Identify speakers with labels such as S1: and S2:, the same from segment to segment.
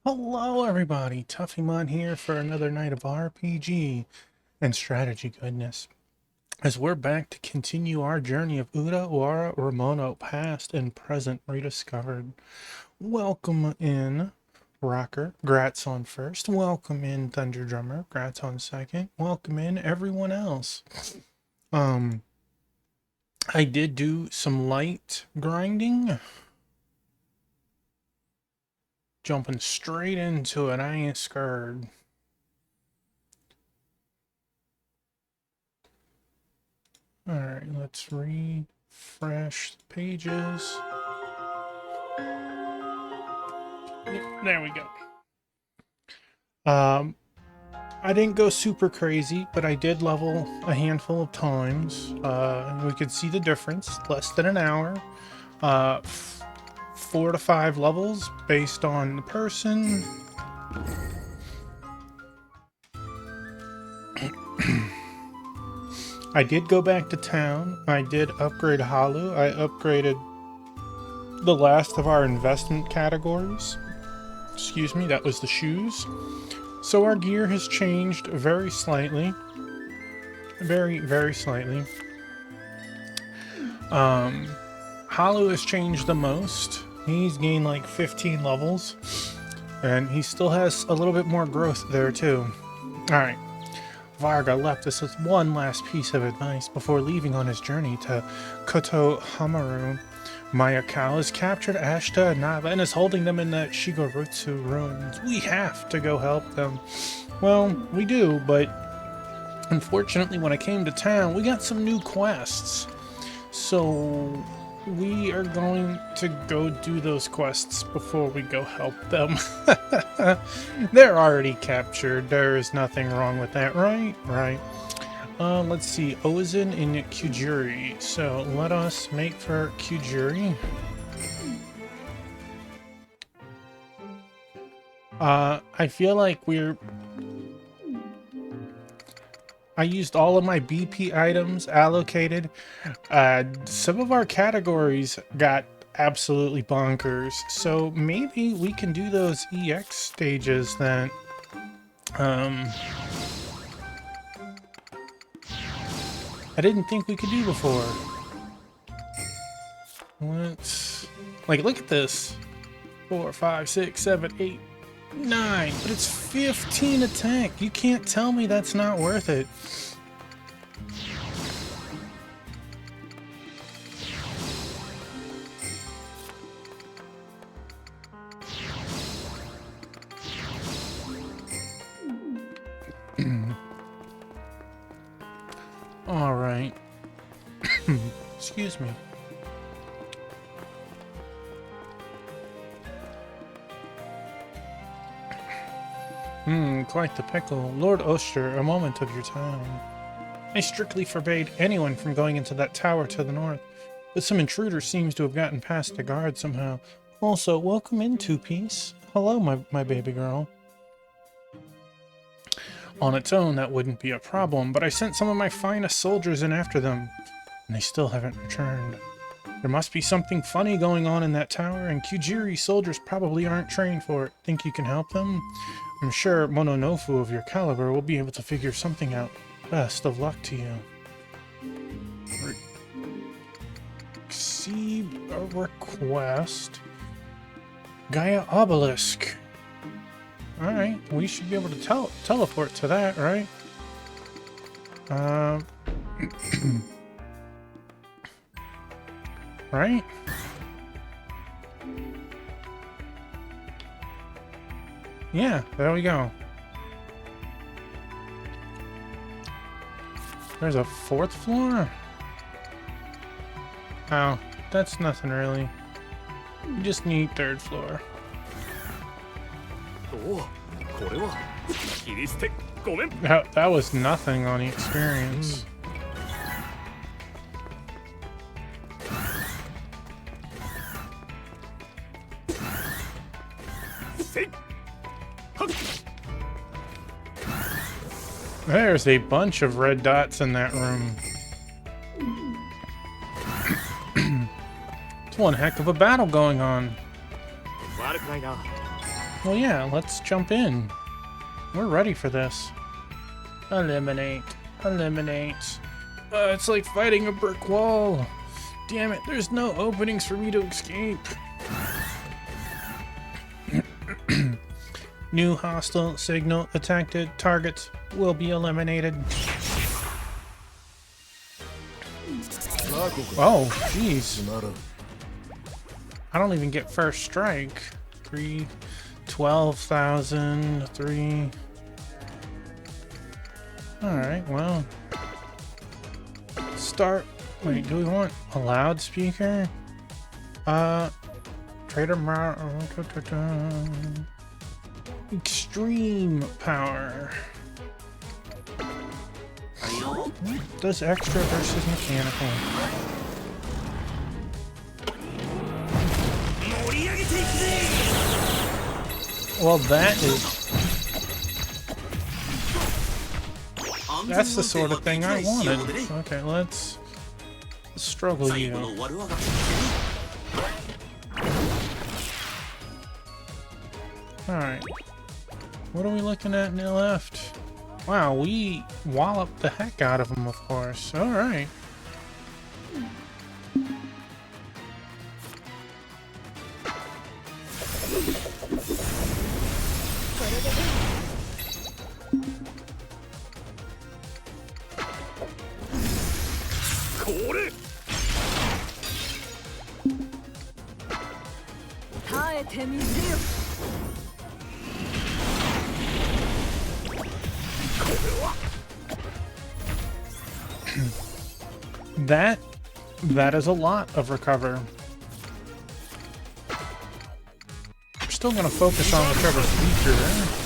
S1: Hello everybody, Tuffymon here for another night of RPG and strategy goodness. As we're back to continue our journey of Utawarerumono, past and present rediscovered. Welcome in Rocker, Grats on first. Welcome in Thunder Drummer, Grats on second. Welcome in everyone else. I did do some light grinding. Jumping straight into it, I ain't scared. Alright, let's refresh the pages. There we go. I didn't go super crazy, but I did level a handful of times. We could see the difference. Less than an hour. 4 to 5 levels based on the person. I did go back to town. I did upgrade Halu. I upgraded the last of our investment categories. Excuse me, that was the shoes. So our gear has changed very slightly. Very, very slightly. Halu has changed the most. He's gained like 15 levels. And he still has a little bit more growth there too. Alright. Varga left us with one last piece of advice before leaving on his journey to Kotohamaru. Mayakawa has captured Ashta and Nava and is holding them in the Shigorutsu ruins. We have to go help them. Well, we do, but unfortunately when I came to town, we got some new quests. So we are going to go do those quests before we go help them. They're already captured. There is nothing wrong with that, right? Right. Let's see. Ozin in Kujuri. So let us make for Kujuri. I feel like I used all of my BP items allocated. Some of our categories got absolutely bonkers, so maybe we can do those EX stages that I didn't think we could do before. Look at this. 4, 5, 6, 7, 8, 9, but it's 15 attack. You can't tell me that's not worth it. All right. Excuse me. Quite the pickle. Lord Oster, a moment of your time. I strictly forbade anyone from going into that tower to the north, but some intruder seems to have gotten past the guard somehow. Also, welcome in, Two-Piece. Hello, my baby girl. On its own, that wouldn't be a problem, but I sent some of my finest soldiers in after them, and they still haven't returned. There must be something funny going on in that tower, and Kujiri soldiers probably aren't trained for it. Think you can help them? I'm sure Mononofu of your caliber will be able to figure something out. Best of luck to you. Received a request. Gaia Obelisk. Alright, we should be able to teleport to that, right? Right? Yeah, there we go. There's a 4th floor? Oh, that's nothing really. You just need 3rd floor. That was nothing on the experience. There's a bunch of red dots in that room. It's one heck of a battle going on. Well, yeah, let's jump in. We're ready for this. Eliminate. Eliminate. It's like fighting a brick wall. Damn it, there's no openings for me to escape. New hostile signal detected. Targets will be eliminated. Oh, jeez. I don't even get first strike. 12,000, 3. Alright, well. Start. Wait, do we want a loudspeaker? Trader extreme power. Does extra versus mechanical. Well, that's the sort of thing I wanted. Okay, let's struggle you. Alright. What are we looking at in the left? Wow, we walloped the heck out of him, of course. Alright. That is a lot of recover. We're still gonna focus on whichever's weaker.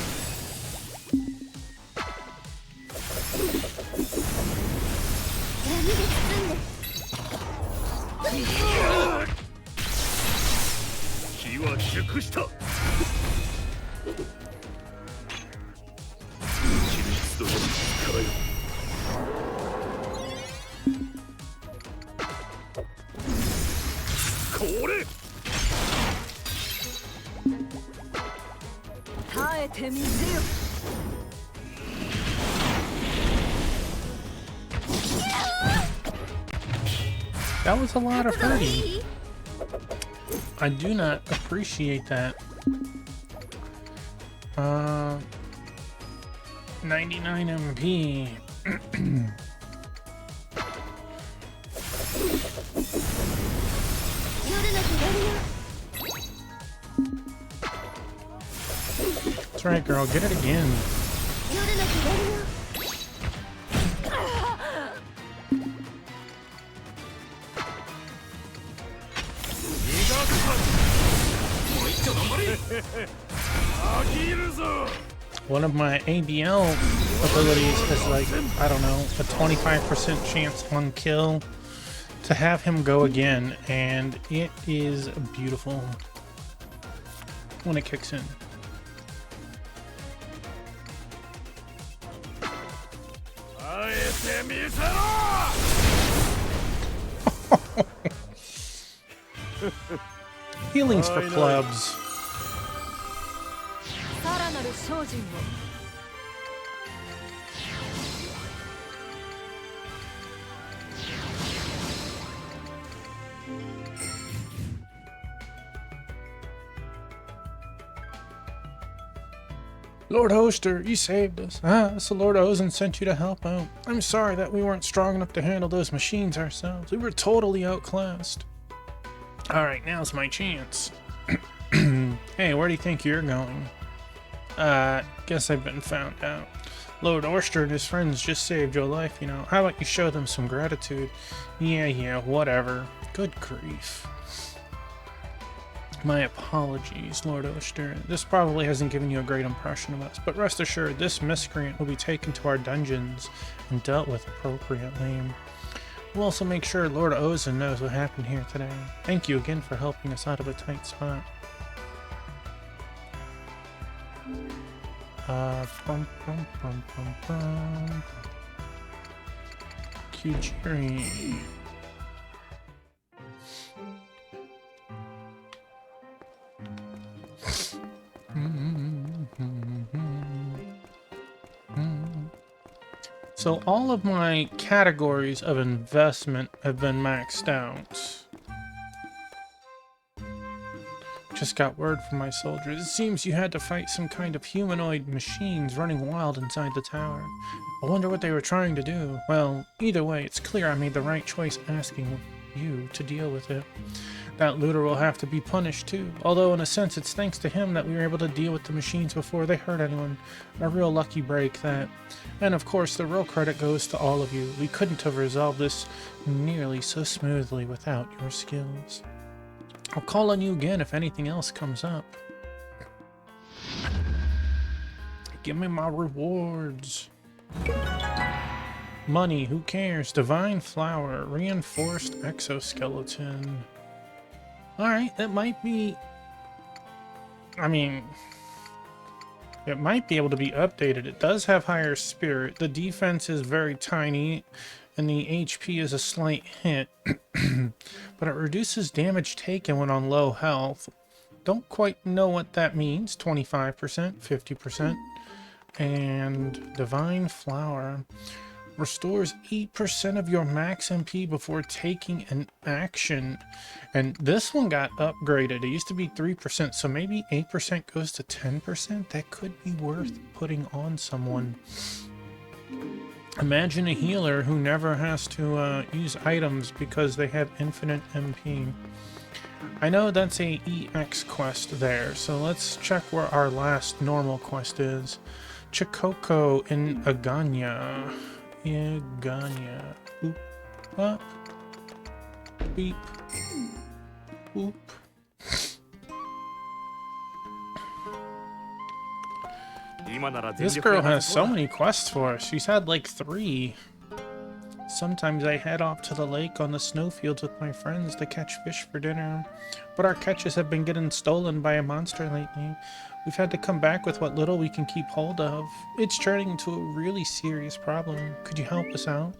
S1: That was a lot of hurting. I do not appreciate that. 99 MP. That's right, girl. Get it again. One of my ABL abilities is like, I don't know, a 25% chance on kill to have him go again, and it is beautiful when it kicks in. Healings for clubs. Lord Hoster, you saved us. So Lord Ozen sent you to help out. I'm sorry that we weren't strong enough to handle those machines ourselves. We were totally outclassed. Alright, now's my chance. Hey, where do you think you're going? Guess I've been found out. Lord Oyster and his friends just saved your life, you know. How about you show them some gratitude? Yeah, whatever. Good grief. My apologies, Lord Oyster. This probably hasn't given you a great impression of us, but rest assured, this miscreant will be taken to our dungeons and dealt with appropriately. We'll also make sure Lord Ozen knows what happened here today. Thank you again for helping us out of a tight spot. Kujiri. So all of my categories of investment have been maxed out. Just got word from my soldiers. It seems you had to fight some kind of humanoid machines running wild inside the tower. I wonder what they were trying to do. Well, either way, it's clear I made the right choice asking you to deal with it. That looter will have to be punished too. Although in a sense it's thanks to him that we were able to deal with the machines before they hurt anyone. A real lucky break, that. And of course the real credit goes to all of you. We couldn't have resolved this nearly so smoothly without your skills. I'll call on you again if anything else comes up. Give me my rewards. Money, who cares? Divine flower, reinforced exoskeleton. Alright, that might be... I mean... it might be able to be updated. It does have higher spirit. The defense is very tiny, and the HP is a slight hit. But it reduces damage taken when on low health. Don't quite know what that means. 25%, 50%. And Divine Flower restores 8% of your max MP before taking an action. And this one got upgraded. It used to be 3%, so maybe 8% goes to 10%? That could be worth putting on someone. Imagine a healer who never has to use items because they have infinite MP. I know that's a EX quest there, so let's check where our last normal quest is. Chikoko in Aganya. Aganya. Oop. Up. Beep. Oop. This girl has so many quests for us. She's had like 3. Sometimes I head off to the lake on the snowfields with my friends to catch fish for dinner. But our catches have been getting stolen by a monster lately. We've had to come back with what little we can keep hold of. It's turning into a really serious problem. Could you help us out?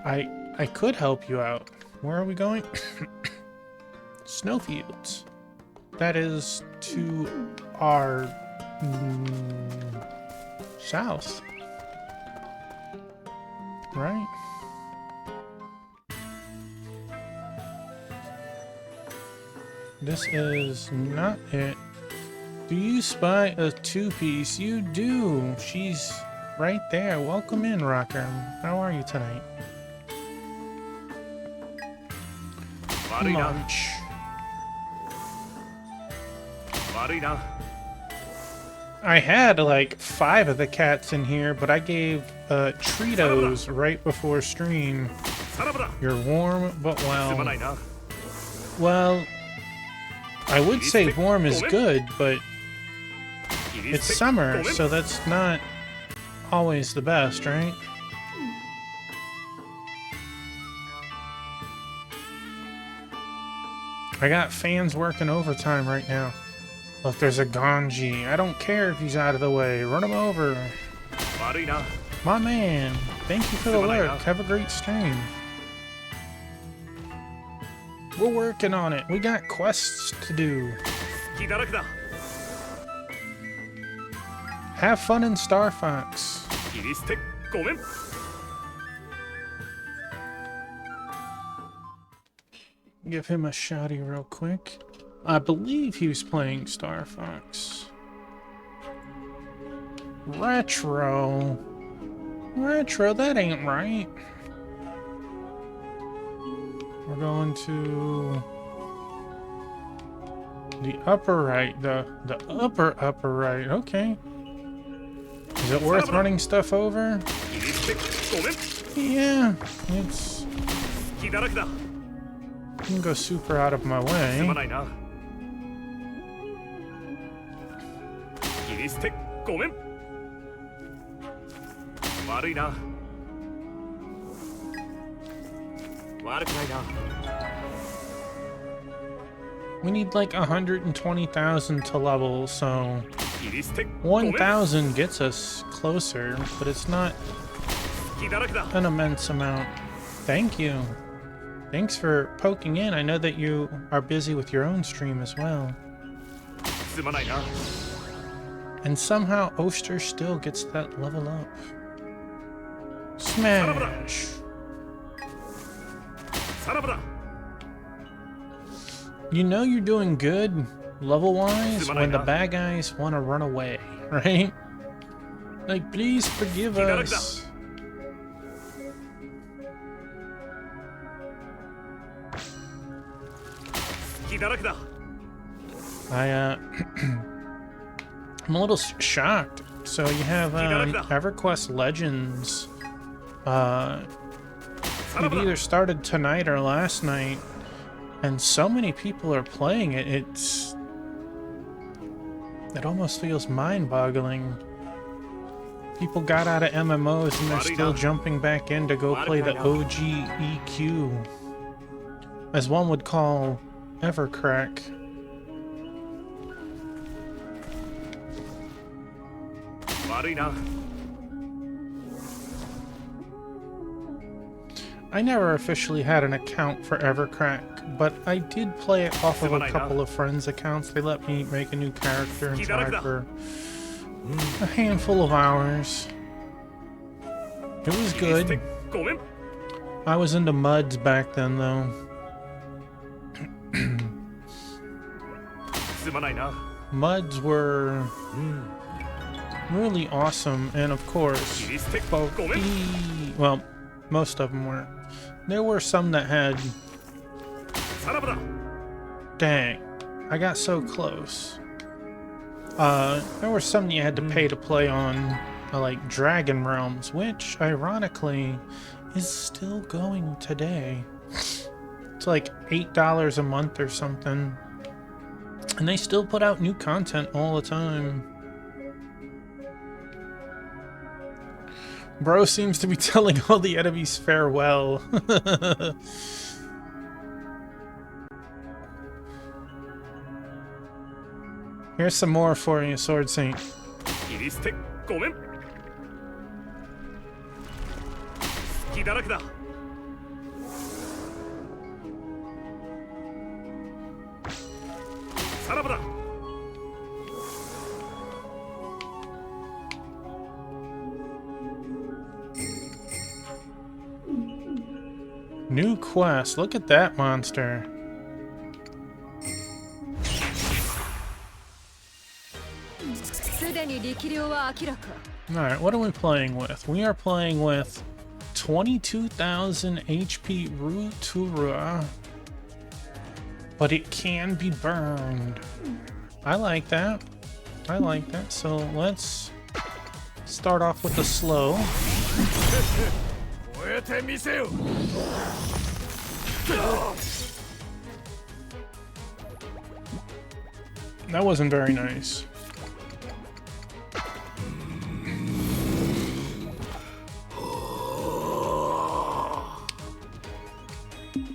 S1: I could help you out. Where are we going? Snowfields. That is to our south. Right? This is not it. Do you spy a 2-piece? You do. She's right there. Welcome in, Rocker. How are you tonight? Munch. I had like 5 of the cats in here, but I gave Tritos right before stream. You're warm, but well. Well, I would say warm is good, but it's summer, so that's not always the best, right? I got fans working overtime right now. Look, there's a Ganji. I don't care if he's out of the way. Run him over. My man. Thank you for the lurk. Have a great stream. We're working on it. We got quests to do. Have fun in Star Fox. Give him a shouty real quick. I believe he was playing Star Fox. Retro. Retro, that ain't right. We're going to the upper right, the upper right. Okay. Is it worth running stuff over? Yeah, it's... You can go super out of my way. We need like 120,000 to level, so 1,000 gets us closer, but it's not an immense amount. Thank you. Thanks for poking in. I know that you are busy with your own stream as well. And somehow Oster still gets that level up. Smash. You know you're doing good level-wise when the bad guys want to run away, right? Like, please forgive us. I'm a little shocked. So you have EverQuest Legends. It either started tonight or last night, and so many people are playing it. It almost feels mind-boggling. People got out of MMOs and they're still jumping back in to go play the OG EQ, as one would call Evercrack. I never officially had an account for Evercrack, but I did play it off of a couple of friends' accounts. They let me make a new character and try for a handful of hours. It was good. I was into muds back then, though. Muds were really awesome, and of course, well, most of them were. There were some that had... Dang, I got so close. There were some that you had to pay to play on, like Dragon Realms, which, ironically, is still going today. It's like $8 a month or something. And they still put out new content all the time. Bro seems to be telling all the enemies farewell. Here's some more for you, Sword Saint. New quest. Look at that monster. Alright, what are we playing with? We are playing with 22,000 HP Utawarerumono, but it can be burned. I like that. I like that. So let's start off with the slow. That wasn't very nice.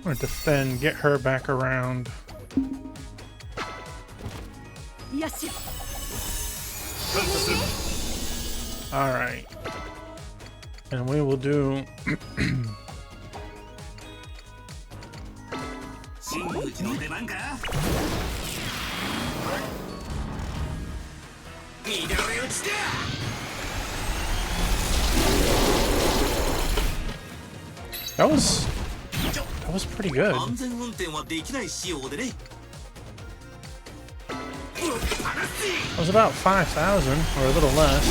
S1: Or defend, get her back around. Alright. And we will do... That was pretty good. It was about 5,000 or a little less.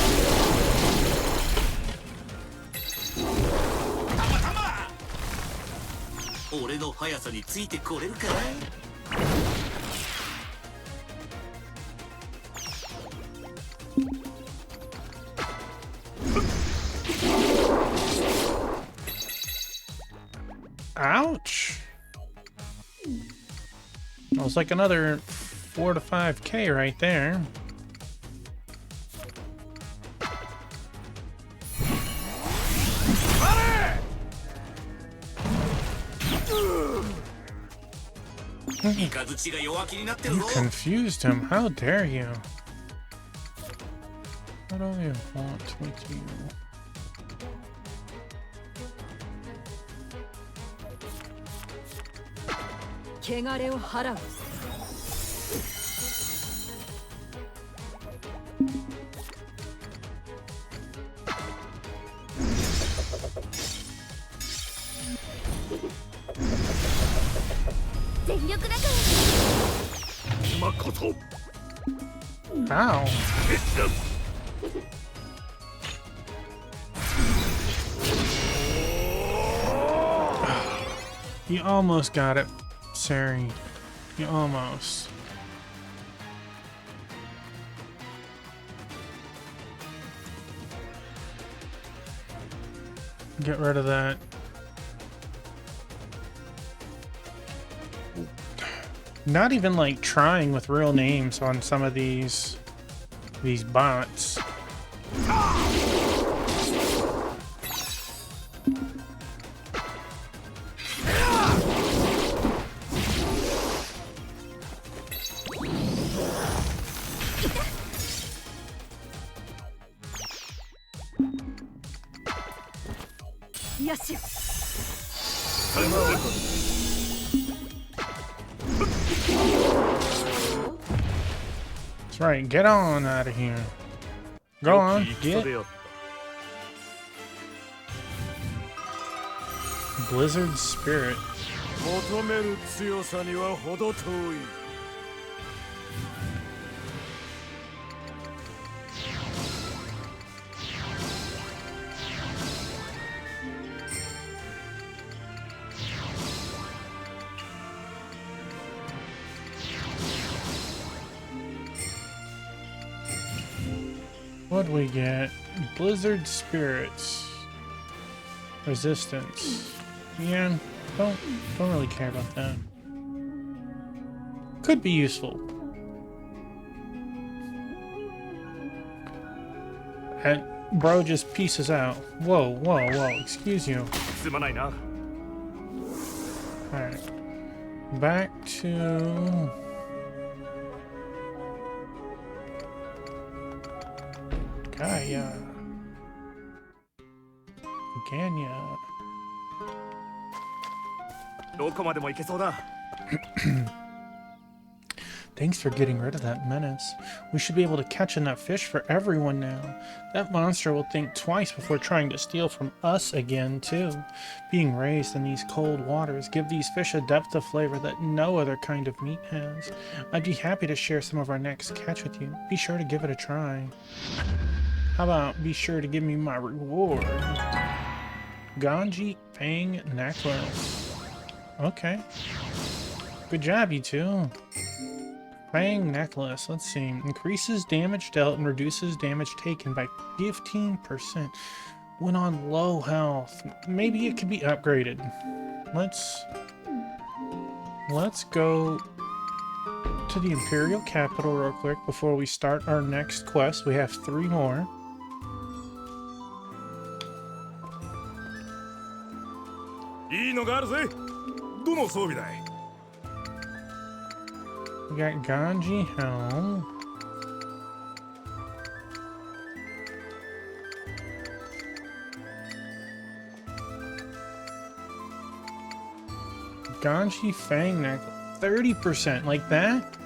S1: Ouch! That was like another 4 to 5K right there. You confused him. How dare you? What do I want with you? Ow. You almost got it, Sari. You almost. Get rid of that. Not even like trying with real names on some of these bots. That's right, get on out of here. Go on, get. Blizzard Spirit. What'd we get? Blizzard Spirits. Resistance. Yeah, don't really care about that. Could be useful. And bro just pieces out. Whoa, whoa, whoa, excuse you. Alright. Back to... Gaia. Ganya. Thanks for getting rid of that menace. We should be able to catch enough fish for everyone now. That monster will think twice before trying to steal from us again, too. Being raised in these cold waters give these fish a depth of flavor that no other kind of meat has. I'd be happy to share some of our next catch with you. Be sure to give it a try. How about be sure to give me my reward? Ganji Fang Necklace. Okay. Good job, you two. Fang Necklace. Let's see. Increases damage dealt and reduces damage taken by 15% when on low health. Maybe it could be upgraded. Let's go to the Imperial Capital real quick before we start our next quest. We have 3 more. We got Ganji Helm. Ganji Fang Necklace. 30%. Like that?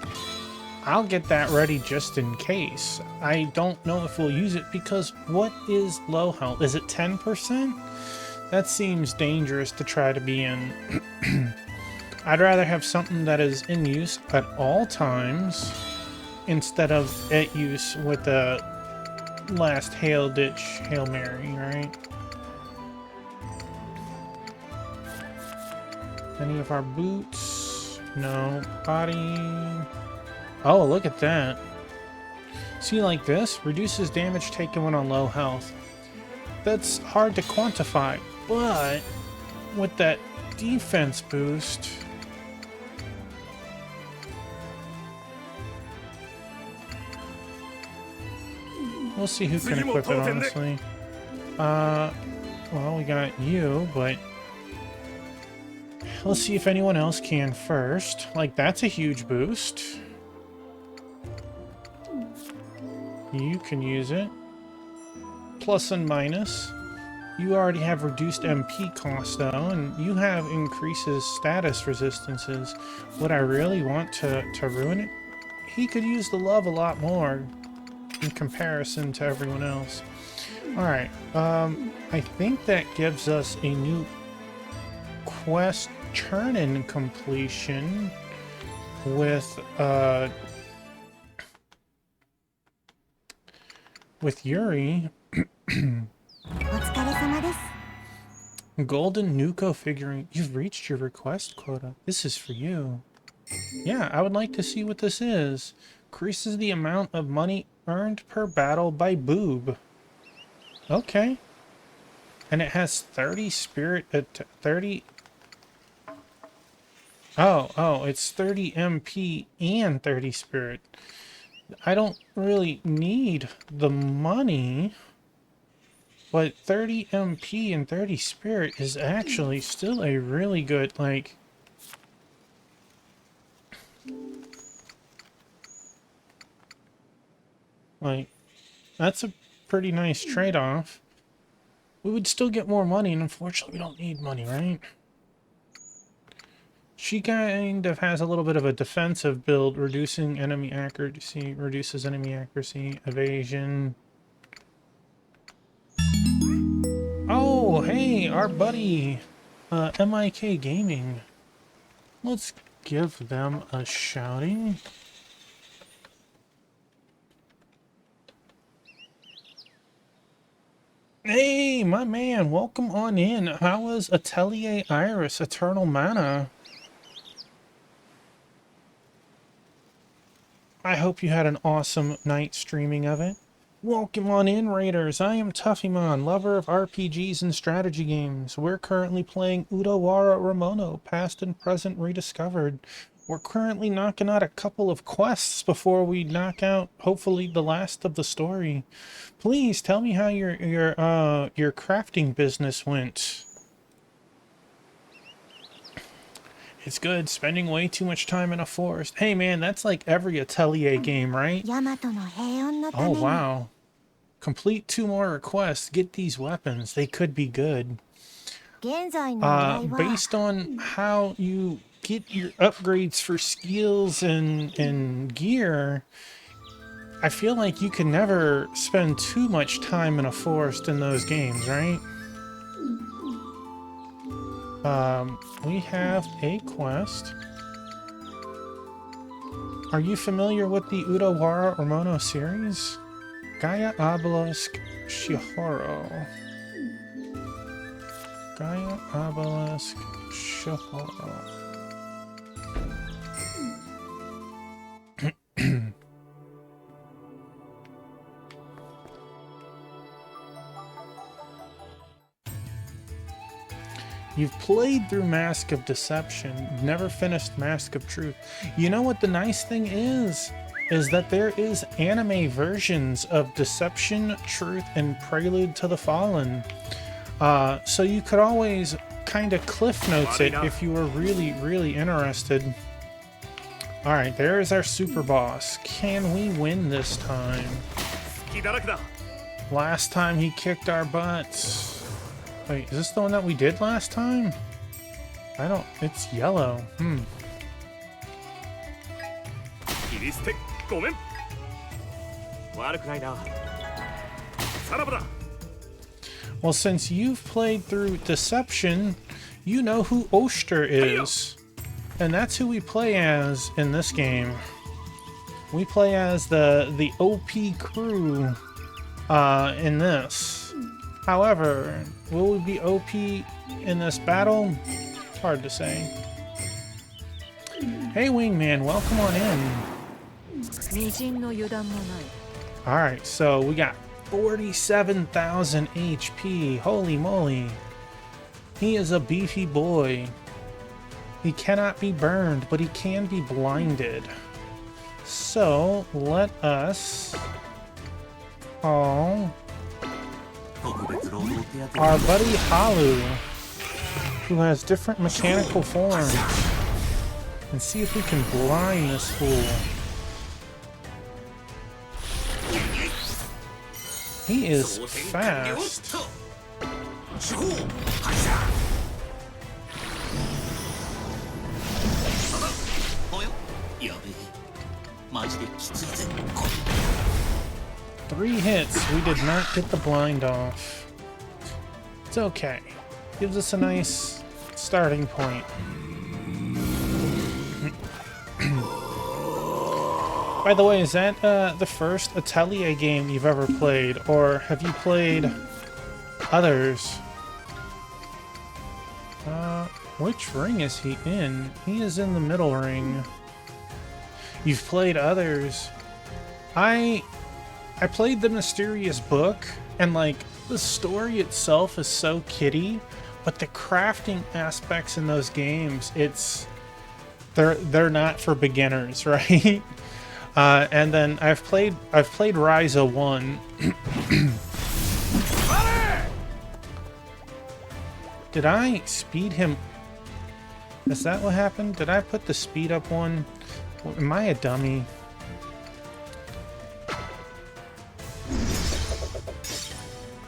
S1: I'll get that ready just in case. I don't know if we'll use it because what is low health? Is it 10%? That seems dangerous to try to be in. I'd rather have something that is in use at all times instead of at use with the last Hail Ditch Hail Mary, right? Any of our boots? No. Body. Oh, look at that. See, like this? Reduces damage taken when on low health. That's hard to quantify, but with that defense boost... We'll see who can equip it, honestly. Well, we got you, but... Let's see if anyone else can first. Like, that's a huge boost. You can use it. Plus and minus. You already have reduced MP cost, though, and you have increases status resistances. Would I really want to ruin it? He could use the love a lot more in comparison to everyone else. Alright, I think that gives us a new quest turn-in completion with with Yuri. Golden Nuko figurine. You've reached your request quota. This is for you. Yeah, I would like to see what this is. Increases the amount of money earned per battle by Boob. Okay. And it has 30 spirit... 30... Oh, it's 30 MP and 30 spirit. I don't really need the money, but 30 MP and 30 spirit is actually still a really good, like... that's a pretty nice trade-off. We would still get more money, and unfortunately we don't need money, right? She kind of has a little bit of a defensive build, reduces enemy accuracy, evasion. Oh, hey, our buddy, MIK Gaming. Let's give them a shouting. Hey, my man, welcome on in. How was Atelier Iris Eternal Mana? I hope you had an awesome night streaming of it. Welcome on in, Raiders. I am Tuffymon, lover of RPGs and strategy games. We're currently playing Utawarerumono, past and present rediscovered. We're currently knocking out a couple of quests before we knock out, hopefully, the last of the story. Please tell me how your crafting business went. It's good, spending way too much time in a forest. Hey man, that's like every Atelier game, right? Oh wow. Complete 2 more requests. Get these weapons. They could be good. Based on how you get your upgrades for skills and gear, I feel like you can never spend too much time in a forest in those games, right? We have a quest. Are you familiar with the Utawarerumono series? Gaia Obelisk Shihoro. Gaia Obelisk Shihoro. You've played through Mask of Deception, never finished Mask of Truth. You know what the nice thing is that there is anime versions of Deception, Truth, and Prelude to the Fallen. So you could always kind of cliff notes it if you were really, really interested. Alright, there is our super boss. Can we win this time? Last time he kicked our butts. Wait, is this the one that we did last time? I don't... it's yellow. Well, since you've played through Deception, you know who Oster is. And that's who we play as in this game. We play as the OP crew in this. However, will we be OP in this battle? Hard to say. Hey Wingman, welcome on in. Alright, so we got 47,000 HP. Holy moly. He is a beefy boy. He cannot be burned, but he can be blinded. So, let us... Oh... our buddy Halu, who has different mechanical forms, and see if we can blind this fool. He is fast. Three hits, we did not get the blind off. It's okay. Gives us a nice starting point. By the way, is that the first Atelier game you've ever played, or have you played others? Which ring is he in? He is in the middle ring. You've played others. I played the Mysterious Book, and like the story itself is so kiddie, but the crafting aspects in those games, they're not for beginners, right? And then I've played Ryza 1. Did I speed him? Is that what happened? Did I put the speed up one? Am I a dummy?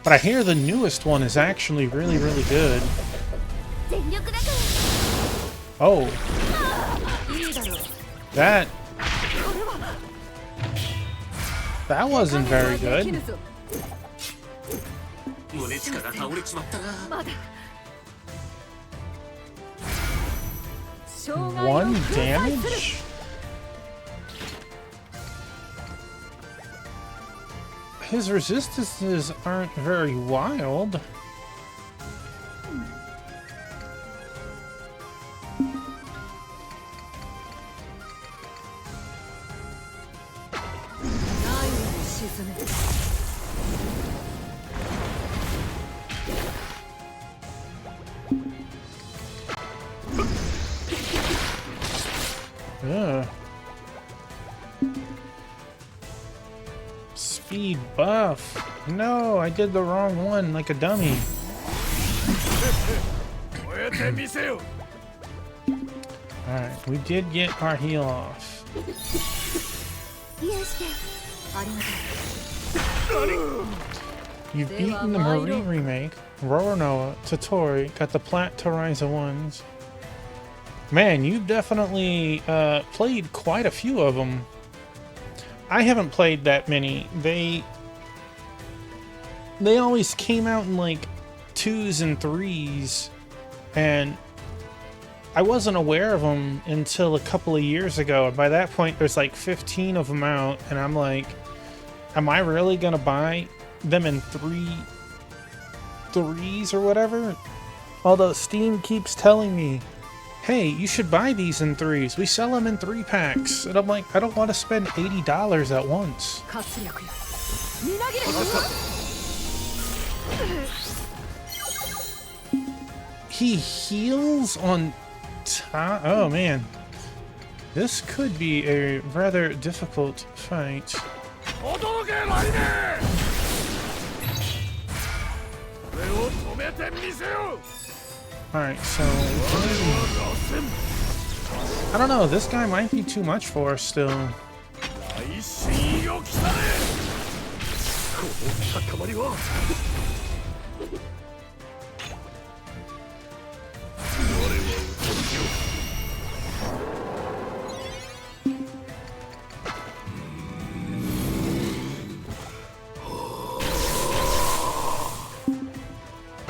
S1: But I hear the newest one is actually really, really good. Oh. That wasn't very good. 1 damage? His resistances aren't very wild. Ugh. Speed buff. No, I did the wrong one like a dummy. Alright, we did get our heal off. You've beaten the Marie remake, Roronoa, Totori, got the Plat Ryza 1s. Man, you've definitely played quite a few of them. I haven't played that many. They always came out in like 2s and 3s, and I wasn't aware of them until a couple of years ago. And by that point, there's like 15 of them out, and I'm like, am I really gonna buy them in 3s or whatever? Although Steam keeps telling me, hey, you should buy these in 3s. We sell them in 3-packs. And I'm like, I don't want to spend $80 at once. He heals on top. Oh, man. This could be a rather difficult fight. Alright, so I don't know, this guy might be too much for us still.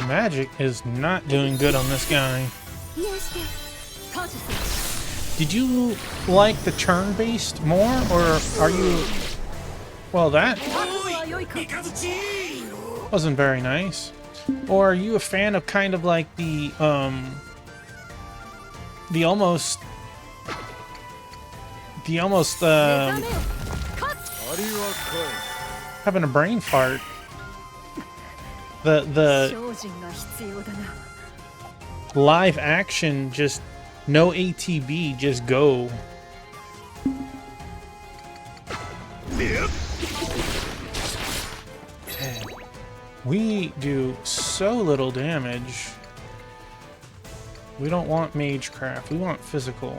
S1: Magic is not doing good on this guy. Did you like the turn-based more, or are you... Well, that wasn't very nice. Or are you a fan of kind of like the almost having a brain fart. The live action, just no ATB, just go. Dang. We do so little damage. We don't want magecraft, we want physical.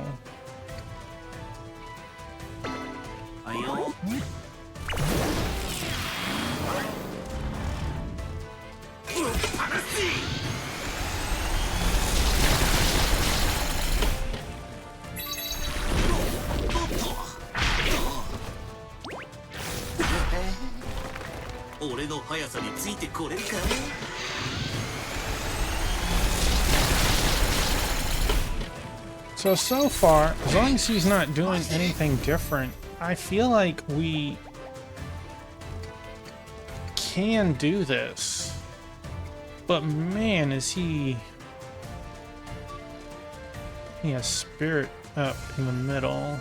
S1: So far, as long as he's not doing anything different, I feel like we can do this. But man, is he... He has spirit up in the middle.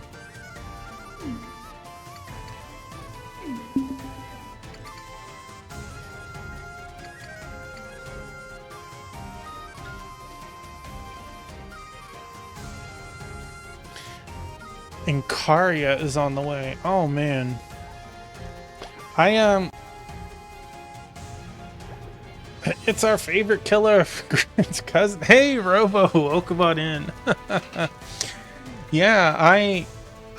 S1: And Karya is on the way. Oh man. It's our favorite killer of Grant's cousin. Hey Robo, welcome on in. Yeah, I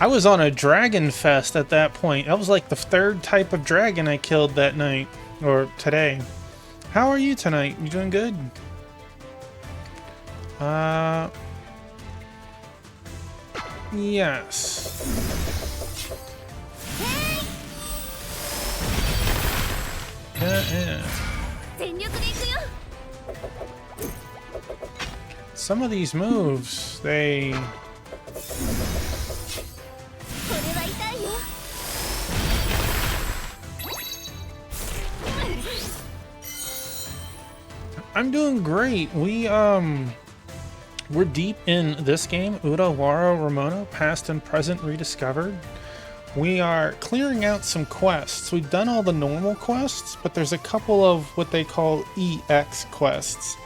S1: was on a dragon fest at that point. That was like the 3rd type of dragon I killed that night. Or today. How are you tonight? You doing good? Yes. Yeah. Some of these moves, they... I'm doing great. We're deep in this game, Utawarerumono, past and present rediscovered. We are clearing out some quests. We've done all the normal quests, but there's a couple of what they call EX quests,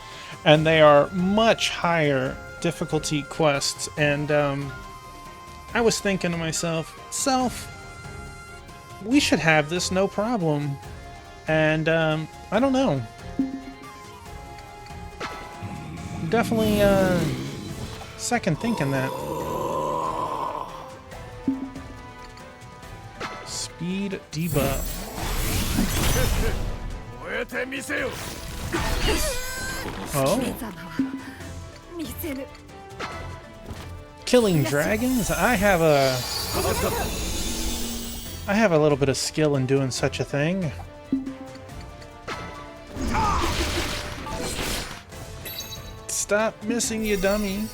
S1: and they are much higher difficulty quests. And I was thinking to myself, we should have this no problem. And I don't know. Definitely second thinking that. Speed debuff. Oh. Killing dragons? I have a little bit of skill in doing such a thing. Stop missing, you dummy.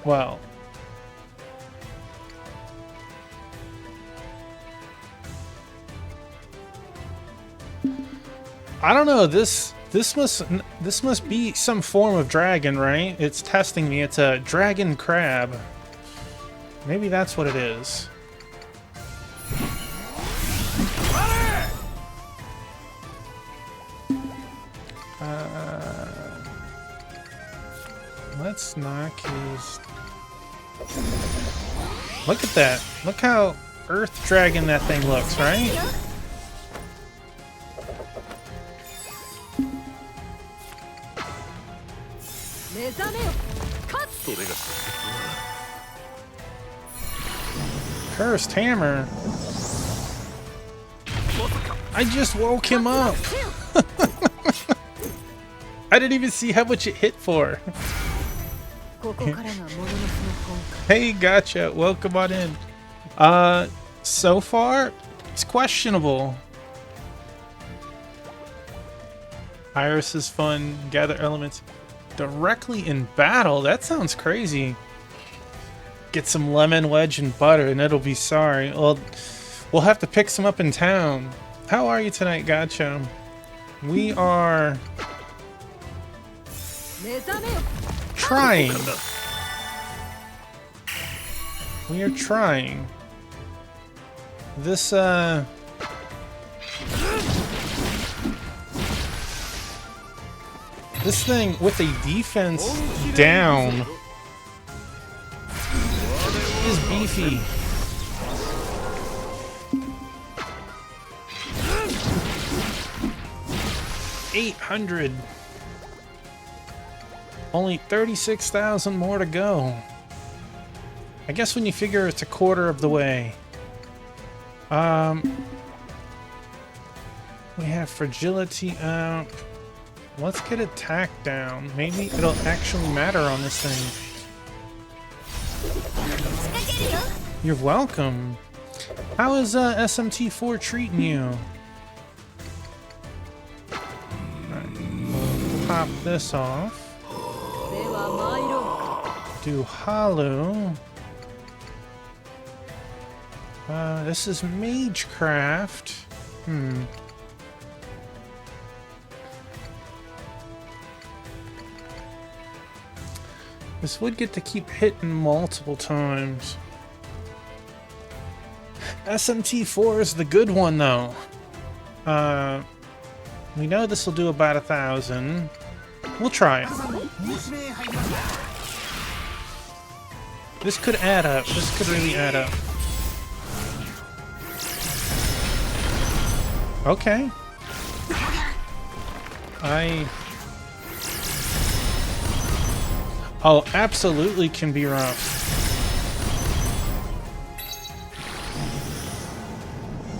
S1: Well. I don't know, this must be some form of dragon, right? It's testing me. It's a dragon crab. Maybe that's what it is. Let's knock his... Look at that. Look how earth dragon that thing looks, right? Cursed hammer. I just woke him up. I didn't even see how much it hit for. Hey, gotcha. Welcome on in. So far, it's questionable. Iris is fun. Gather elements directly in battle. That sounds crazy. Get some lemon wedge and butter, and it'll be sorry. Well, we'll have to pick some up in town. How are you tonight, gotcha? We are trying. We are trying. This, this thing with a defense down is beefy. $800. Only 36,000 more to go. I guess when you figure it's a quarter of the way. We have fragility up. Let's get attack down. Maybe it'll actually matter on this thing. You're welcome. How is SMT4 treating you? Alright, we'll pop this off. do Halu. This is Magecraft. This would get to keep hitting multiple times. SMT4 is the good one, though. We know this will do about 1,000. We'll try it. This could add up. This could really add up. Okay. Oh, absolutely can be rough.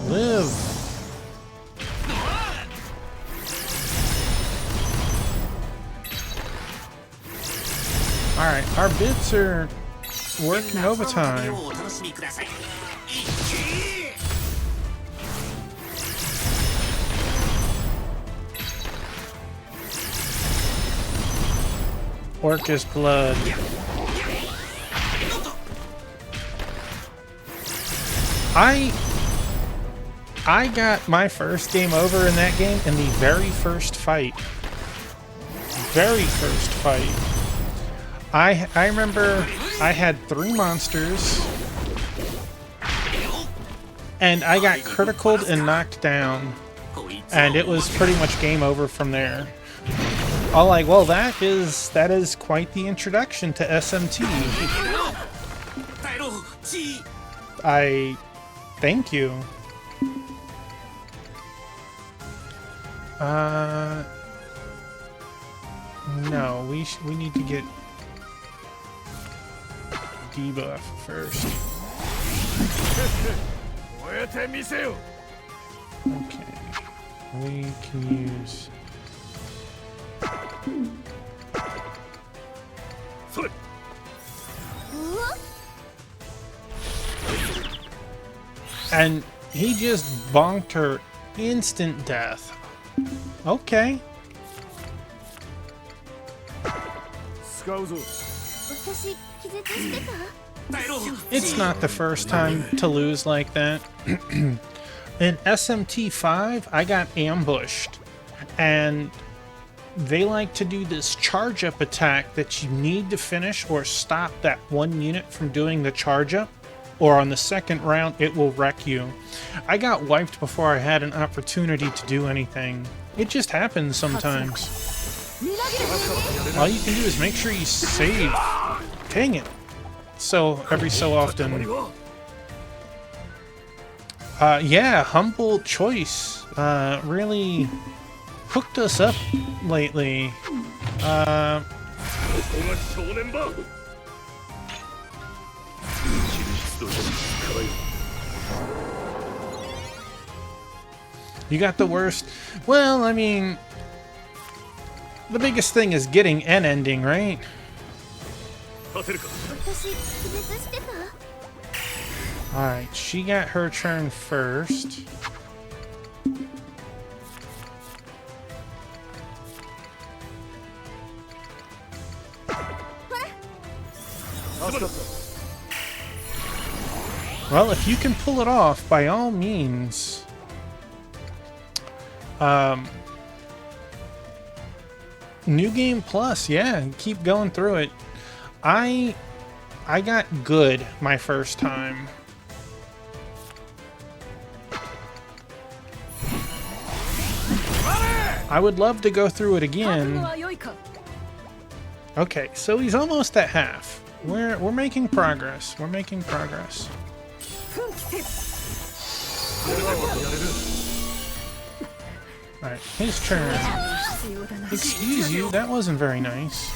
S1: Live. Alright, our bits are working overtime. Orcus blood. I got my first game over in that game in the very first fight. Very first fight. I remember I had 3 monsters and I got criticaled and knocked down, and it was pretty much game over from there. All like, well, that is quite the introduction to SMT. I thank you. No, we need to get debuff first. Okay, we can use. And he just bonked her instant death. Okay. It's not the first time to lose like that. In SMT5, I got ambushed, and they like to do this charge up attack that you need to finish or stop that one unit from doing the charge up, or on the second round it will wreck you. I got wiped before I had an opportunity to do anything. It just happens sometimes. All you can do is make sure you save. Dang it. So every so often. Yeah, Humble Choice really hooked us up lately. You got the worst. Well, I mean, the biggest thing is getting an ending, right? Alright, she got her turn first. Well, if you can pull it off, by all means. New Game Plus, yeah, keep going through it. I got good my first time. I would love to go through it again. Okay, so he's almost at half. We're making progress. We're making progress. Alright, his turn. Excuse you, that wasn't very nice.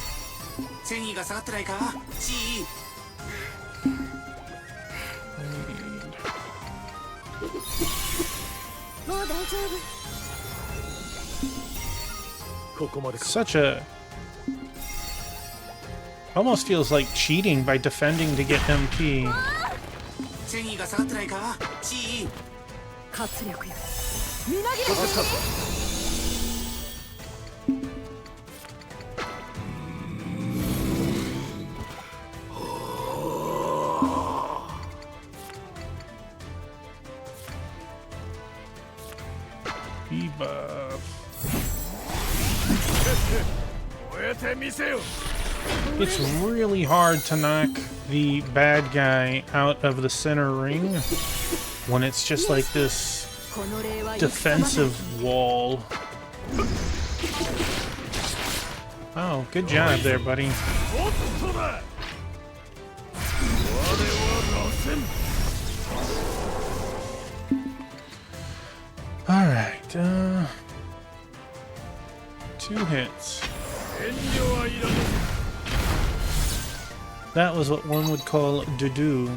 S1: Such a... Almost feels like cheating by defending to get MP. It's really hard to knock the bad guy out of the center ring when it's just like this defensive wall. Oh, good job there, buddy. Alright, 2 hits. That was what one would call doo-doo.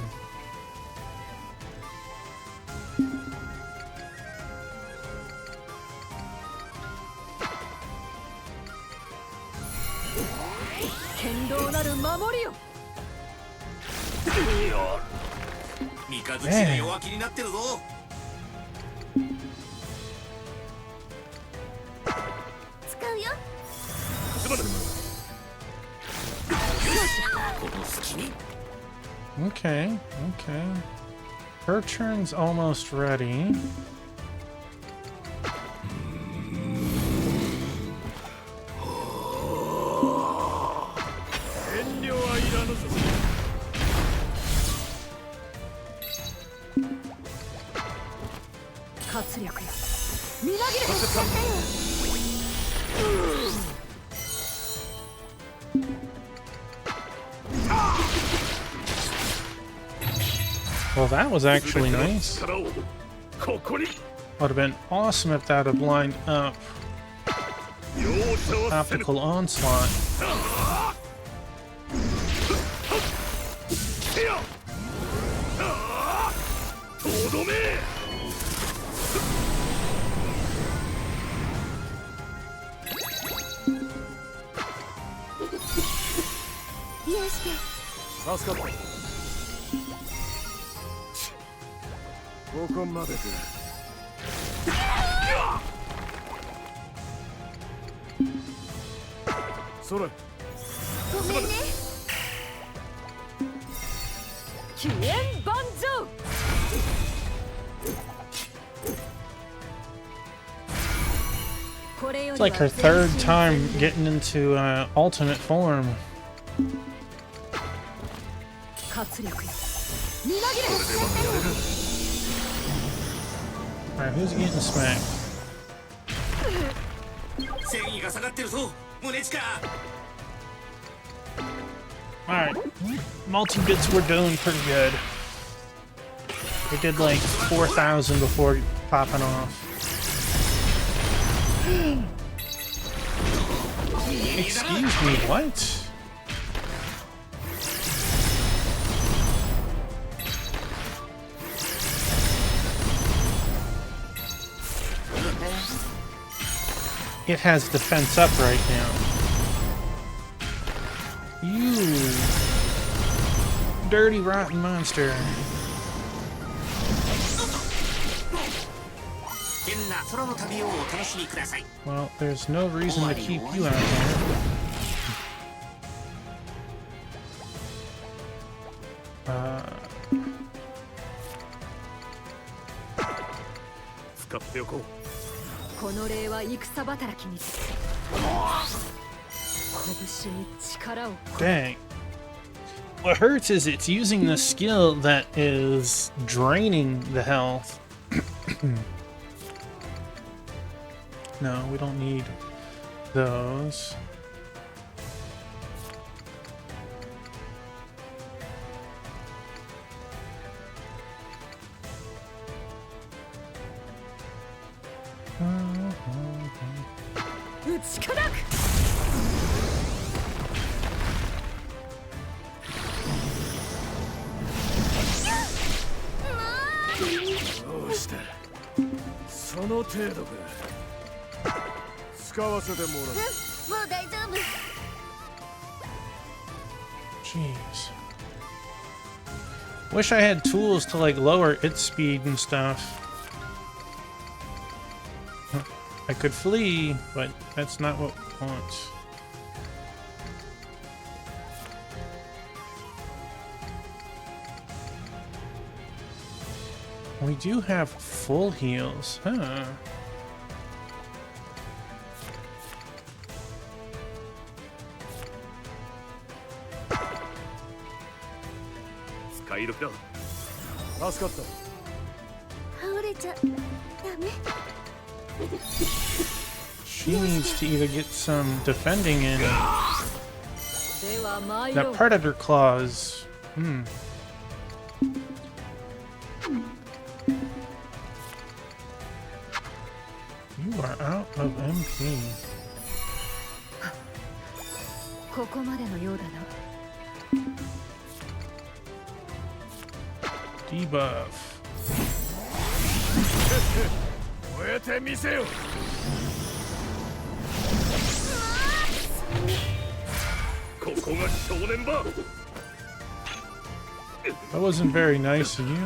S1: Okay, okay. Her turn's almost ready. Well, that was actually nice. Would have been awesome if that had lined up. Optical onslaught. It's like her third time getting into ultimate form. Alright, who's getting smacked? Alright, multi-bits were doing pretty good. They did like 4,000 before popping off. Excuse me, what? It has defense up right now. You dirty, rotten monster. Well, there's no reason to keep you out there. Dang. What hurts is it's using the skill that is draining the health. No, we don't need those. Jeez. Wish I had tools to like lower its speed and stuff. I could flee, but that's not what we want. We do have full heals, huh?
S2: い時だ。助かった。
S3: 倒れちゃダメ。
S1: She needs to either get some defending in. That predator claws. You are out of MP.
S3: ここまでのようだな。
S1: Debuff.
S2: 燃えてみせよ。 ここが正念場。
S1: That wasn't very nice of you.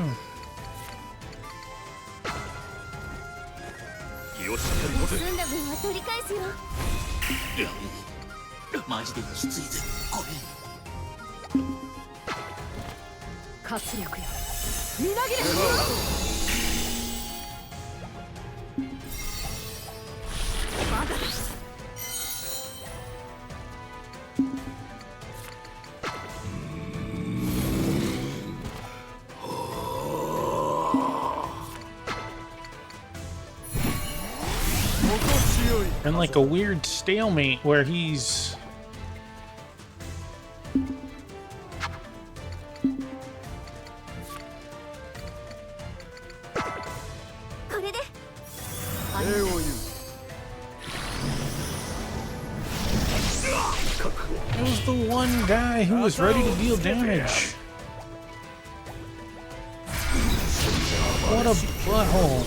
S2: 気をしっかり持て。
S3: 済んだ分は取り返すよ。
S4: マジできついぜこれ。
S3: 活力やみなぎれ。まだ。
S1: And like a weird stalemate where he's... It was the one guy who was ready to deal damage. What a butthole.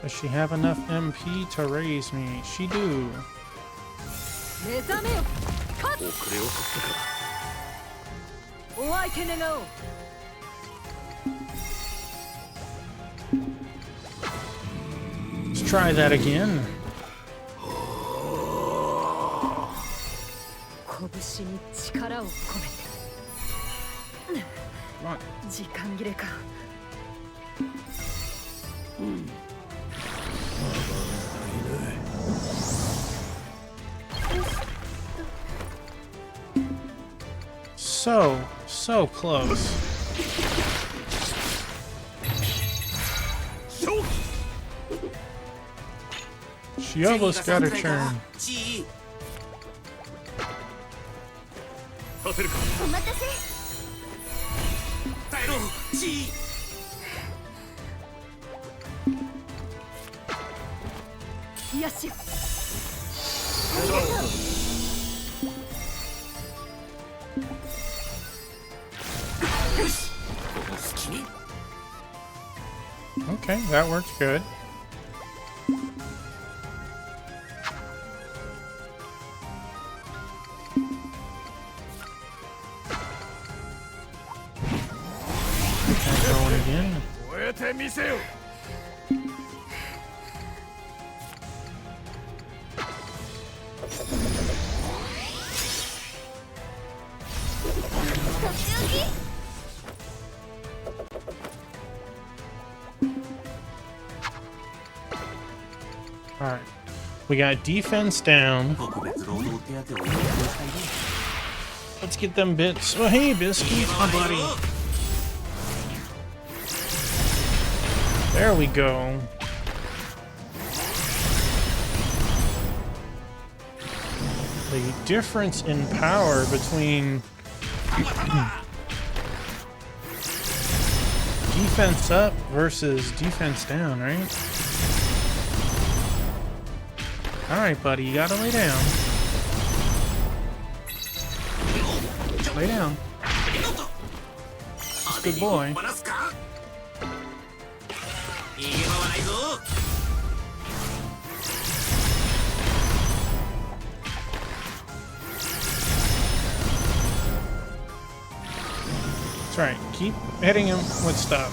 S1: Does she have enough MP to raise me? She do.
S3: 目覚めよ。
S2: 遅れを取ったか。
S3: お相手願おう。
S1: Let's try that again.
S3: 拳に力を込めて。
S1: Come on.
S3: 時間切れか。 So close. She almost got her turn.
S2: させるか。
S3: お待たせ。
S4: 耐えろG。
S3: よしよ。
S1: Okay, that works good. Going again.
S2: 燃えてみせよ。
S1: Alright. We got defense down.
S4: 特別労働手当を要求したいね。
S1: Let's get them bits. Oh, hey, Biscuit, my buddy. There we go. The difference in power between defense up versus defense down, right? Alright, buddy, you gotta lay down. Lay down. That's a good boy.
S4: 逃げ場はないぞ。
S1: That's right. Keep hitting him with stuff.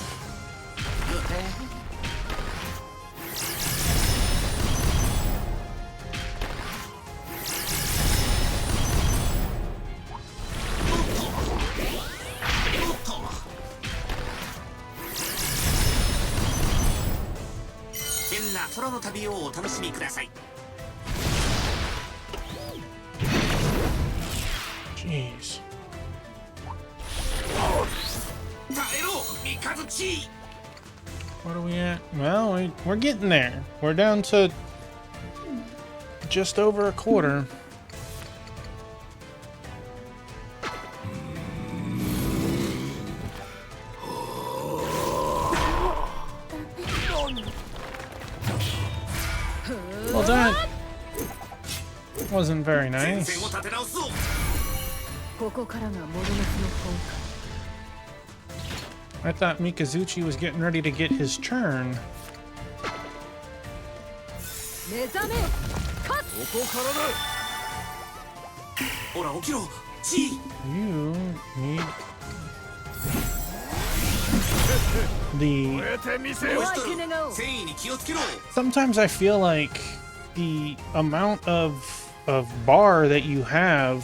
S4: の旅をお楽しみください。
S1: Jeez.
S4: 耐えろ三日月。
S1: What are we at? Well, we're getting there. We're down to just over a quarter. Well, that wasn't very
S4: 前線
S1: nice.
S4: を立て直すぞ。
S3: ここからがモノノフの本
S1: I thought Mikazuchi was getting ready to get his turn.
S3: 目覚めよ勝つ
S2: ここからだ。
S4: ほら起きろ。チー。
S1: You need the
S2: 燃えてみせよ。
S3: 怖い船が
S4: 繊維に気をつけろ。
S1: sometimes I feel like the amount of bar that you have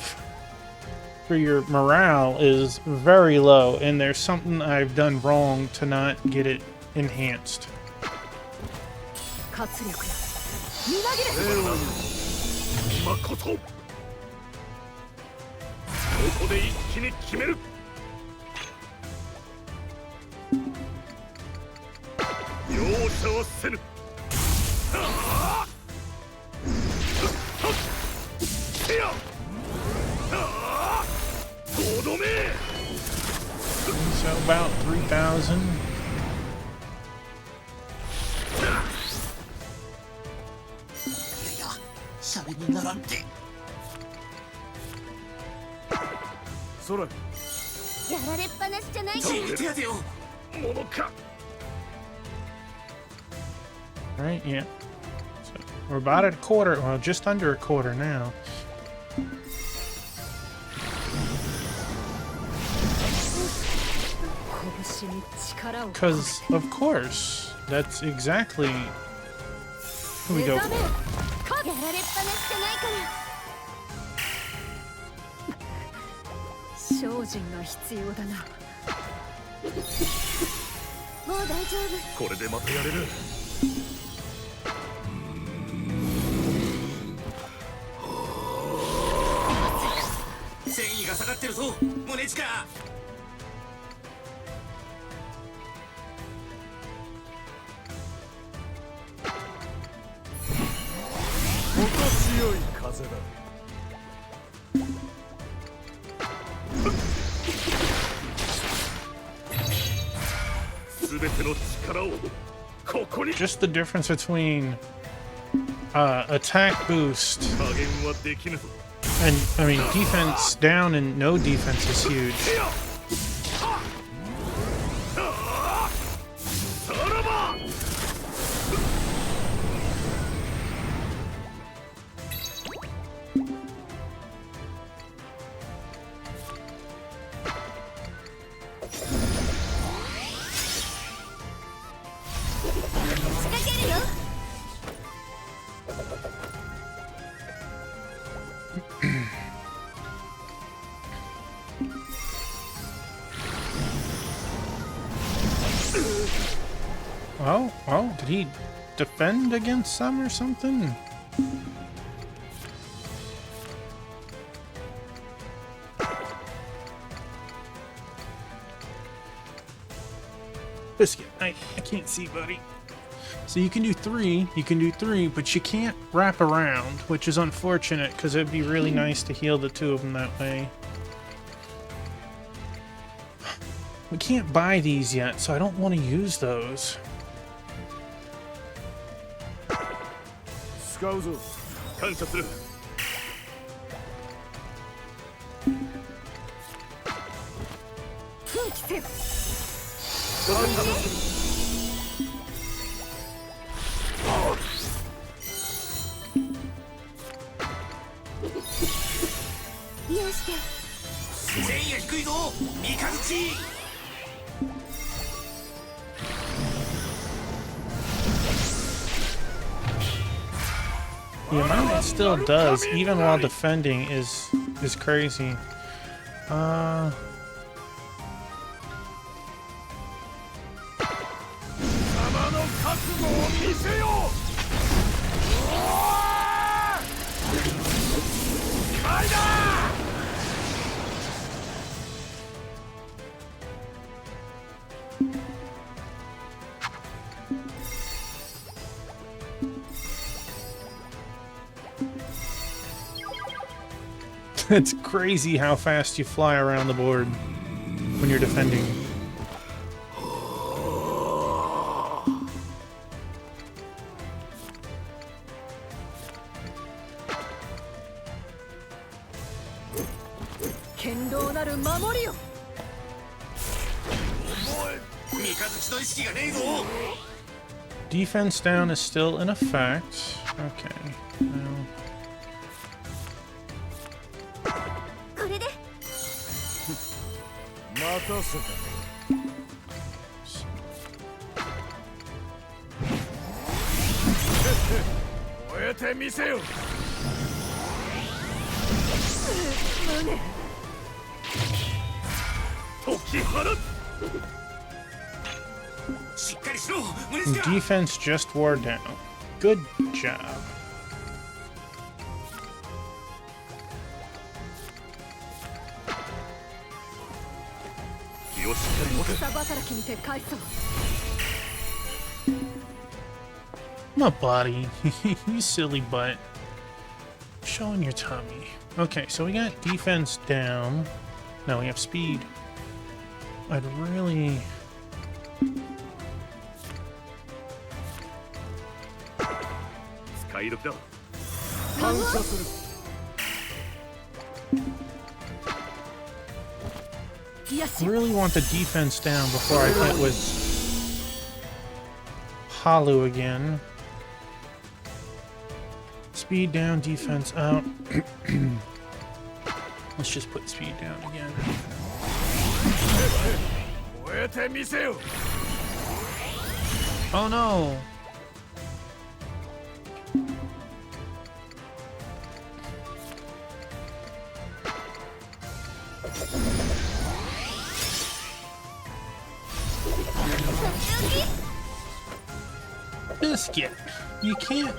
S1: for your morale is very low, and there's something I've done wrong to not get it enhanced.
S3: 活力だみなぎれ
S2: 今こそ。ここで一気に決める。容赦はせぬ。はあ。せや。はあ。とどめ。
S1: So about 3,000.
S4: いやいや、シャレにならんて。
S2: そら。
S5: やられっぱなしじゃないか
S4: チーに手当てを。
S2: ものか。
S1: Right? Yeah. So we're about at a quarter. Well, just under a quarter now. Because, of course, that's exactly. Here we go.
S5: やられっぱなしじゃないから
S3: 精進が必要だな
S5: もう大丈夫
S2: これでまたやれる。
S4: 繊維が下がってるぞ。胸近。
S2: 心地よい風だ。すべての力をここに。
S1: Just the difference between attack boost
S2: 加減はできぬぞ。
S1: and, I mean, defense down and no defense is huge.
S2: せや。はあ。はあ。さらば。
S5: 仕掛けるよ
S1: Oh, did he defend against some or something? Biscuit, I can't see, buddy. So you can do three, but you can't wrap around, which is unfortunate because it'd be really nice to heal the two of them that way. We can't buy these yet, so I don't want to use those.
S2: 使うぞ。感謝する。
S3: 奮起せよ
S5: よして
S4: 繊維が低いぞ。三日月。
S1: The amount it still does, even while defending, is crazy.
S2: 貴様の覚悟を見せよう。
S1: It's crazy how fast you fly around the board when you're defending. Defense down is still in effect. Okay. Now.
S5: これで
S2: 任せた。燃えてみせよ。解き放つ。
S1: Defense just wore down. Good job. My body. You silly butt. Showing your tummy. Okay, so we got defense down. Now we have speed. I'd really... really want the defense down before I hit with Halu again. Speed down, defense out. Let's just put speed down again. Oh no! Biscuit, you can't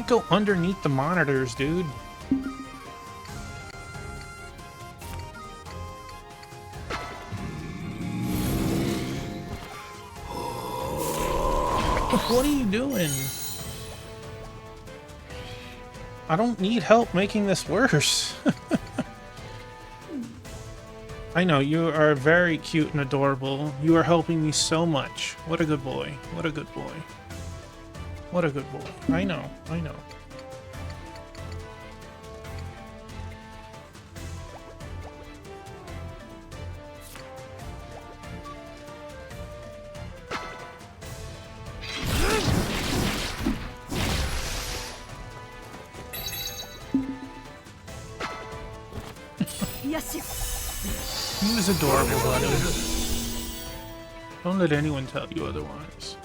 S1: go underneath the monitors, dude. What are you doing? I don't need help making this worse. I know, you are very cute and adorable. You are helping me so much. What a good boy. What a good boy. What a good boy. I know, I know. He was adorable, buddy. Don't let anyone tell you otherwise.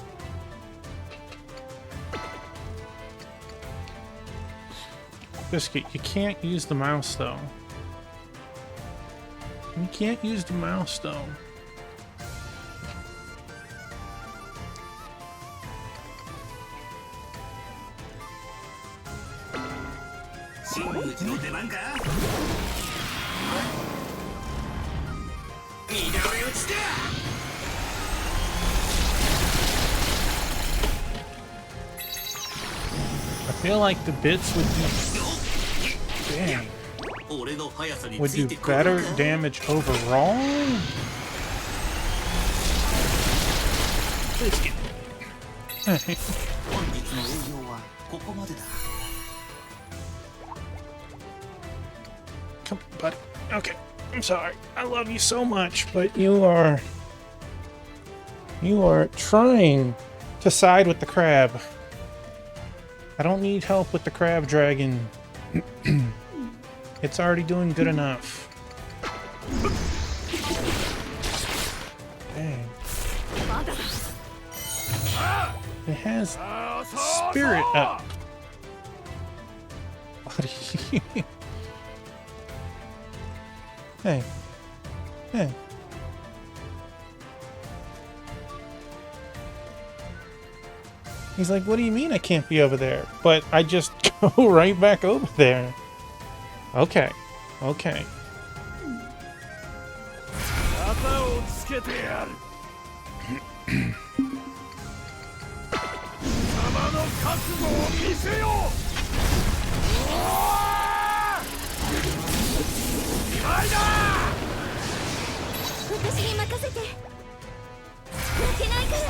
S1: Biscuit, you can't use the mouse, though. You can't use the mouse, though. I feel like the bits would do... Dang. Would do better damage overall? Come on, buddy. Okay, I'm sorry. I love you so much, but you are trying to side with the crab. I don't need help with the crab dragon. It's already doing good enough. Dang. It has spirit up. Buddy. Hey. Hey. He's like, what do you mean I can't be over there? But I just go right back over there. Okay. Okay.
S2: 肩をつけてやる貴様の覚悟を見せよううわー決まりだ
S5: 私に任せて負けないから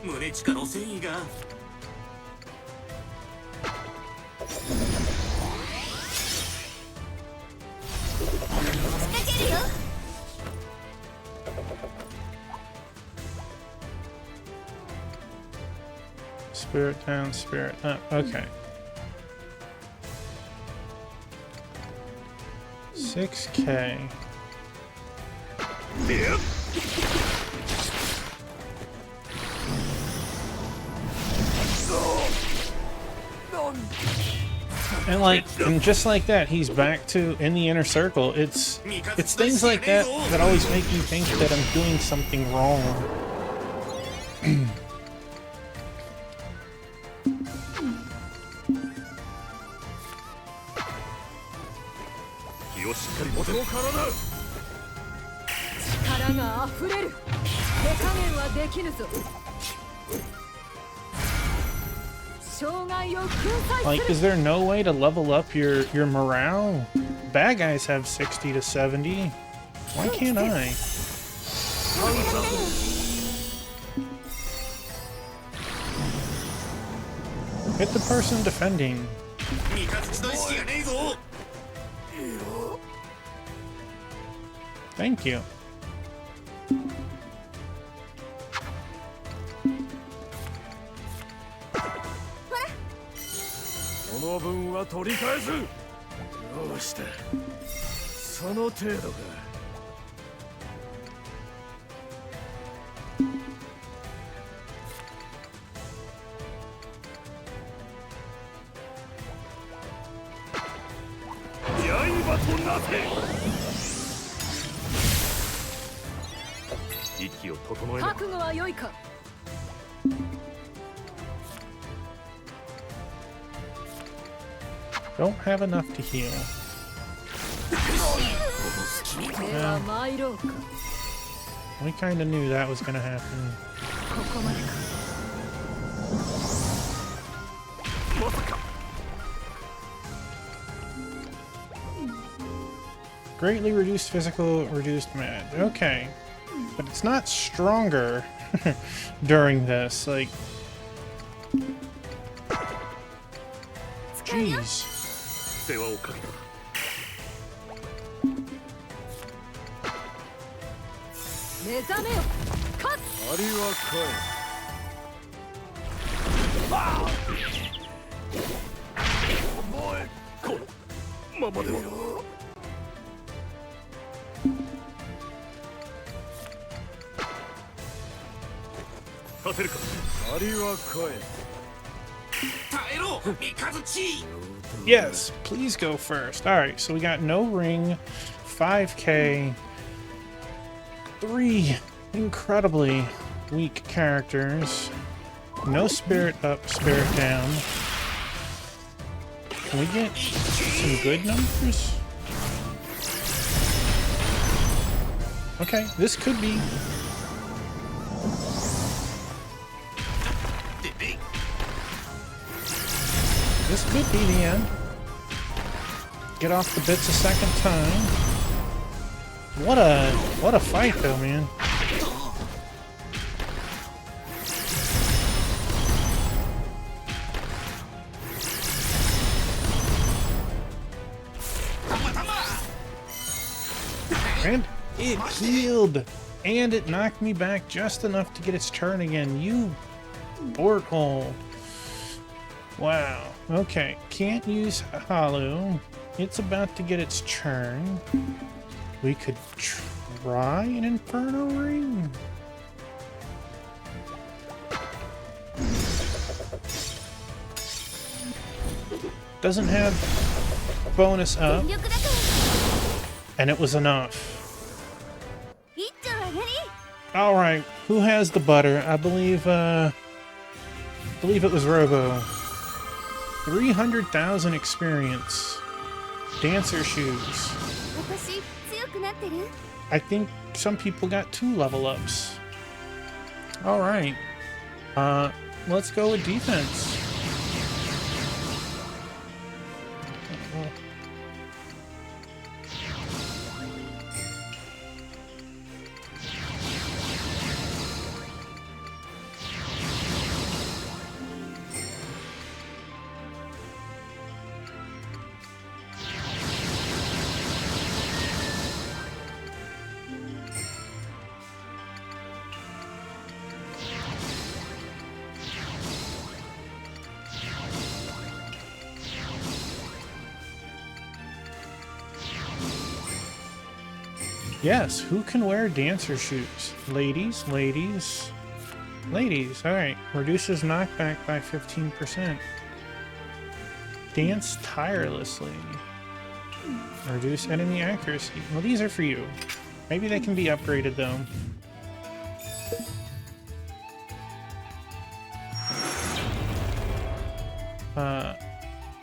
S4: 胸地の繊維が
S5: 仕掛けるよ
S1: Spirit down, spirit up. Okay. 6K.
S2: いや
S1: And just like that, he's back to in the inner circle. It's things like that that always make me think that I'm doing something wrong.
S2: 気をしっかり持ての体
S3: 力が溢れる。手加減はできぬぞ。障害を粉砕する。
S1: Like, is there no way to level up your morale? Bad guys have 60 to 70. Why can't I? Hit the person defending.
S4: 三日月の意識がねえぞ
S1: Thank you.
S2: この分は取り返すどうしてその程度か刃となせ息を整えれば
S3: 覚悟は良いか。
S1: Don't have enough to heal.
S3: では参ろうか。
S1: We kinda knew that was gonna happen.
S3: ここまでか。
S2: まさか
S1: Greatly reduced physical, reduced med. Okay. But it's not stronger during this. Like, jeez.
S2: 世話をかけた
S3: 目覚めよ。勝つ。
S2: ありはお前このままでは立てるかありは
S4: 耐えろ三日月
S1: Yes, please go first. Alright, so we got no ring, 5K, 3 incredibly weak characters, no spirit up, spirit down. Can we get some good numbers? Okay, this could be. This could be the end. Get off the bits a second time. What a fight though, man. And it healed. And it knocked me back just enough to get its turn again. You porthole. Wow. Okay. Can't use Hollow. It's about to get its turn. We could try an Inferno Ring. Doesn't have bonus up.
S5: 全力だから
S1: And it was enough.
S5: 一丁は何
S1: Alright, who has the butter? I believe it was Robo. 300,000 experience. Dancer shoes.
S5: 私強くなってる？
S1: I think some people got 2 level ups. Alright. Let's go with defense. Yes, who can wear dancer shoes? Ladies, ladies, ladies. Alright, reduces knockback by 15%. Dance tirelessly. Reduce enemy accuracy. Well, these are for you. Maybe they can be upgraded though.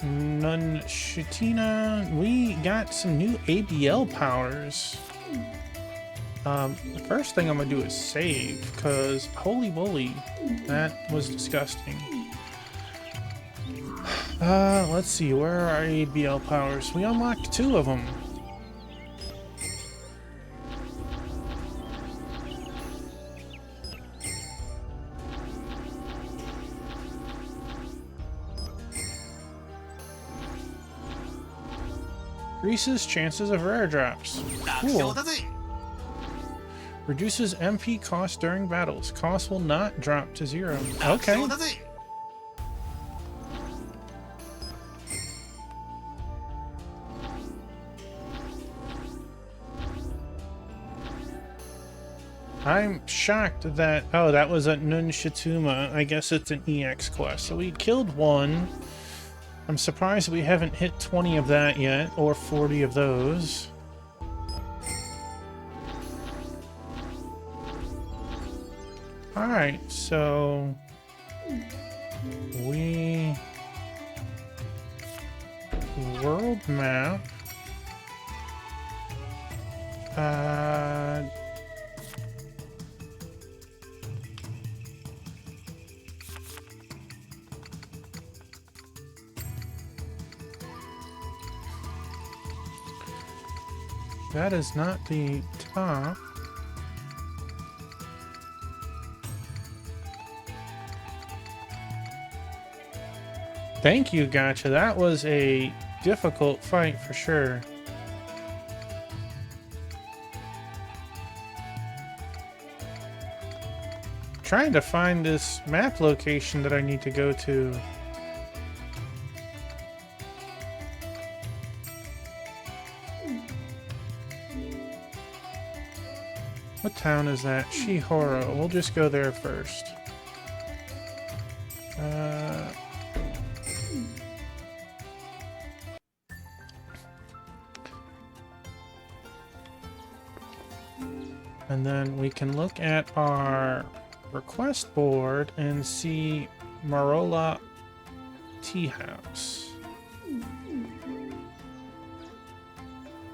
S1: Nunshitina. We got some new ABL powers. The first thing I'm gonna do is save, because holy moly, that was disgusting. Let's see, where are our ABL powers? We unlocked 2 of them. Increases chances of rare drops.
S4: 楽
S1: Cool.
S4: 勝だぜ。
S1: Reduces MP cost during battles. Cost will not drop to 0.
S4: 楽
S1: Okay.
S4: 勝だぜ。
S1: I'm shocked that... Oh, that was a Nunshituma. I guess it's an EX quest. So we killed 1. I'm surprised we haven't hit 20 of that yet, or 40 of those. Alright, so... we... World map... That is not the top. Thank you, Gotcha. That was a difficult fight for sure. Trying to find this map location that I need to go to. What town is that? Shihoro. We'll just go there first. And then we can look at our request board and see Marola Tea House.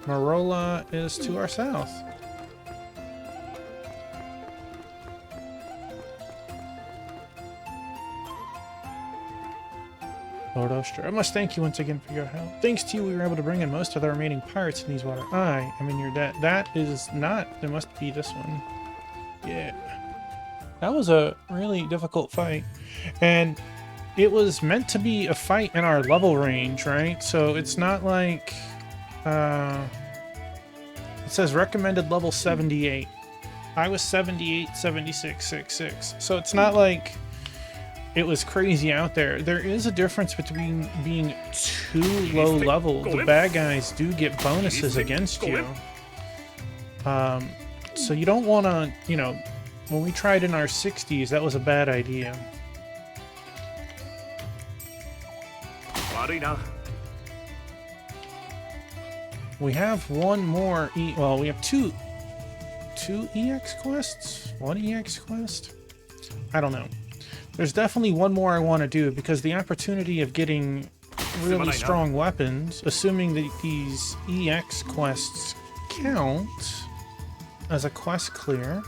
S1: Marola is to our south. Lord Oster, I must thank you once again for your help. Thanks to you, we were able to bring in most of the remaining pirates in these waters. I am in your debt. That is not... There must be this one. Yeah. That was a really difficult fight. And it was meant to be a fight in our level range, right? So it's not like... it says recommended level 78. I was 78, 76, 66. So it's not like... it was crazy out there. There is a difference between being too low level. The bad guys do get bonuses against you. So you don't want to, you know, when we tried in our 60s, that was a bad idea.
S2: 悪いな。
S1: We have one more, well, we have two EX quests? One EX quest? I don't know. There's definitely one more I want to do, because the opportunity of getting really strong weapons, assuming that these EX quests count as a quest clear.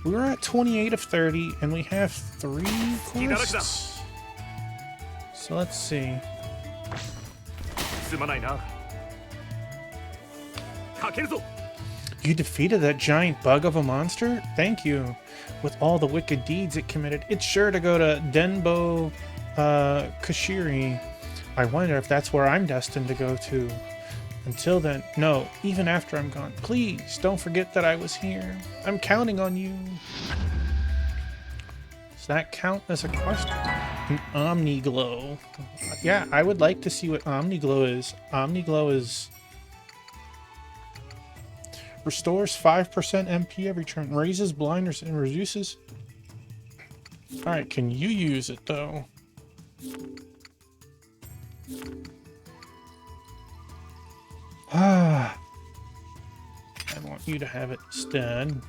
S1: We were at 28 of 30, and we have 3 quests. So let's see.
S2: すまないな。かけるぞ。
S1: You defeated that giant bug of a monster? Thank you. With all the wicked deeds it committed, it's sure to go to Denbo Kashiri. I wonder if that's where I'm destined to go to. Until then, no, even after I'm gone, please don't forget that I was here. I'm counting on you. Does that count as a quest? An Omniglow. Yeah, I would like to see what Omniglow is. Omniglow is... Restores 5% MP every turn. Raises blindness and reduces... Alright, can you use it though? Ah, I want you to have it instead.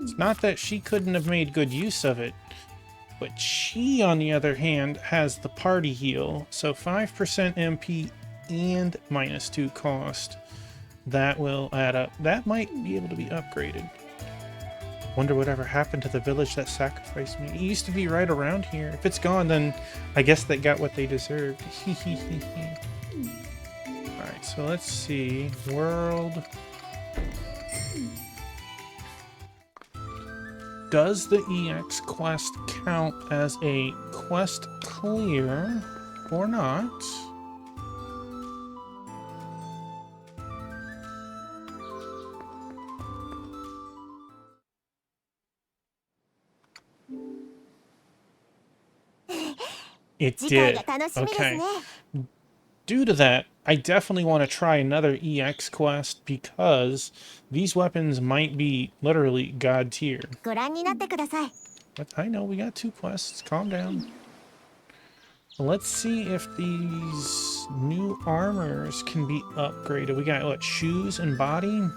S1: It's not that she couldn't have made good use of it, but she, on the other hand, has the party heal, so 5% MP and -2 cost. That will add up. That might be able to be upgraded. Wonder whatever happened to the village that sacrificed me. It used to be right around here. If it's gone, then I guess they got what they deserved. Alright, so let's see. World. Does the EX quest count as a quest clear or not? It did. Okay. Due to that, I definitely want to try another EX quest because these weapons might be literally god tier.
S5: ご覧になってください。
S1: But I know we got 2 quests. Calm down. Let's see if these new armors can be upgraded. We got what, shoes and body?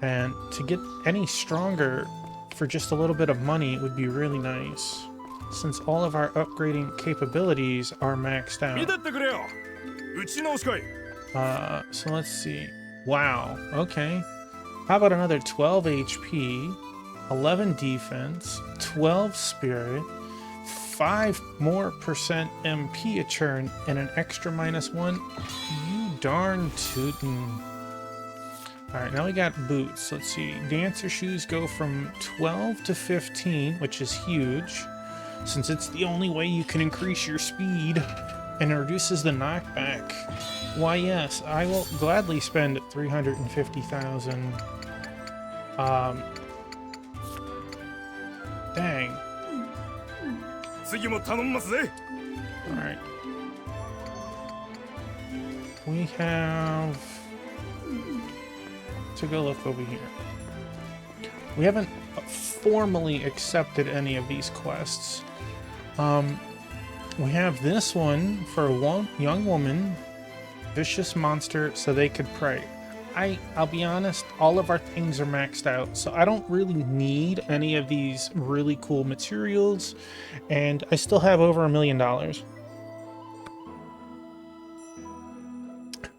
S1: And to get any stronger for just a little bit of money, it would be really nice. Since all of our upgrading capabilities are maxed out.
S2: 見てってくれよ。うちの押しかい。
S1: So let's see. Wow, okay. How about another 12 HP, 11 defense, 12 spirit, 5 more % MP a turn, and an extra -1? You darn tootin'. Alright, now we got boots. Let's see. Dancer shoes go from 12 to 15, which is huge, since it's the only way you can increase your speed, and it reduces the knockback. Why yes, I will gladly spend 350,000. Dang.
S2: 次も頼みますぜ。
S1: Alright. We have to go look over here. We haven't formally accepted any of these quests. We have this one for a young woman, vicious monster, so they could pray. I'll be honest, all of our things are maxed out, so I don't really need any of these really cool materials, and I still have over $1 million.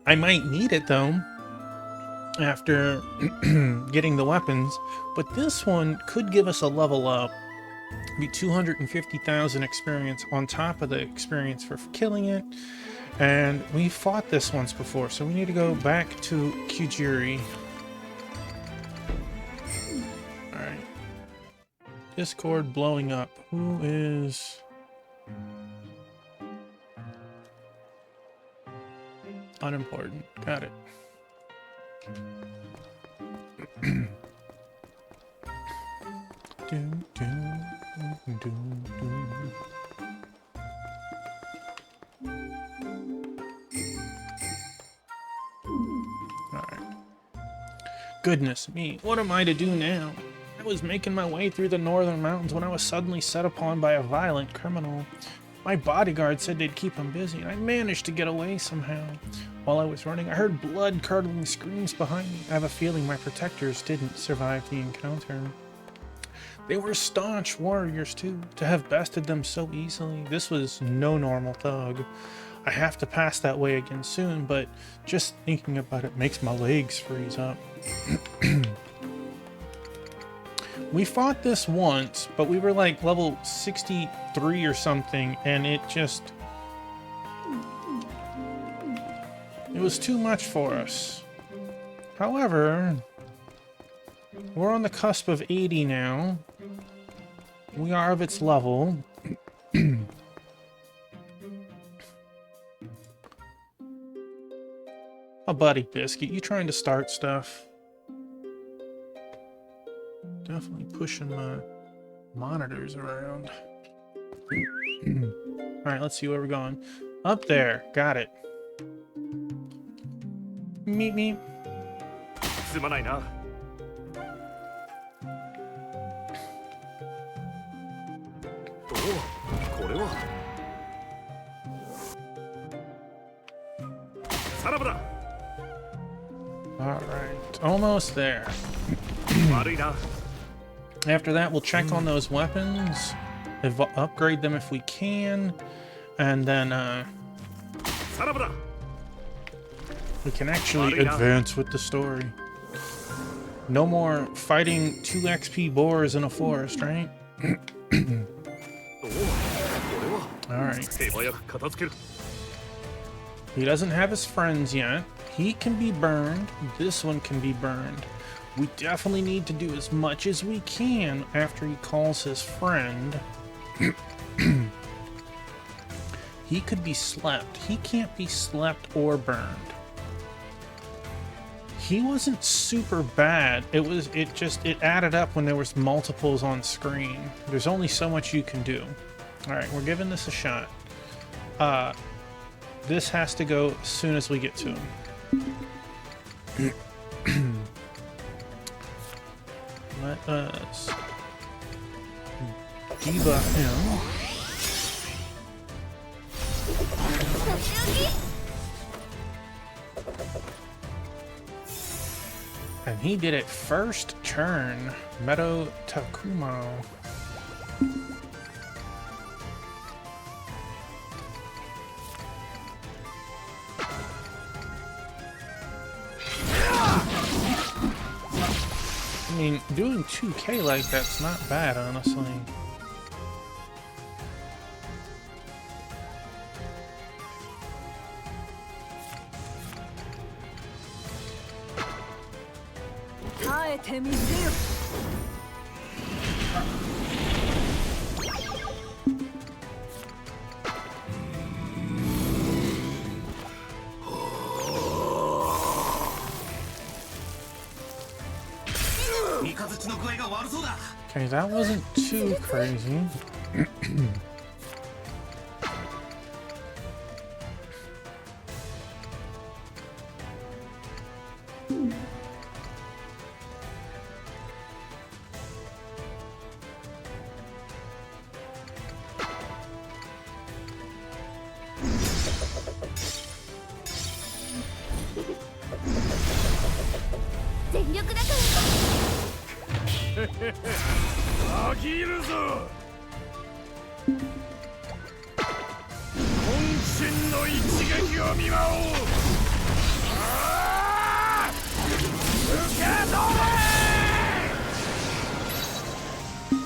S1: I might need it though, after getting the weapons, but this one could give us a level up. Be 250,000 experience on top of the experience for killing it. And we fought this once before, so we need to go back to Kujiri. Alright. Discord blowing up. Who is... unimportant. Got it. Alright. Goodness me, what am I to do now? I was making my way through the northern mountains when I was suddenly set upon by a violent criminal. My bodyguard said they'd keep him busy, and I managed to get away somehow. While I was running, I heard blood-curdling screams behind me. I have a feeling my protectors didn't survive the encounter. They were staunch warriors too. To have bested them so easily, this was no normal thug. I have to pass that way again soon, but just thinking about it makes my legs freeze up. We fought this once, but we were like level 63 or something, and it was too much for us. However, we're on the cusp of 80 now. We are of its level. Oh, buddy Biscuit, you trying to start stuff? Definitely pushing my monitors around. Alright, let's see where we're going. Up there. Got it. Meep meep.
S2: すまないな。おお、これは。さらばだ。
S1: Alright, almost there.
S2: 悪いな。
S1: After that, we'll check on those weapons, upgrade them if we can, and then we can actually advance with the story. No more fighting 2 XP boars in a forest, right? Alright. He doesn't have his friends yet. He can be burned. This one can be burned. We definitely need to do as much as we can after he calls his friend. He could be slept. He can't be slept or burned. He wasn't super bad. It added up when there was multiples on screen. There's only so much you can do. Alright, we're giving this a shot. This has to go as soon as we get to him. Let us debuff him. And he did it first turn. Meadow Takumo. I mean, doing 2K like that's not bad, honestly. Okay, that wasn't too crazy.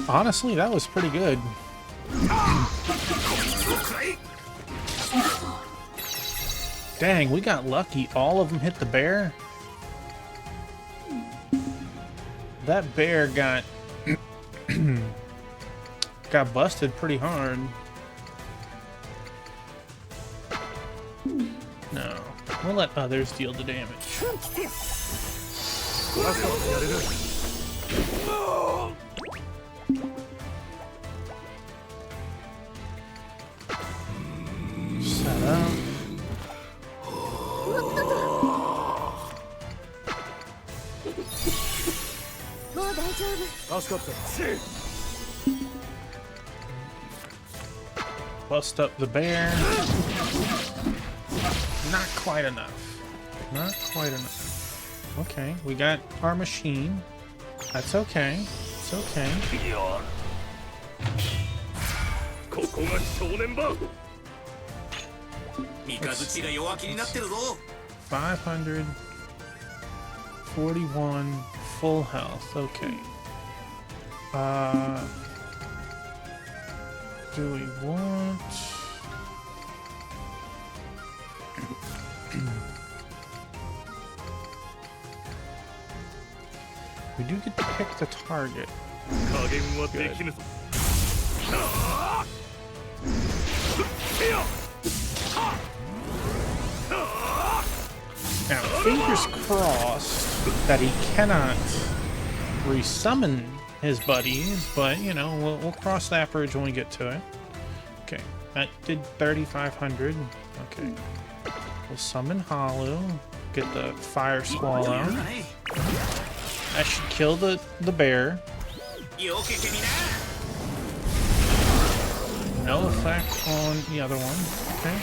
S1: Honestly, that was pretty good. Dang, we got lucky. All of them hit the bear. That bear got got busted pretty hard. No, we'll let others deal the damage. Set up. Bust up the bear. Not quite enough. Not quite enough. Okay, we got our machine. That's okay. It's It's okay.
S2: ここが正念場。
S4: 三日月が弱気になってるぞ。
S1: 541 full health. Okay. Do we want... We do get to pick the target.
S2: 加減はできぬぞ。
S1: Now, fingers crossed that he cannot resummon his buddies, but, you know, we'll cross that bridge when we get to it. Okay, that did 3,500. Okay. We'll summon Hollow, get the Fire Squall out. That should kill the bear. No effect on the other one. Okay.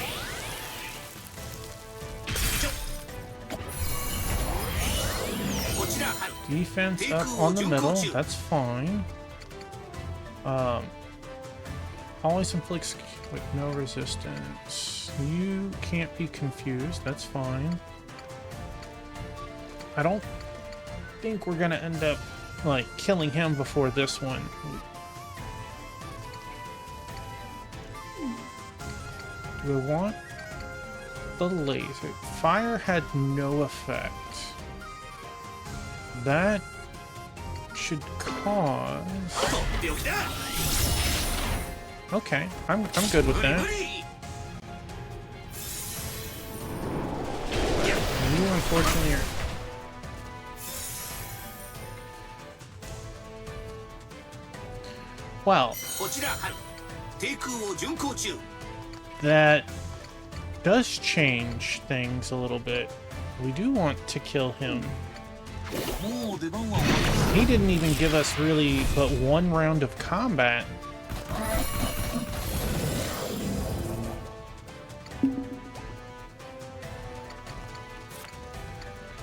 S1: Defense up on the middle. That's fine. Always inflicts with no resistance. You can't be confused. That's fine. I don't think we're gonna end up like killing him before this one. Do we want the laser? Fire had no effect. That should cause... Okay, I'm good with that. You unfortunately are... Well, that does change things a little bit. We do want to kill him. He didn't even give us really but one round of combat.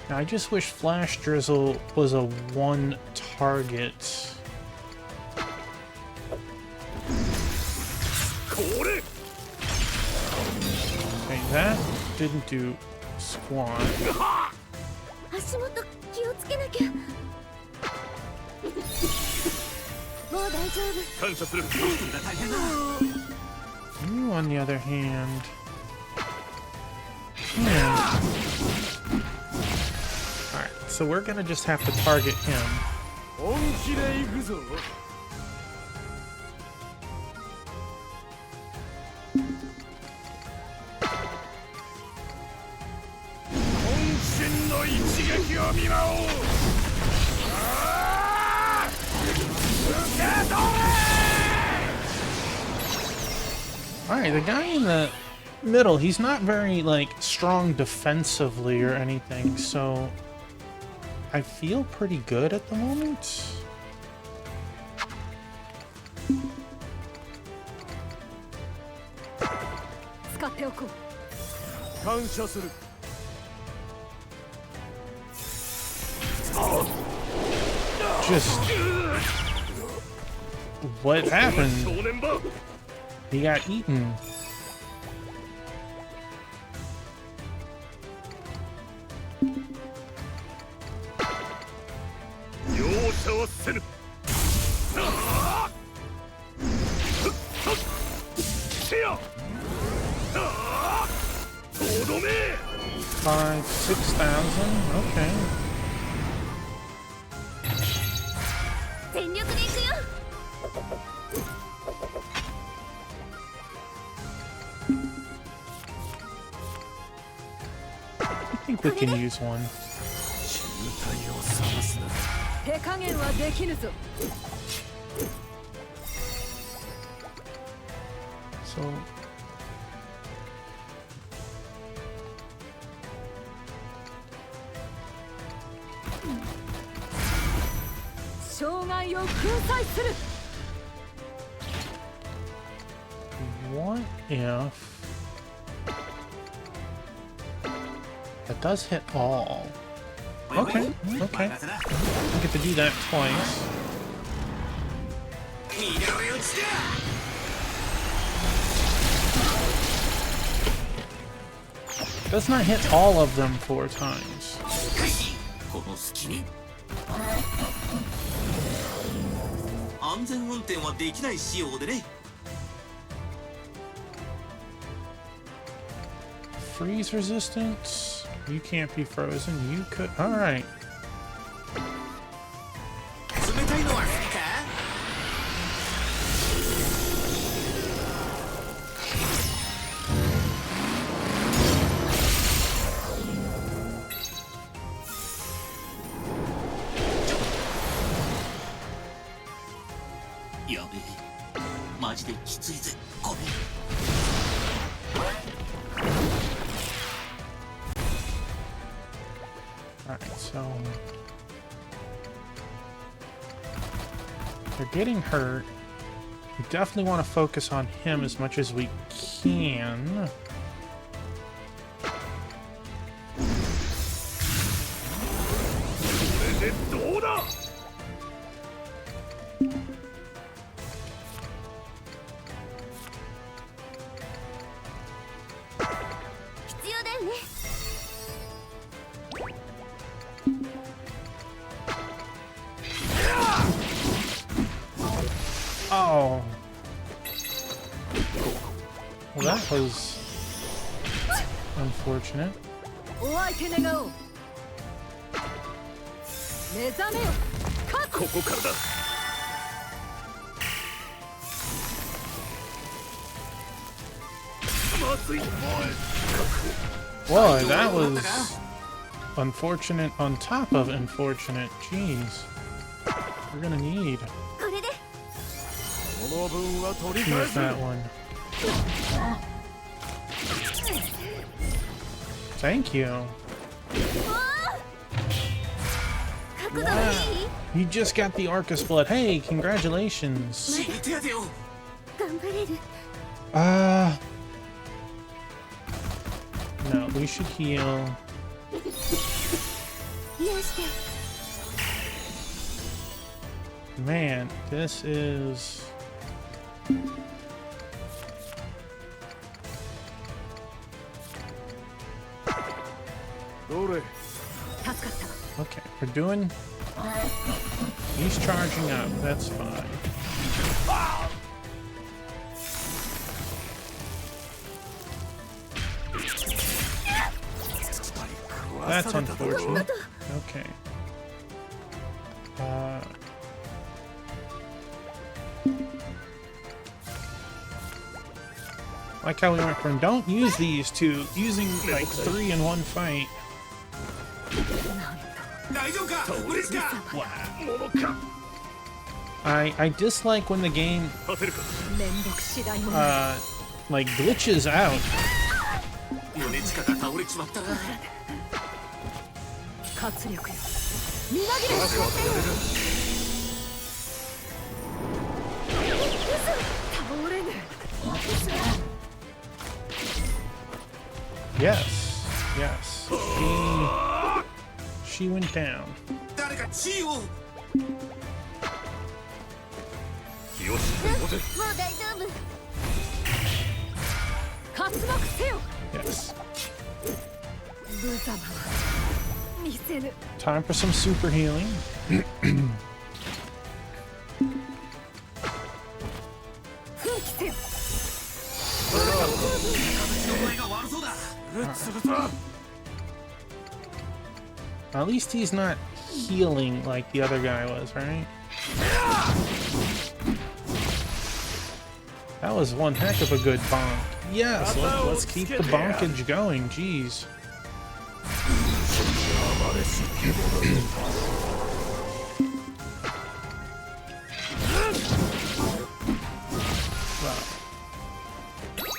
S1: Now, I just wish Flash Drizzle was a one target. Okay, that didn't do squat.
S5: 足元気をつけなきゃ。もう大丈夫。
S2: 感謝する。
S1: You, on the other hand... Alright, so we're gonna just have to target him.
S2: 本気で行くぞ。渾身の一撃を見舞おう。受け取れ！
S1: Alright, the guy in the middle, he's not very, like, strong defensively or anything, so I feel pretty good at the moment. Just... What happened? He got eaten. Five, 6,000. Okay.
S5: 全力で行くよ。
S1: I think we can use one. So... What if... That does hit all. Okay, okay. I get to do that twice. Does not hit all of them 4 times.
S4: この隙に安全運転はできない仕様でね。
S1: Freeze resistance? You can't be frozen. You could. Alright.
S4: 冷たいのは好きか？ やべえ、マジできついぜ。ごめん。
S1: Alright, so they're getting hurt. We definitely want to focus on him as much as we can.
S2: これでどうだ。
S5: 必要だよね。
S1: Oh. Well, that was unfortunate.
S3: お相手願おう。目覚めよ。
S2: ここからだ。まずい。
S1: Whoa, that was unfortunate on top of unfortunate. Jeez. We're gonna need
S5: これで。
S2: この分は取り
S1: to
S2: 返
S1: use
S2: す。
S1: that one. Thank you.
S5: 角度がいい？
S1: You just got the Arcus blood. Hey, congratulations.
S4: 死にてやでよ。
S5: 頑張れる。
S1: No, we should heal.
S5: 癒して。
S1: Man, this is... Okay, we're doing... He's charging up, that's fine. That's unfortunate. Okay. Like how we went from don't use these to using like 3 in one fight.
S4: 大丈夫か？無理しか？
S1: I dislike when the game
S3: 面目次第も。
S1: like glitches out.
S4: 胸近が倒れちまったな。
S3: 活力よ。みなぎれ。 倒れぬ。
S1: Yes, yes. She went down.
S4: 誰か地位を。
S2: よし、行こうぜ。
S5: もう大丈夫。
S3: 活目せよ。
S1: Yes.
S3: 無様は見せぬ。
S1: Time for some super healing.
S3: 奮起せよ。
S4: お前が悪そうだ。
S1: At least he's not healing like the other guy was, right? That was one heck of a good bonk. Yes, let's keep the bonkage going. Jeez. Well,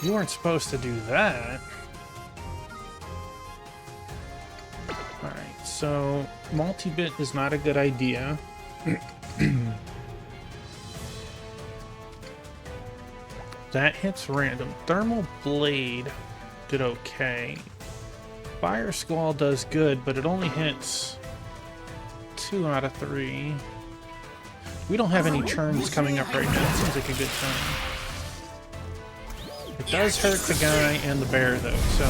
S1: you weren't supposed to do that. Alright, so multi-bit is not a good idea. That hits random. Thermal Blade did okay. Fire Squall does good, but it only hits 2 out of 3. We don't have any turns coming up right now. It seems like a good turn. It does hurt the guy and the bear, though, so...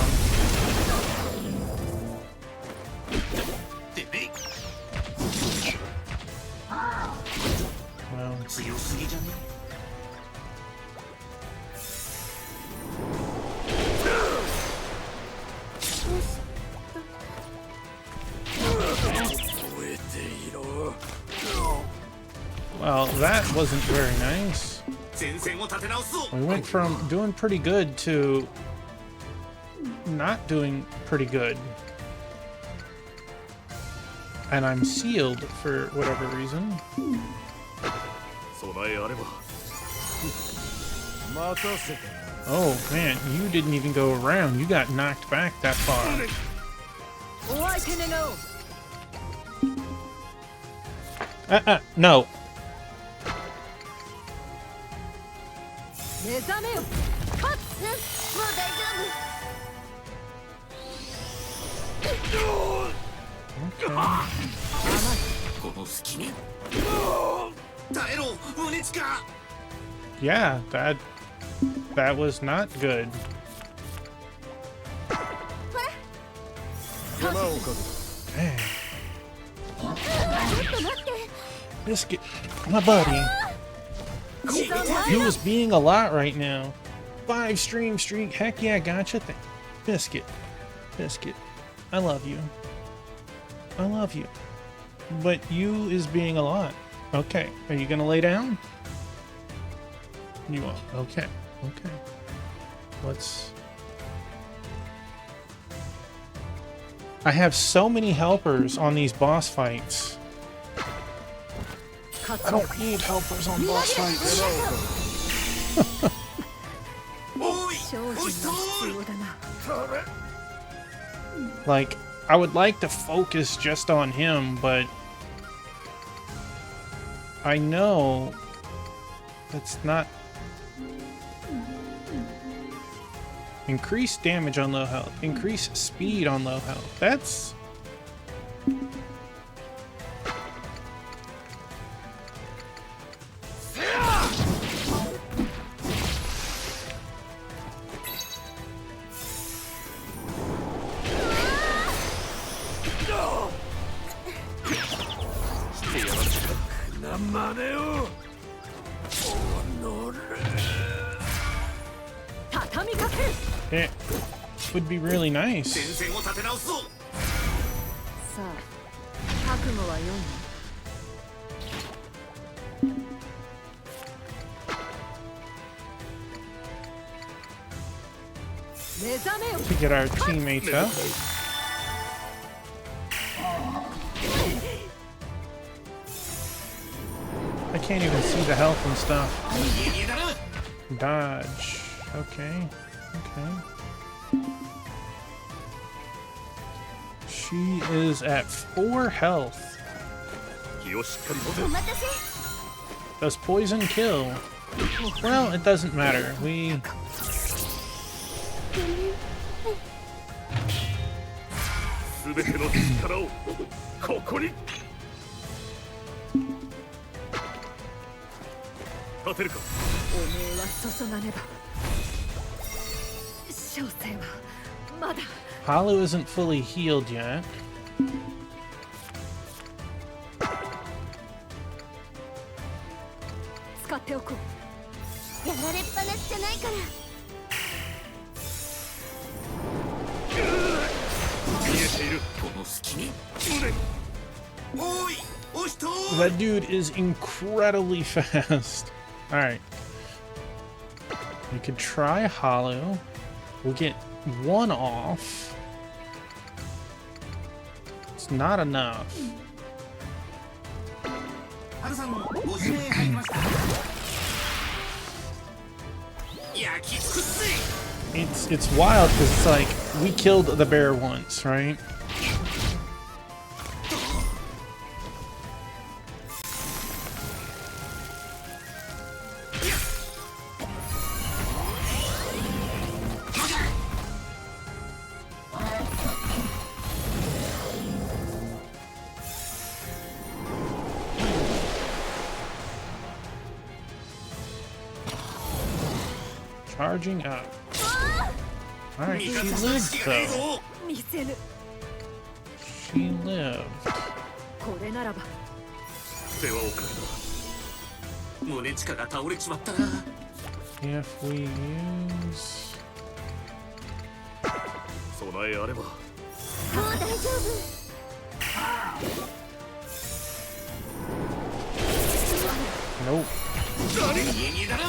S1: Well... Well, that wasn't very nice. We went from doing pretty good to not doing pretty good. And I'm sealed for whatever reason. Oh man, you didn't even go around. You got knocked back that far. No.
S3: 目覚めよ。
S5: もう大丈
S1: Okay.
S4: この隙に耐えろ胸近
S1: Yeah, that was not good.
S2: 山をか
S1: Dang.
S5: 夫。ちょっと待って。
S1: Biscuit, my buddy. He was being a lot right now. 5 stream streak. Heck yeah, gotcha. Biscuit. Biscuit. I love you. I love you. But you is being a lot. Okay. Are you gonna lay down? You are. Okay. Okay. Let's... I have so many helpers on these boss fights. I don't need helpers on boss fights.
S3: 精進が必要だな。
S1: Like, I would like to focus just on him, but I know that's not... Increase damage on low health. Increase speed on low health. That's... It would be really nice.
S4: 戦線を立て直すぞ
S3: さあ、覚悟は良いな。目覚めよ。
S1: To get our teammates up. I can't even see the health and stuff.
S4: 家々だな
S1: Dodge. Okay. Okay. She is at 4 health.
S2: 気をしっかり持て
S5: 夫。お待たせ。
S1: Does poison kill? Well, it doesn't matter. We...
S2: すべての力をここに立てるか
S3: おめえは注がねば。小生はまだ。
S1: Hollow isn't fully healed yet.
S3: 使っておこう。
S5: やられっぱなしじゃないから。
S2: 見えている
S4: この隙に
S2: 胸
S4: おいおしと
S1: That dude is incredibly fast. Alright. We could try Hollow. We'll get 1 off. It's not enough.
S4: ハルさんご指名入りました焼き尽くすぜ
S1: It's wild because it's like we killed the bear once, right? Charging up. Alright, she lived though.
S3: 見せぬ
S1: She lived.
S3: これならば
S4: 世話をかけた。宗近が倒れちまったな。
S1: If we use...
S2: 備えあれば。
S5: もう大丈夫。
S1: Nope.
S4: 家にだな。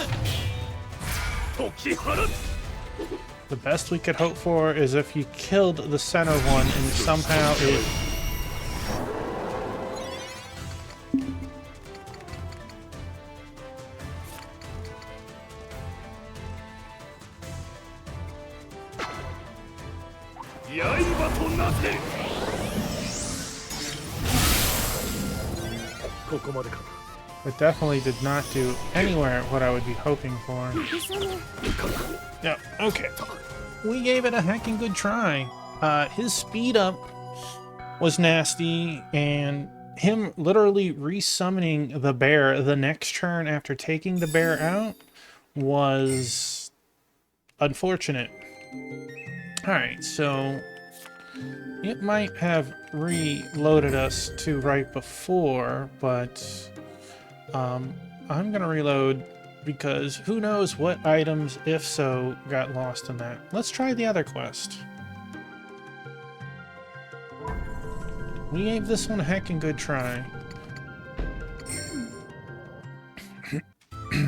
S2: 解き放つ。
S1: The best we could hope for is if you killed the center one and somehow it...
S2: 刃となせ。ここまでか。
S1: It definitely did not do anywhere what I would be hoping for. Yeah, okay. We gave it a heckin' good try. His speed up was nasty, and him literally resummoning the bear the next turn after taking the bear out was unfortunate. Alright, so it might have reloaded us to right before, but I'm gonna reload because who knows what items, if so, got lost in that. Let's try the other quest. We gave this one a heckin' good try. I'd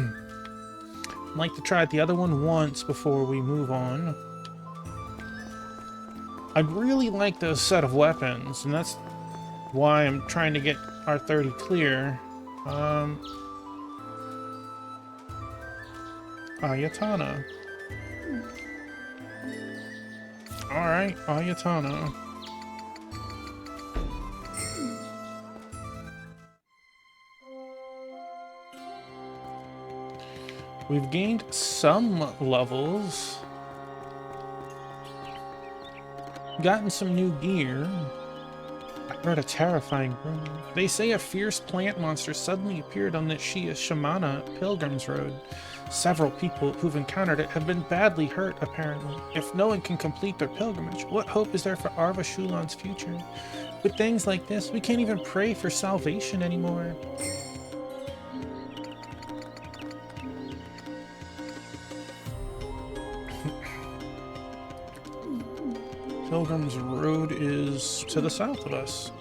S1: like to try the other one once before we move on. I'd really like those set of weapons, and that's why I'm trying to get our 30 clear. Ayatana. Alright, Ayatana. We've gained some levels. Gotten some new gear. I heard a terrifying rumor. They say a fierce plant monster suddenly appeared on the Shia Shamana Pilgrim's Road. Several people who've encountered it have been badly hurt, apparently. If no one can complete their pilgrimage, what hope is there for Arva Shulan's future? With things like this, we can't even pray for salvation anymore. Pilgrim's Road is to the south of us.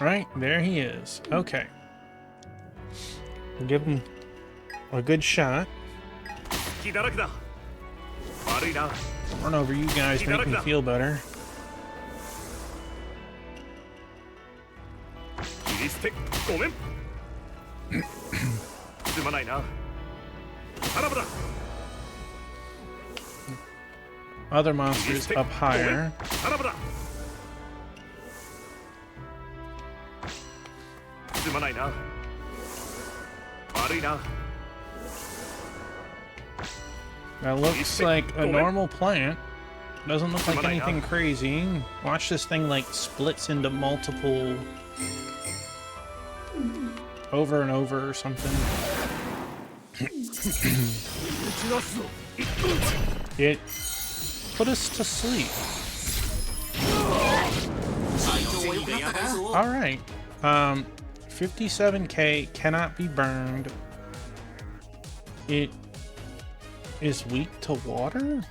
S1: Right, there he is. Okay. We'll give him a good shot.
S2: 気だらけだ。悪いな。
S1: Run over you guys, make me feel better.
S2: 切り捨て。ごめん。すまないな。さらばだ。
S1: Other monsters up higher.
S2: さらばだ。すまないな。悪いな。
S1: That looks like a normal plant. Doesn't look like anything crazy. Watch this thing like splits into multiple over and over or something. It put us to sleep. Alright. 57k cannot be burned. It is weak to water?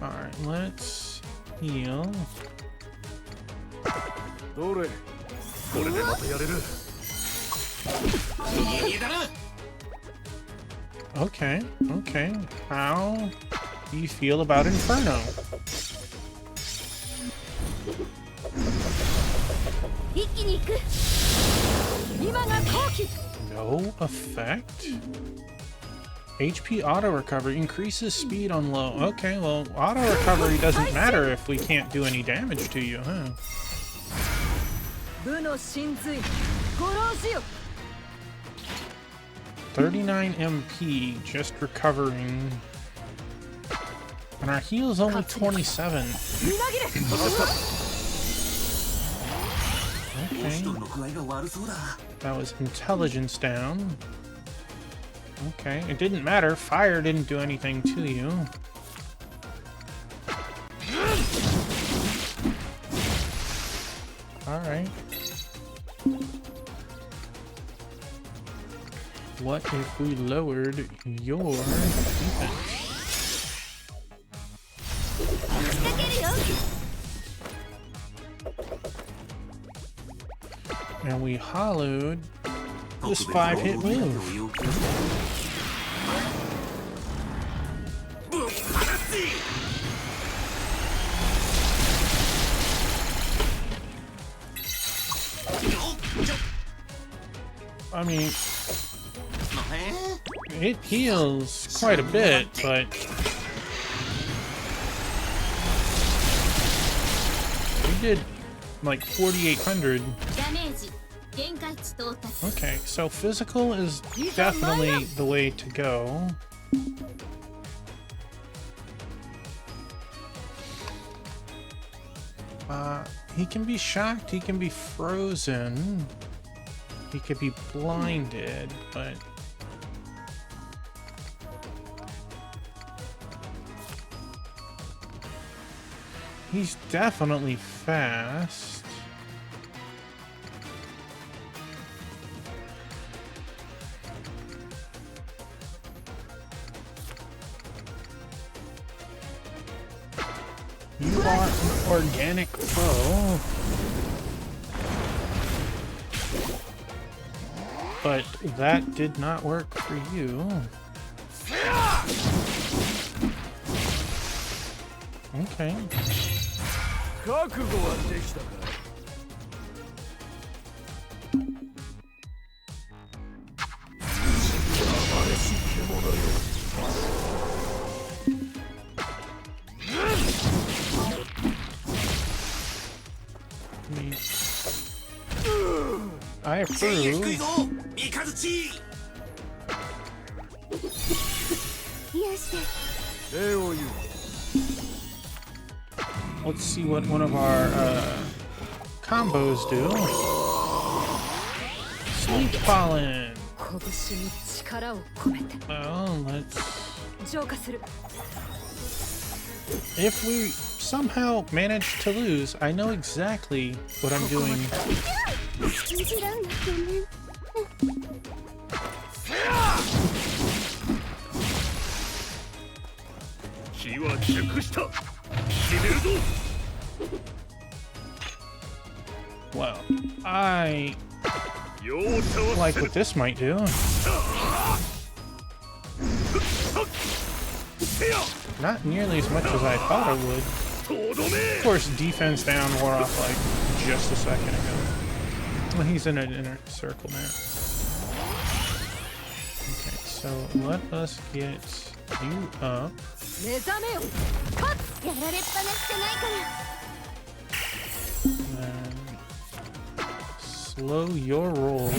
S1: Alright, let's heal.
S2: どれ。これでまたやれる。
S1: Okay, okay. How do you feel about Inferno?
S5: 一気に行く。今が好機。
S1: No effect? HP auto recovery increases speed on low. Okay, well, auto recovery doesn't matter if we can't do any damage to you, huh?
S3: 部の神髄ご老子よ
S1: 39 MP, just recovering. And our heal's only 27. Okay. That was intelligence down. Okay, it didn't matter. Fire didn't do anything to you. Alright. What if we lowered your defense? And we hollowed this 5-hit move. I mean, it heals quite a bit, but we did like 4,800. Okay, so physical is definitely the way to go. He can be shocked, he can be frozen, he could be blinded, but he's definitely fast. You are an organic foe. But that did not work for you. Okay. I approve. Let's see what one of our combos do. Sleep pollen. Well, let's. If we somehow manage to lose, I know exactly what I'm doing. Well, I like what this might do. Not nearly as much as I thought it would. Of course, defense down wore off like just a second ago. Well, he's in an inner circle now. Okay, so let us get you up. Then slow your roll.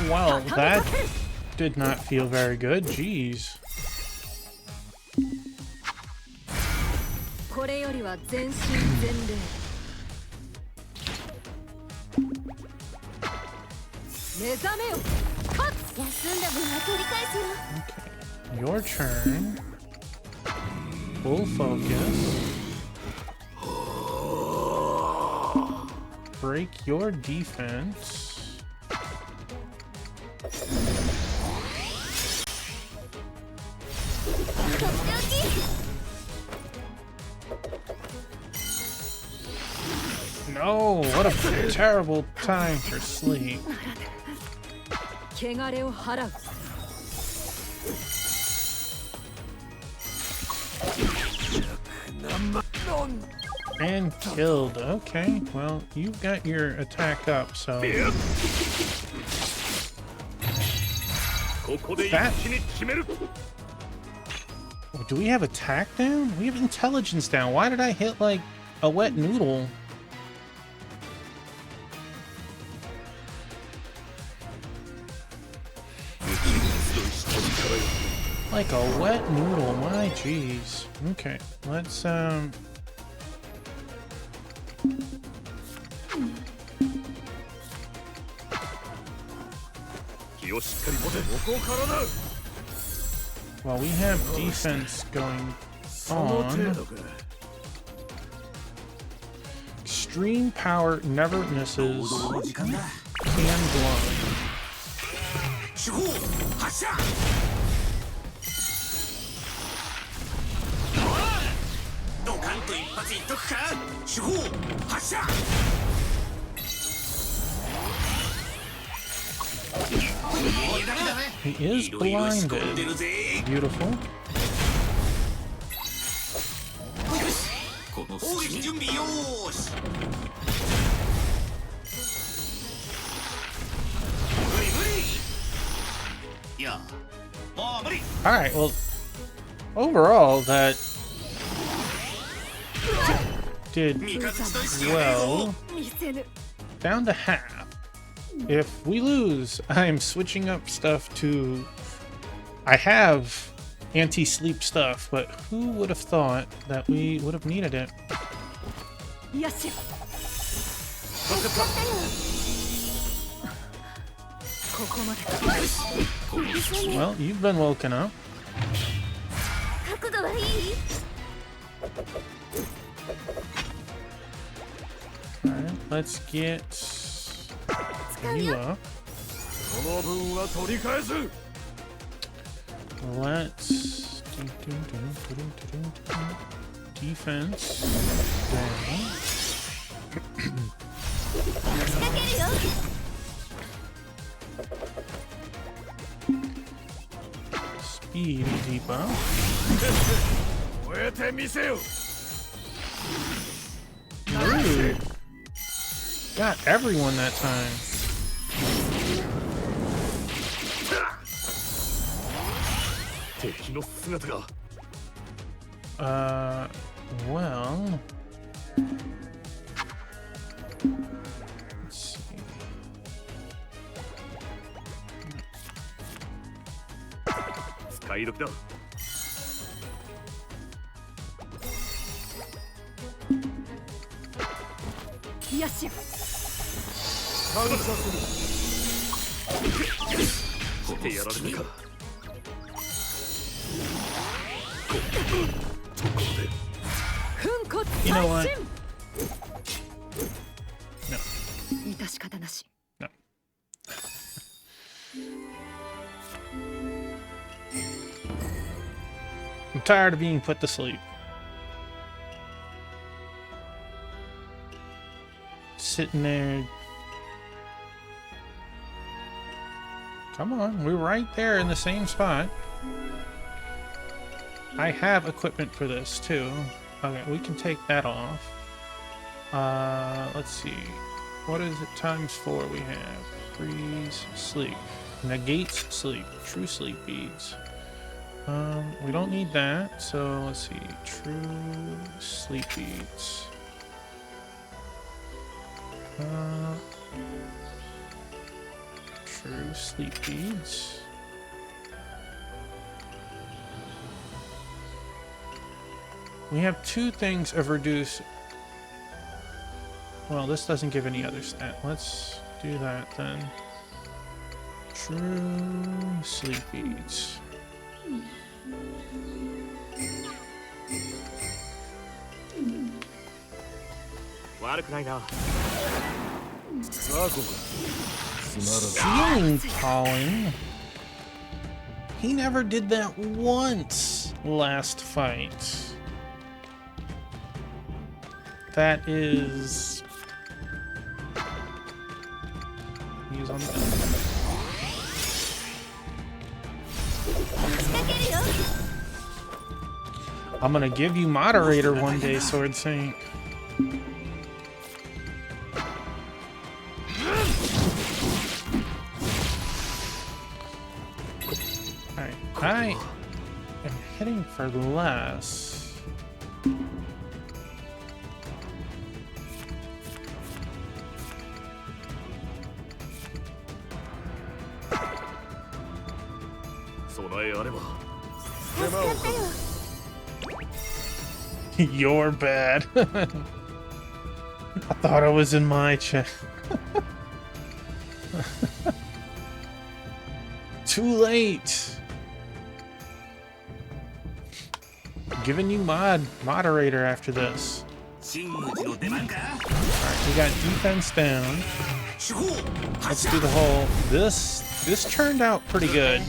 S1: Well, that did not feel very good. Jeez. Okay, your turn. Full focus. Break your defense. No, what a terrible time for sleep. And killed. Okay, well, you got your attack up, so that Do we have attack down? We have intelligence down. Why did I hit like a wet noodle? Like a wet noodle, my jeez. Okay, let's well, we have defense going on. Extreme power never misses. Can blind.
S4: 手法発射ドカンと一発いっとくか手法発射
S1: He is blinded. Beautiful.
S4: 攻撃準備よーし
S1: Alright, well, overall, that did well. Down to half. If we lose, I'm switching up stuff to... I have anti-sleep stuff, but who would have thought that we would have needed it? Well, you've been woken up. Alright, let's get you up. Let's defense down. Speed debuff. Rude. Got everyone that time. Well, let's see. You know what? No. No. I'm tired of being put to sleep. Sitting there. Come on, we're right there in the same spot. I have equipment for this too. Okay, we can take that off. Let's see. What is it times 4 we have? Freeze, sleep. Negates sleep. True sleep beads. We don't need that, so let's see. True sleep beads. True sleep beads. We have 2 things of reduce. Well, this doesn't give any other stat. Let's do that then. True sleep beads. Ceiling calling? He never did that once last fight. That is... He's on the... I'm gonna give you moderator one day, Sword Saint. Alright, I am hitting for less. You're bad. I thought I was in my chest. Too late. Giving you moderator after this. Alright, we got defense down. Let's do the whole. This turned out pretty good.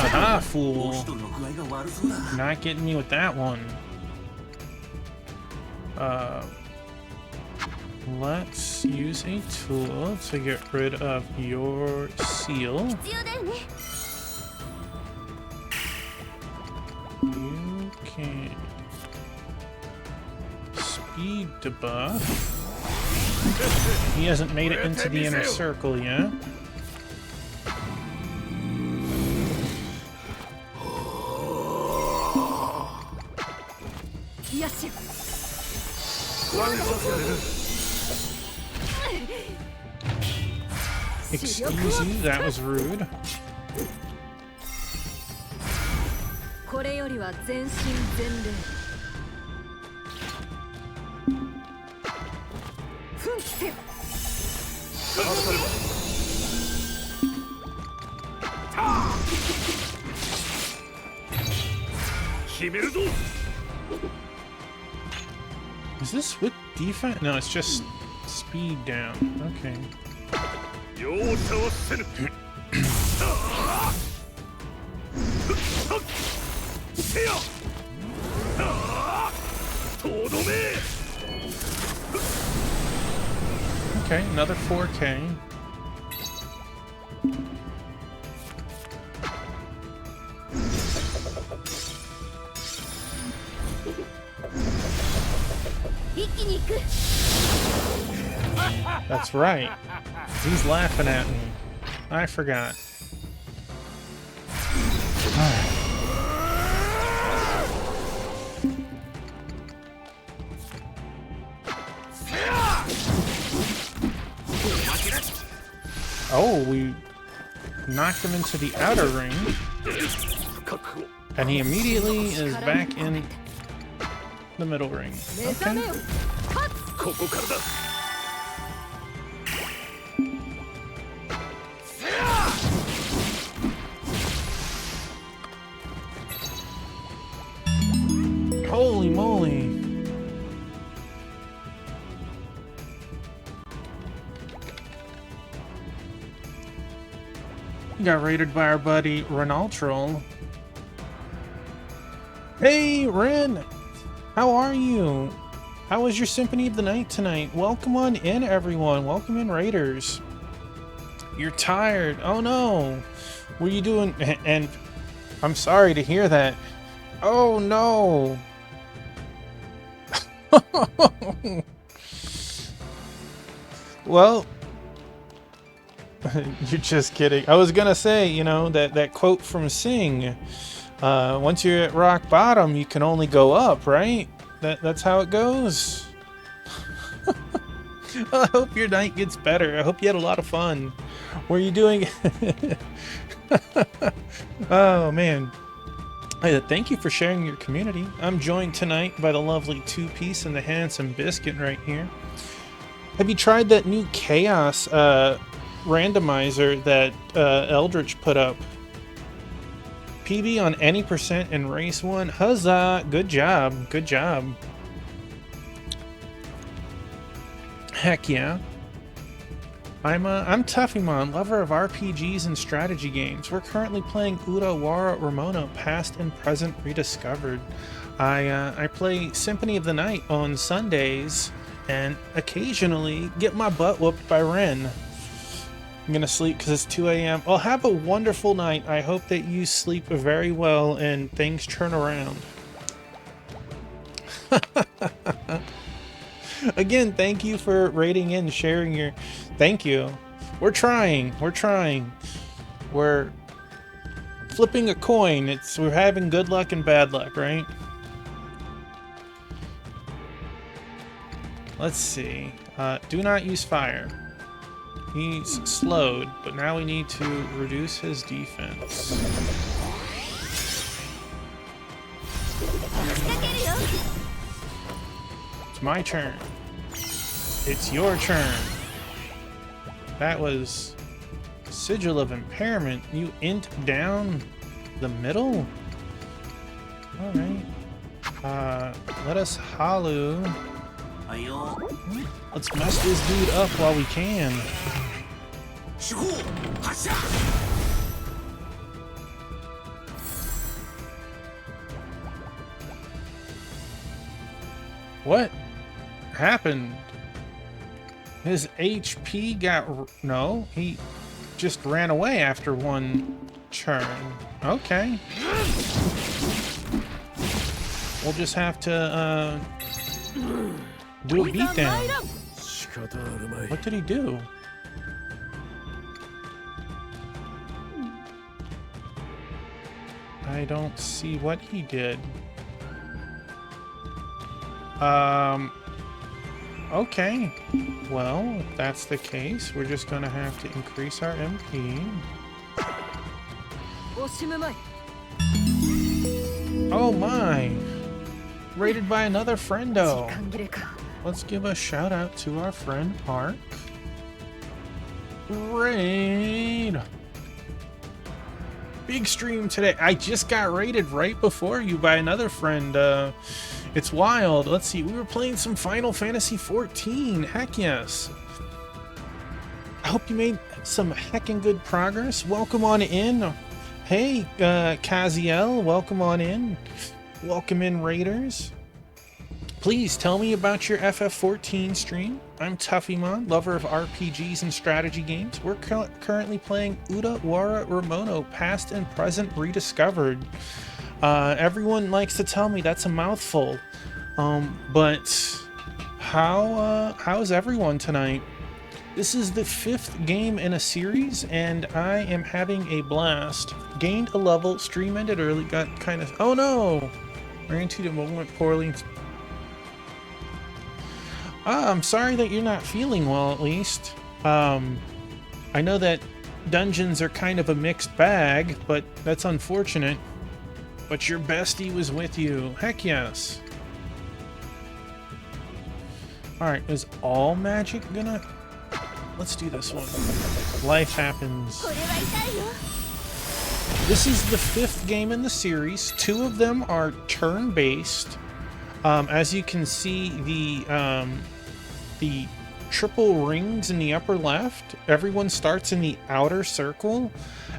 S1: Aha, fool. Not getting me with that one. Let's use a tool to get rid of your seal.
S5: 必要だよね
S1: You can speed debuff. He hasn't made it into the inner circle yet. Excuse you, that was rude.
S3: これよりは全身全霊奮起せよ Is this with defense? No, it's just speed down. Okay.
S2: 容赦はせぬせやとどめ
S1: Okay, another 4K. That's right. He's laughing at me. I forgot. Alright. Oh, we knocked him into the outer ring. And he immediately is back in the middle ring. Okay.
S2: ここからだ
S1: Holy moly. We got raided by our buddy Renaltrol. Hey, Ren! How are you? How was your Symphony of the Night tonight? Welcome on in, everyone. Welcome in, Raiders. You're tired. Oh, no. What are you doing? And I'm sorry to hear that. Oh, no. Well, you're just kidding. I was gonna say, you know, that quote from Sing. Once you're at rock bottom, you can only go up, right? That's how it goes. Well, I hope your night gets better. I hope you had a lot of fun. Were you doing? Oh man. Thank you for sharing your community. I'm joined tonight by the lovely Two Piece and the handsome Biscuit right here. Have you tried that new Chaos randomizer that Eldritch put up? PB on any percent in race 1. Huzzah! Good job. Good job. Heck yeah. I'm Tuffymon, lover of RPGs and strategy games. We're currently playing Utawarerumono, past and present rediscovered. I play Symphony of the Night on Sundays and occasionally get my butt whooped by Ren. I'm gonna sleep because it's 2 a.m. Well, have a wonderful night. I hope that you sleep very well and things turn around. Again, thank you for rating in, sharing your... Thank you. We're trying. We're trying. We're flipping a coin. We're having good luck and bad luck, right? Let's see. Do not use fire. He's slowed, but now we need to reduce his defense. It's my turn. It's your turn. That was Sigil of Impairment. You int down the middle? Alright. Let us Halu. Let's mess this dude up while we can. What happened? His HP got... No, he just ran away after one turn. Okay. We'll just have to, do a beatdown. What did he do? I don't see what he did. Okay. Well, if that's the case, we're just gonna have to increase our MP. Oh my! Rated by another friendo. Let's give a shout out to our friend Mark. Raid! Big stream today. I just got raided right before you by another friend. It's wild. Let's see. We were playing some Final Fantasy XIV. Heck yes. I hope you made some heckin' good progress. Welcome on in. Hey, Kaziel. Welcome on in. Welcome in, Raiders. Please tell me about your FF14 stream. I'm Tuffymon, lover of RPGs and strategy games. We're currently playing Utawarerumono, past and present rediscovered. Everyone likes to tell me that's a mouthful. But how's everyone tonight? This is the 5th game in a series, and I am having a blast. Gained a level, stream ended early, got kind of... Oh no! Ran into the moment poorly. I'm sorry that you're not feeling well, at least. I know that dungeons are kind of a mixed bag, but that's unfortunate. But your bestie was with you. Heck yes. Alright, is all magic gonna... Let's do this one. Life happens. This is the 5th game in the series. 2 of them are turn-based. As you can see, the triple rings in the upper left, everyone starts in the outer circle,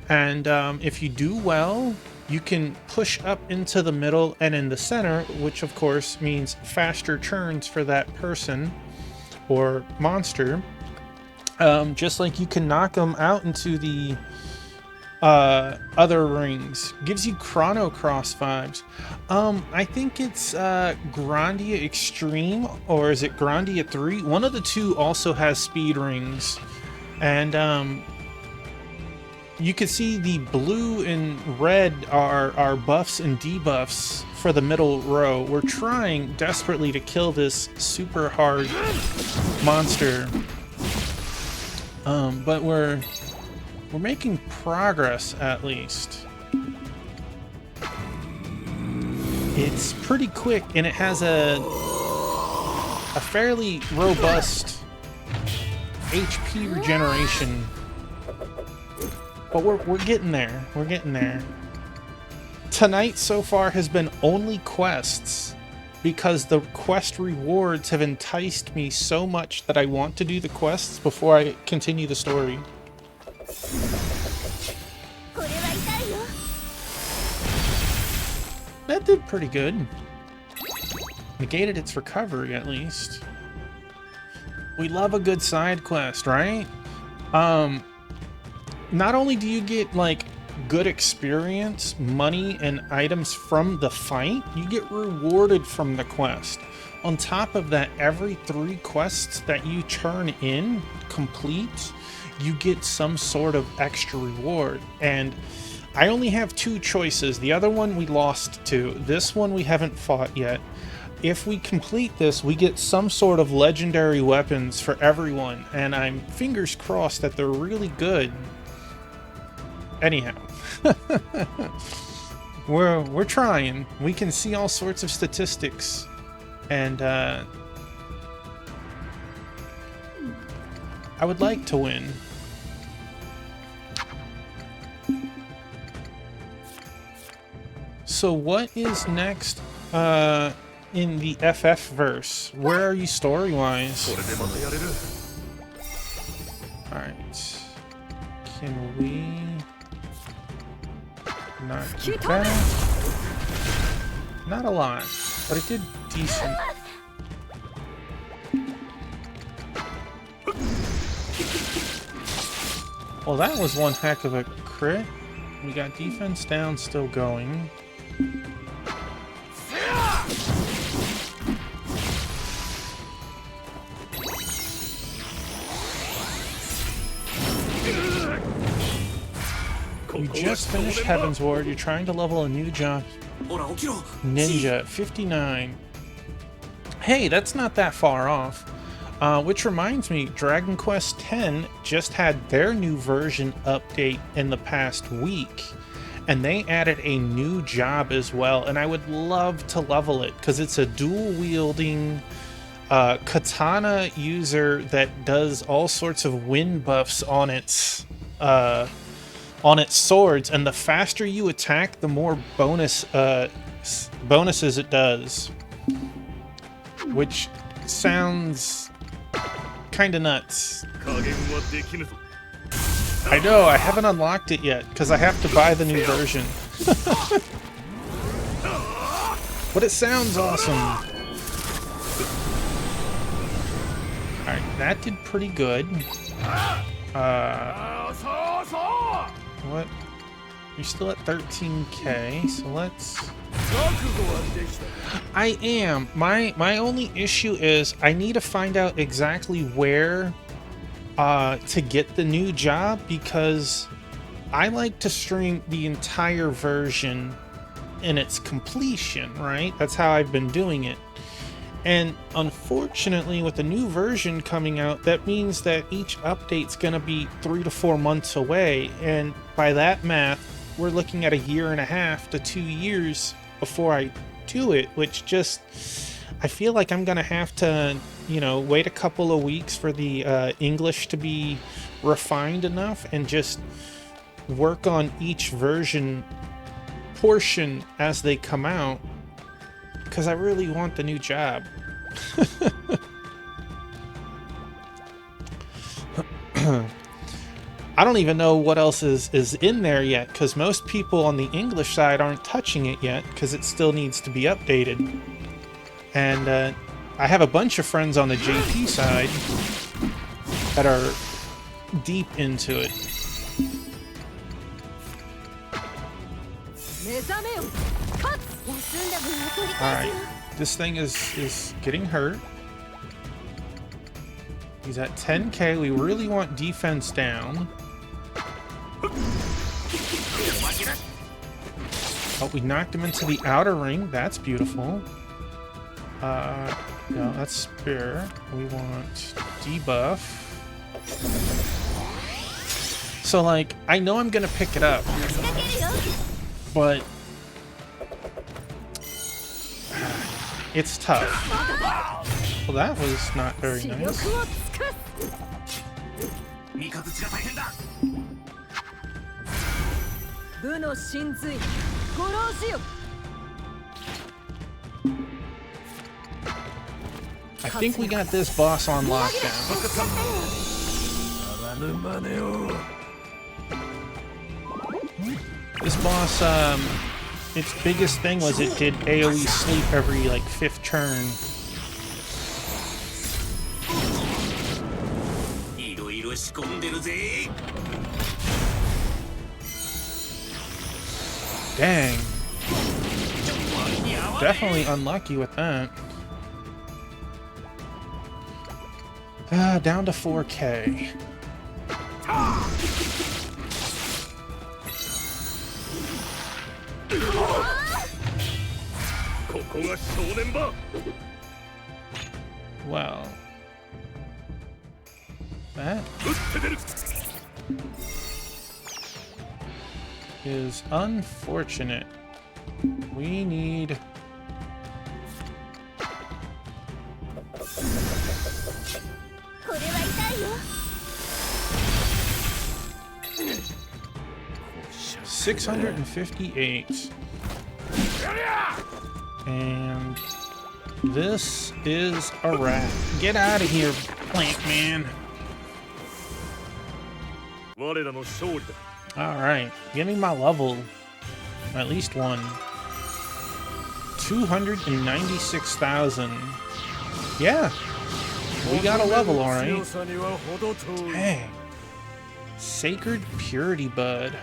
S1: and if you do well, you can push up into the middle and in the center, which of course means faster turns for that person or monster. Just like you can knock them out into the other rings. Gives you Chrono Cross vibes. I think it's Grandia Extreme, or is it Grandia 3? One of the two also has speed rings. And you can see the blue and red are buffs and debuffs for the middle row. We're trying desperately to kill this super hard monster. But we're making progress, at least. It's pretty quick, and it has a fairly robust HP regeneration. But we're getting there. We're getting there. Tonight so far has been only quests, because the quest rewards have enticed me so much that I want to do the quests before I continue the story. That did pretty good. Negated its recovery, at least. We love a good side quest, right? Not only do you get like good experience, money, and items from the fight, you get rewarded from the quest. On top of that, every 3 quests that you turn in, complete, you get some sort of extra reward. And I only have 2 choices. The other one we lost to. This one we haven't fought yet. If we complete this, we get some sort of legendary weapons for everyone, and I'm fingers crossed that they're really good. Anyhow, we're trying. We can see all sorts of statistics, and I would like to win. So what is next in the FF verse? Where are you story-wise?
S2: これでまたやれる。
S1: Alright. Can we not do that? Not a lot, but it did decent. Well, that was one heck of a crit. We got defense down, still going. You just finished Heaven's Ward. You're trying to level a new job.
S4: ほら起きろ。
S1: Ninja, 59. Hey, that's not that far off. Which reminds me, Dragon Quest X just had their new version update in the past week. And they added a new job as well. And I would love to level it, because it's a dual-wielding katana user that does all sorts of wind buffs on its swords, and the faster you attack, the more bonuses it does, which sounds kind of nuts.
S2: 加減はできぬぞ。
S1: I know, I haven't unlocked it yet because I have to buy the new version. But it sounds awesome. Alright, that did pretty good.
S2: そうそう。
S1: What? You're still at 13k, so let's...
S2: 覚悟はできた。
S1: I am. My only issue is I need to find out exactly where to get the new job, because I like to stream the entire version in its completion, right? That's how I've been doing it. And unfortunately, with the new version coming out, that means that each update's gonna be 3 to 4 months away, and by that math, we're looking at 1.5 to 2 years before I do it, which just, I feel like I'm gonna have to, you know, wait a couple of weeks for the English to be refined enough and just work on each version portion as they come out, because I really want the new job. I don't even know what else is in there yet, because most people on the English side aren't touching it yet because it still needs to be updated. And I have a bunch of friends on the JP side that are deep into it. Alright, this thing is getting hurt. He's at 10k. We really want defense down. Oh, we knocked him into the outer ring. That's beautiful. No, that's spear. We want debuff. So, like, I know I'm gonna pick it up, but it's tough. Well, that was not very nice.
S4: 味方ちが大変だ。
S3: 部の神髄ご老しよ。
S1: I think we got this boss on lockdown.
S2: ならぬ真似を。
S1: This boss, its biggest thing was it did AoE sleep every, like, 5th turn.
S4: し込んでるぜ。
S1: Dang. Definitely unlucky with that. Down to 4K.
S2: ここが正念場。
S1: Well, that
S2: 打って出る。
S1: is unfortunate. We need... $658. And this is a wrap. Get out of here, Plant Man.
S2: 我らの勝利だ。
S1: Alright, give me my level. At least one. 296,000. Yeah. We got a level, alright.
S2: 強さには程遠い。
S1: Hey. Sacred Purity Bud.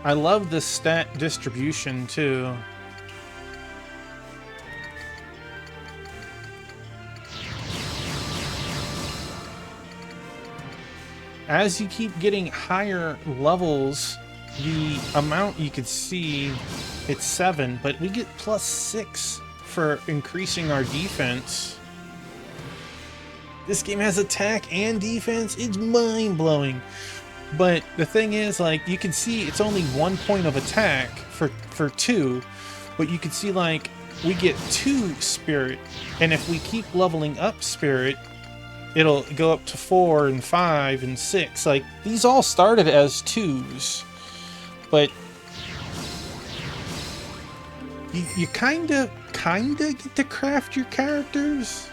S1: I love the stat distribution too. As you keep getting higher levels, the amount you could see, it's 7, but we get +6 for increasing our defense. This game has attack and defense. It's mind-blowing. But the thing is, like, you can see it's only 1 point of attack for 2, but you can see, like, we get 2 spirit, and if we keep leveling up spirit, it'll go up to 4 and 5 and 6. Like, these all started as 2s, but you kinda get to craft your characters.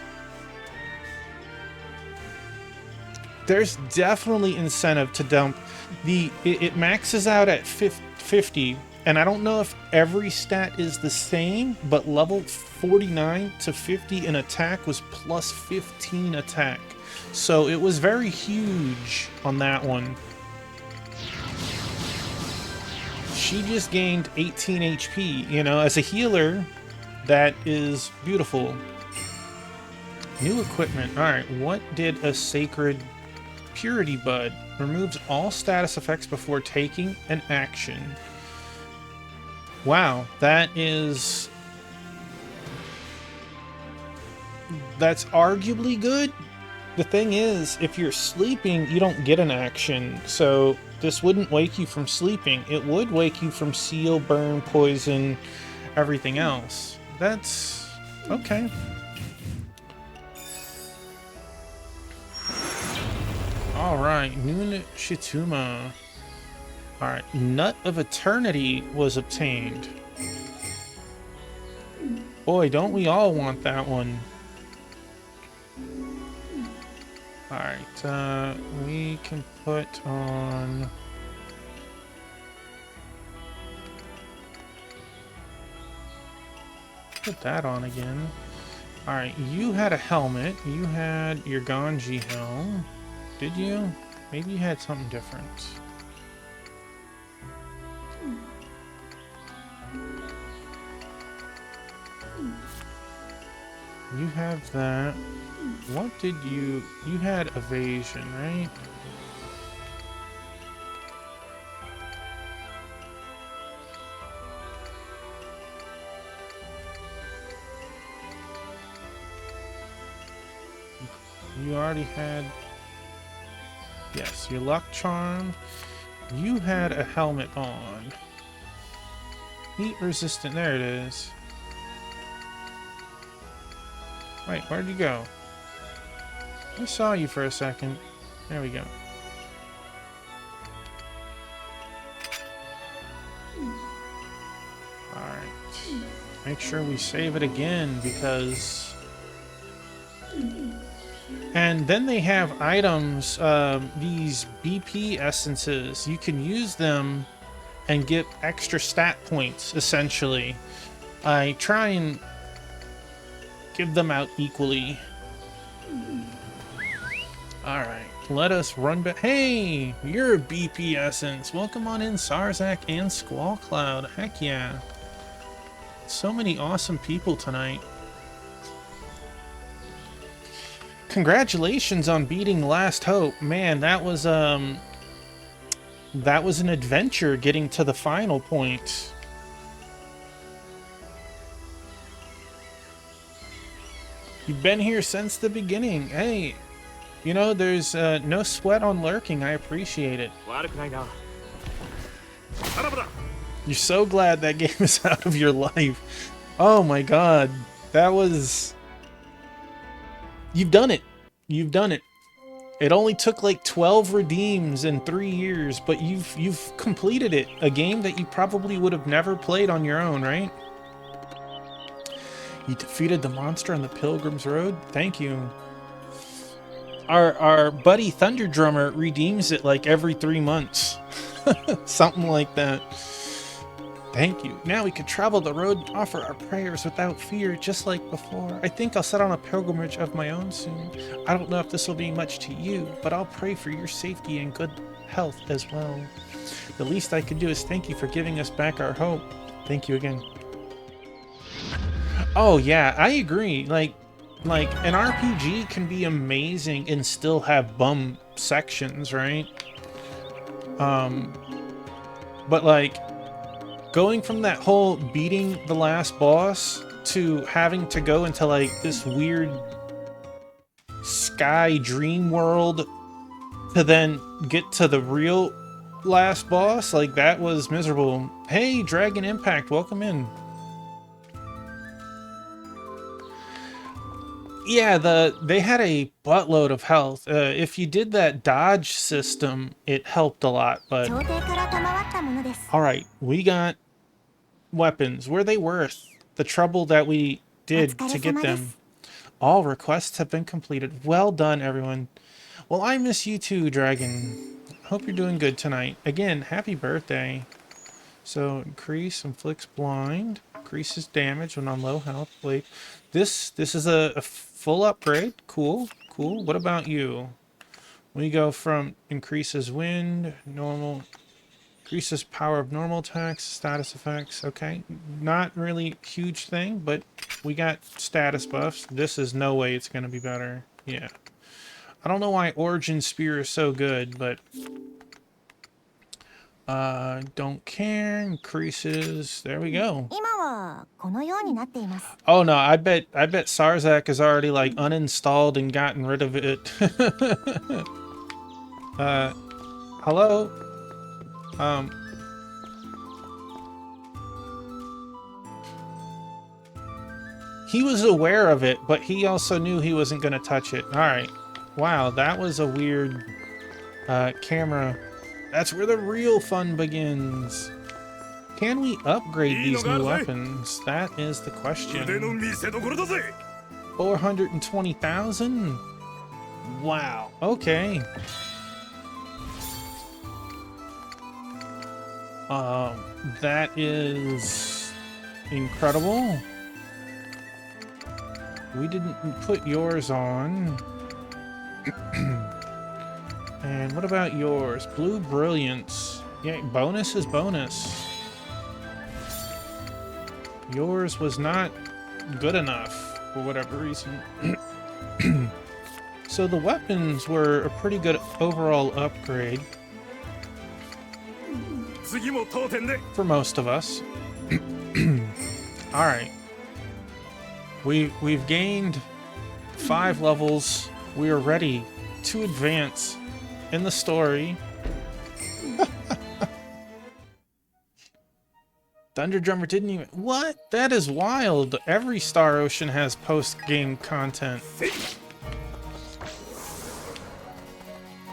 S1: There's definitely incentive to dump it maxes out at 50, and I don't know if every stat is the same, but level 49 to 50 in attack was +15 attack. So it was very huge on that one. She just gained 18 HP, you know, as a healer, that is beautiful. New equipment. Alright, what did a Sacred Purity Bud? Removes all status effects before taking an action. Wow, that's arguably good. The thing is, if you're sleeping, you don't get an action, so this wouldn't wake you from sleeping. It would wake you from seal, burn, poison, everything else. That's okay. Alright, Noon Shituma. Alright, Nut of Eternity was obtained. Boy, don't we all want that one. Alright, we can put on... Put that on again. Alright, you had a helmet. You had your Ganji helm. Did you? Maybe you had something different. You have that. What did you... You had evasion, right? You already had... Yes, your luck charm. You had a helmet on. Heat resistant. There it is. Wait, where'd you go? I saw you for a second. There we go. Alright. make sure we save it again because... And then they have items, these BP essences. You can use them and get extra stat points, essentially. I try and give them out equally. Alright, let us run back. Hey, you're a BP essence. Welcome on in, Sarzak and Squall Cloud. Heck yeah. So many awesome people tonight. Congratulations on beating Last Hope. Man, that was an adventure getting to the final point. You've been here since the beginning. Hey, you know, there's no sweat on lurking. I appreciate it. You're so glad that game is out of your life. Oh my god. That was... You've done it. You've done it. It only took like 12 redeems in 3 years, but you've completed it. A game that you probably would have never played on your own, right? You defeated the monster on the Pilgrim's Road? Thank you. Our buddy Thunder Drummer redeems it like every 3 months. Something like that. Thank you. Now we can travel the road and offer our prayers without fear, just like before. I think I'll set on a pilgrimage of my own soon. I don't know if this will be much to you, but I'll pray for your safety and good health as well. The least I can do is thank you for giving us back our hope. Thank you again. Oh yeah, I agree. Like an RPG can be amazing and still have bum sections, right? But like, going from that whole beating the last boss to having to go into like this weird sky dream world to then get to the real last boss, like that was miserable. Hey, Dragon Impact, welcome in. Yeah, they had a buttload of health. If you did that dodge system, it helped a lot, but... Alright, we got weapons. Were they worth the trouble that we did to get them? All requests have been completed. Well done, everyone. Well, I miss you too, Dragon. Hope you're doing good tonight. Again, happy birthday. So, increase, inflicts blind, increases damage when on low health. Wait, this is a full upgrade. Cool, cool. What about you? We go from increases wind, normal, increases power of normal attacks, status effects. Okay, not really a huge thing, but we got status buffs. This is no way it's going to be better. Yeah. I don't know why Origin Spear is so good, but... don't care. Increases. There we go. Oh no, I bet Sarzak has already like uninstalled and gotten rid of it. Hello? He was aware of it, but he also knew he wasn't going to touch it. Alright. Wow, that was a weird camera. That's where the real fun begins. Can we upgrade these new weapons? That is the question. 420,000? Wow. Okay. That is incredible. We didn't put yours on. And what about yours? Blue Brilliance. Yeah, bonus is bonus. Yours was not good enough for whatever reason. So the weapons were a pretty good overall upgrade. For most of us. Alright. We've gained 5 levels. We are ready to advance in the story. Thunder Drummer didn't even... What? That is wild. Every Star Ocean has post-game content.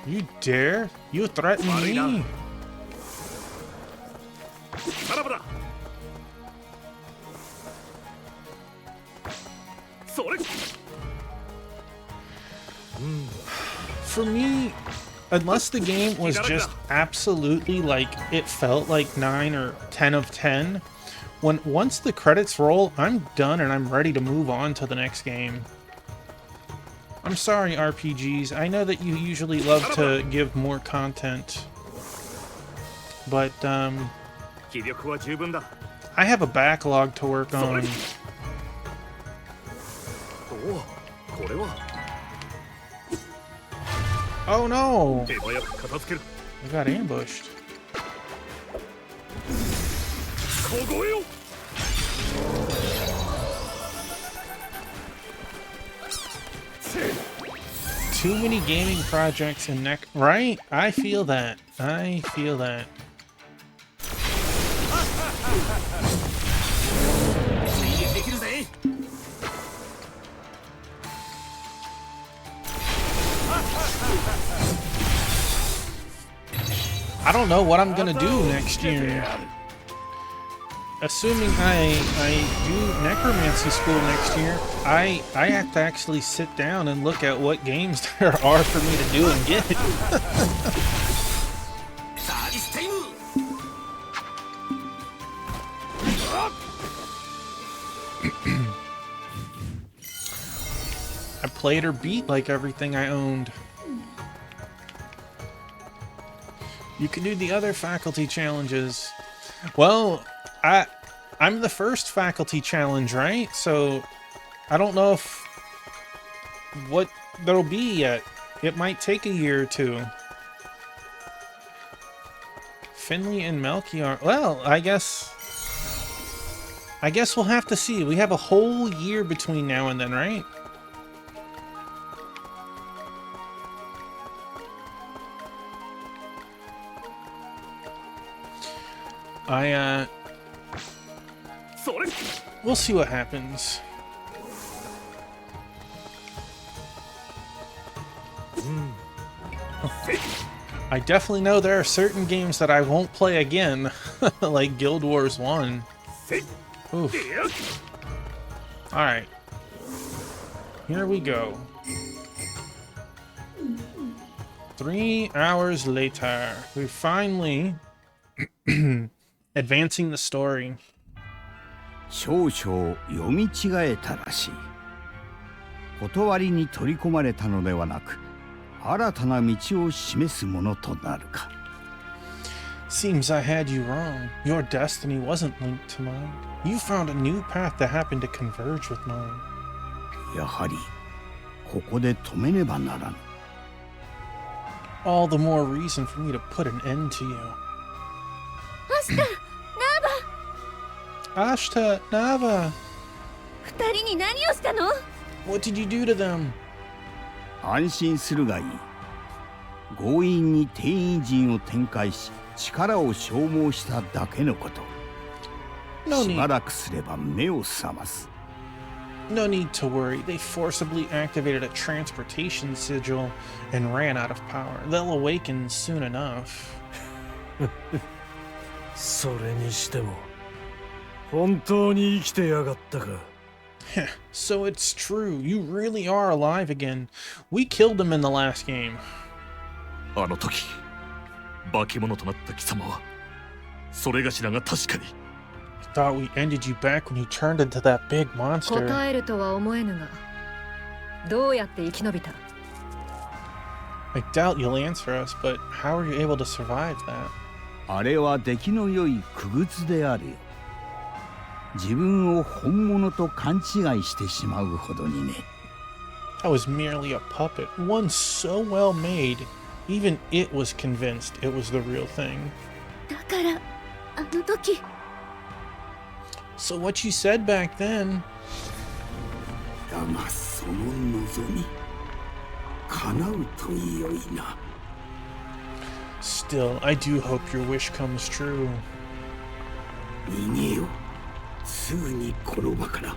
S1: You dare? You threaten me? For me, unless the game was just absolutely like, it felt like 9 or 10 of 10, once the credits roll, I'm done and I'm ready to move on to the next game. I'm sorry, RPGs. I know that you usually love to give more content, but I have a backlog to work on. Oh no! I got ambushed. Too many gaming projects and right? I feel that. I feel that. I don't know what I'm gonna do next year. Assuming I do necromancy school next year, I have to actually sit down and look at what games there are for me to do and get. I played or beat like everything I owned. You can do the other faculty challenges. Well, I'm the first faculty challenge, right? So I don't know if what there'll be yet. It might take a year or two. Finley and Melchior. Well, I guess we'll have to see. We have a whole year between now and then, right? We'll see what happens. I definitely know there are certain games that I won't play again, like Guild Wars 1. Oof. Alright. Here we go. 3 hours later, we finally advancing the story.
S6: 少々読み違えたらしい。断りに取り込まれたのではなく、新たな道を示すものとなるか。
S1: Seems I had you wrong. Your destiny wasn't linked to mine. You found a new path that happened to converge with mine.
S6: やはりここで止めねばならぬ。
S1: All the more reason for me to put an end to you. Ashta, Nava!
S5: 二人に何をしたの？
S1: What did you do to them?
S6: 安心するがいい。強引に店員陣を展開し、力を消耗しただけのこと。
S1: No
S6: しば
S1: need.
S6: らくすれば目を覚ます。
S1: No need to worry. They forcibly activated a transportation sigil and ran out of power. They'll awaken soon enough.
S2: それにしても本当に生きてやがったか。
S1: So it's true. You really are alive again. We killed them in the last game.
S2: あの時化け物となった貴様はそれがしらが確かに。
S1: I thought we ended you back when you turned into that big monster.
S3: 答えるとは思えぬが、どうやって生き延びた？
S1: I doubt you'll answer us, but how are you able to survive that?
S6: あれは出来の良い傀儡であるよ。自分を本物と勘違いしてしまうほどにね。
S1: I was merely a puppet, one so well made, even it was convinced it was the real thing.
S5: だからあの時。
S1: So what you said back then.
S6: だがその望み叶うと良いな。
S1: Still, I do hope your wish comes true.
S6: 逃げよ。すぐにこの場から。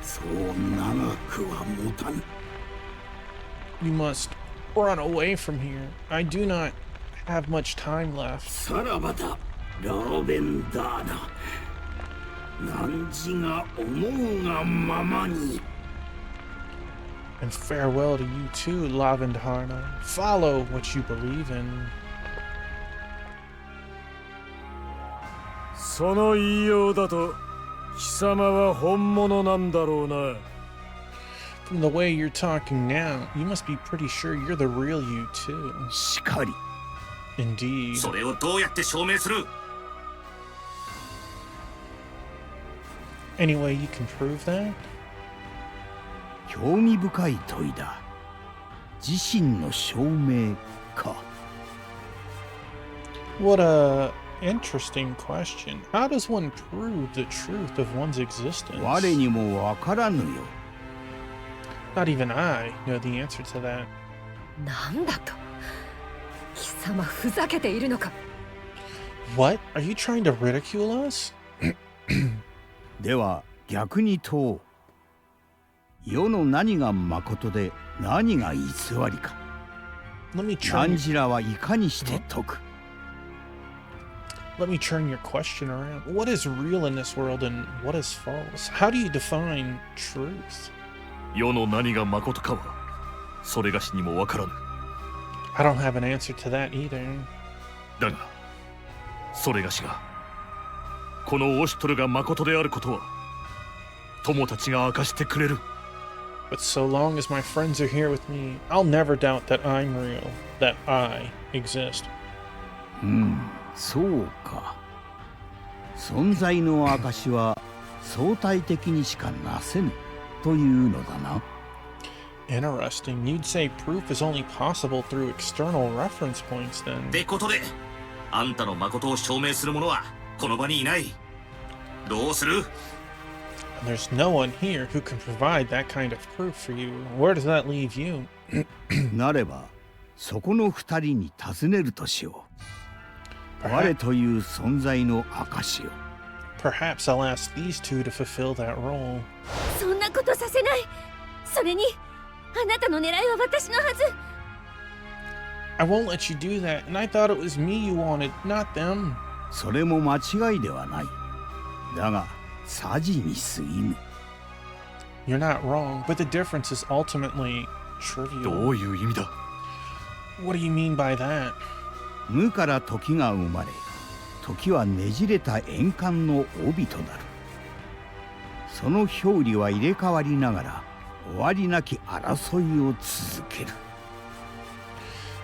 S6: そう長くは持たぬ。
S1: You must run away from here. I do not have much time left.
S6: さらばだ、ラーベンダーだ。汝が思うがままに。
S1: And farewell to you too, Lavendharna. Follow what you believe in.
S2: その言いようだと貴様は本物なんだろうな。
S1: From the way you're talking now, you must be pretty sure you're the real you too.
S6: しかり
S1: Indeed.
S4: それをどうやって証明する？
S1: Any way you can prove that?
S6: 興味深い問いだ。自身の証明か。
S1: What a interesting question. How does one prove the truth of one's existence?
S6: 我にもわからぬよ。
S1: Not even I know the answer to that.
S3: なんだと貴様ふざけているのか。
S1: What? Are you trying to ridicule us?
S6: では逆に問おう。世の何が誠で何が偽りか。
S1: Let me
S6: ナン
S1: turn
S6: ジラはいかにして解く。
S1: let me turn your question around. What is real in this world and what is false? How do you define truth?
S2: 世の何が誠かはそれがしにもわからぬ。
S1: I don't have an answer to that either.
S2: だがそれがしがこのオシュトルが誠であることは友たちが明かしてくれる。
S1: But so long as my friends are here with me, I'll never doubt that I'm real, that I exist.
S6: そうか。存在の証は相対的にしかなせぬというのだな。
S1: Interesting. You'd say proof is only possible through external reference points
S4: っ
S1: then.
S4: てことで、あんたの誠を証明する者はこの場にいない。どうする？
S1: And there's no one here who can provide that kind of proof for you. Where does that leave you?
S6: なればそこの二人に尋ねるとしよう。我
S1: Perhaps,
S6: という存在の証を。
S1: perhaps I'll ask these two to fulfill that role.
S5: そんなことさせない。それにあなたの狙いは私のはず。
S1: I won't let you do that, and I thought it was me you wanted, not them.
S6: それも間違いではない。だがさじに過ぎぬ。
S1: You're not wrong, but the difference is ultimately
S2: ど
S1: trivial.
S2: ういう意味だ？
S1: What do you mean by that?
S6: 無から時が生まれ、時はねじれた円環の帯となる。その表裏は入れ替わりながら終わりなき争いを続ける。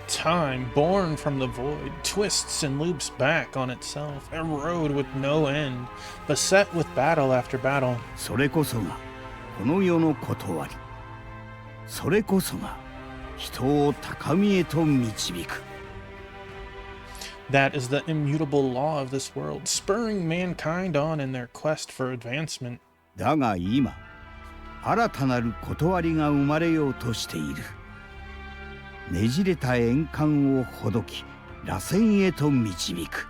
S1: Time, born from the void, twists and loops back on itself, a road with no end, beset with battle after battle.
S6: それこそがこの世の断り。それこそが人を高みへと導く。
S1: That is the immutable law of this world, spurring mankind on in their quest for advancement.
S6: だが今、新たなる断りが生まれようとしている。ねじれた円環をほどき、螺旋へと導く。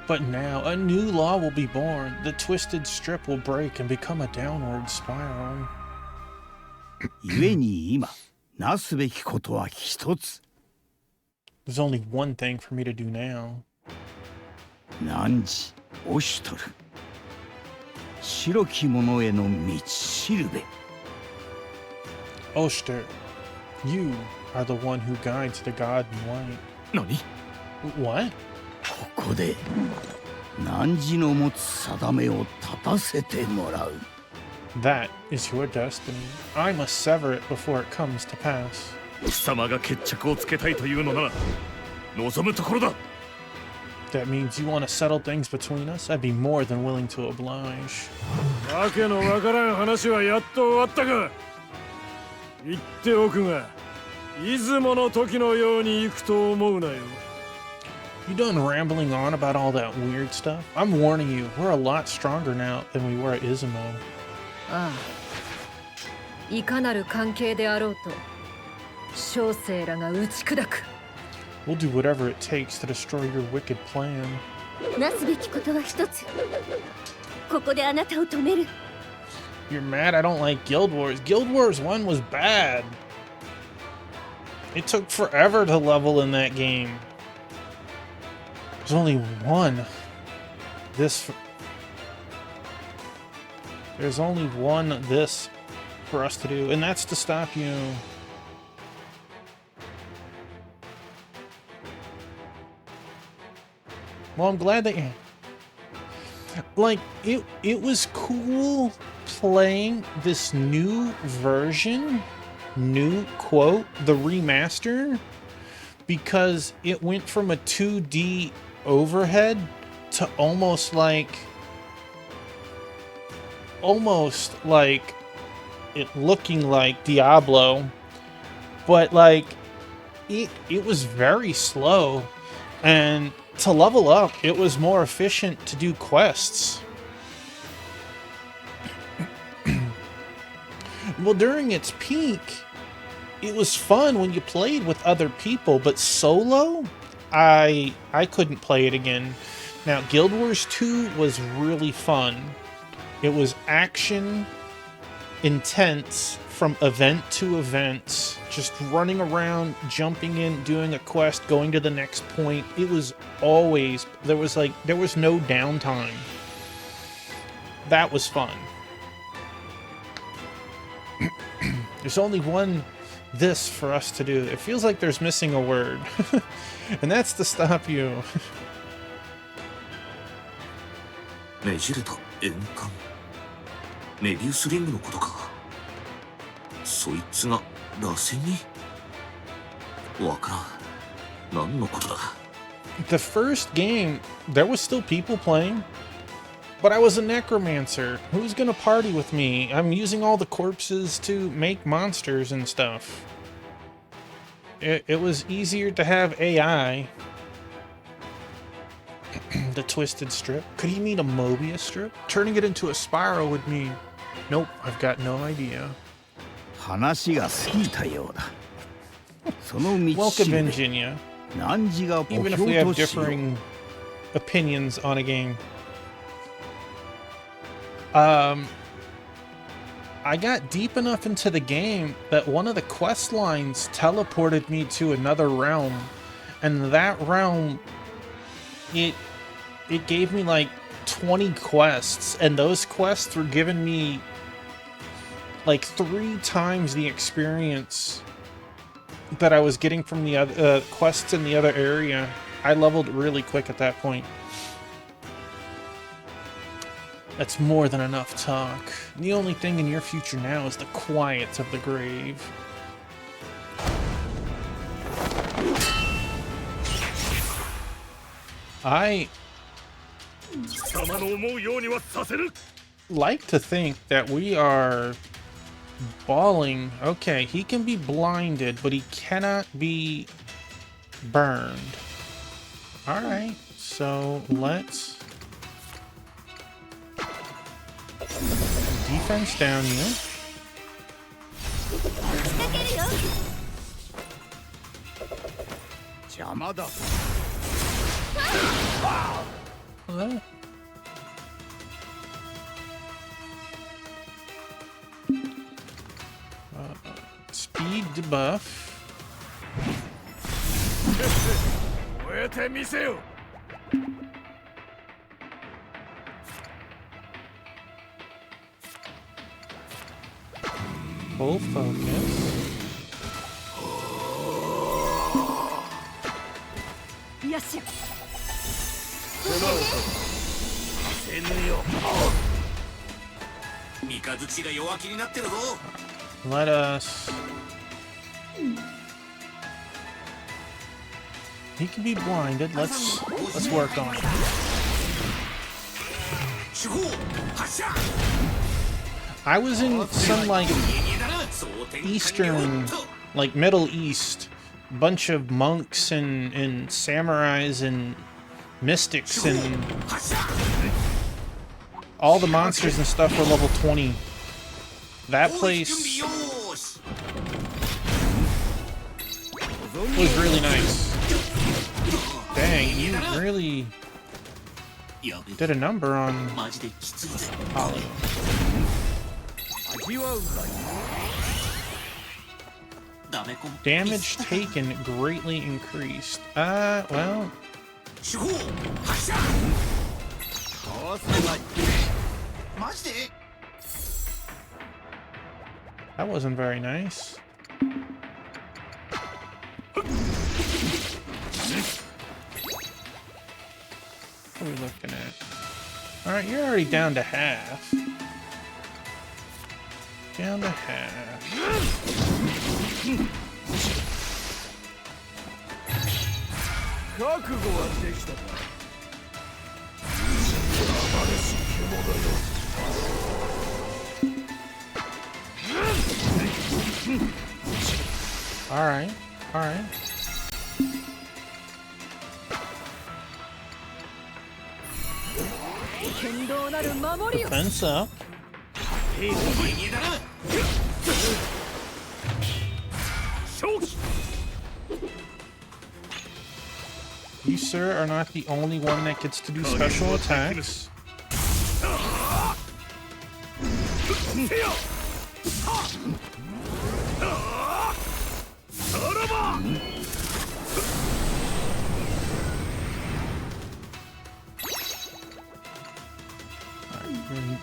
S1: But now a new law will be born. The twisted strip will break and become a downward spiral.
S6: 故に今、なすべきことは一つ。
S1: There's only one thing for me to do now.
S6: 汝、オシュトル。白き者への道しるべ。
S1: Oster, you are the one who guides the god in white.
S2: 何？
S1: What?
S6: ここで、汝の持つ定めを立たせてもらう。
S1: That is your destiny. I must sever it before it comes to pass.
S2: 貴様が決着をつけたいというのなら望むところだ。
S1: That means you want to settle things between us? I'd be more than willing to oblige.
S2: わけのわからん話はやっと終わったか。言っておくが、出雲の時のように行くと思うなよ。
S1: You done rambling on about all that weird stuff? I'm warning you, we're a lot stronger now than we were at Izumo.
S3: ああ、いかなる関係であろうと小生らが打ち砕く。
S1: We'll do whatever it takes to destroy your wicked plan.
S5: なすべきことは一つ。ここであなたを止める。
S1: You're mad I don't like Guild Wars. Guild Wars 1 was bad. It took forever to level in that game. There's only one. There's only one this for us to do, and that's to stop you. Well, I'm glad that you... Like, it was cool playing this new version, new quote, the remaster, because it went from a 2D overhead to almost like it looking like Diablo, but like it was very slow, and to level up it was more efficient to do quests. Well, during its peak it was fun when you played with other people, but solo I couldn't play it again. Now, Guild Wars 2 was really fun. It was action intense from event to event, just running around, jumping in, doing a quest, going to the next point. It was always, there was no downtime. That was fun. There's only one this for us to do. It feels like there's missing a word. And that's to stop you.
S4: ねじれた円環メビウスリングのことか。そいつが螺旋にわからん。何のことだ。
S1: The first game, there was still people playing, but I was a necromancer. Who's gonna party with me? I'm using all the corpses to make monsters and stuff. It was easier to have AI. The twisted strip. Could he mean a Mobius strip? Turning it into a spiral would mean... Nope, I've got no idea.
S6: 話が過ぎたようだ。その道
S1: Welcome, Virginia.
S6: 何時が目
S1: Even if we have
S6: 標としよう。
S1: differing opinions on a game. I got deep enough into the game that one of the quest lines teleported me to another realm, and that realm, it gave me like 20 quests, and those quests were giving me like 3 times the experience that I was getting from the other quests in the other area. I leveled really quick at that point. That's more than enough talk. The only thing in your future now is the quiet of the grave. I like to think that we are balling. Okay, he can be blinded, but he cannot be burned. Alright, so let's... Defense down here.
S5: 仕掛けるよ。
S6: 邪魔だ。
S1: Speed debuff.
S2: 燃えてみせよ。
S1: Full focus.
S5: よし。
S4: 三日月が弱気になってるぞ。
S1: Let us... He can be blinded. Let's work on it.
S4: 手法発射。
S1: I was in some like Eastern, like Middle East, bunch of monks and samurais and mystics, and all the monsters and stuff were level 20. That place was really nice. Dang, you really did a number on Holly. Damage taken greatly increased. Well... That wasn't very nice. What are we looking at? Alright, you're already down to half. Down to half.
S2: 覚悟はできたか。
S1: Alright, alright. Defense up. You, sir, are not the only one that gets to do special attacks.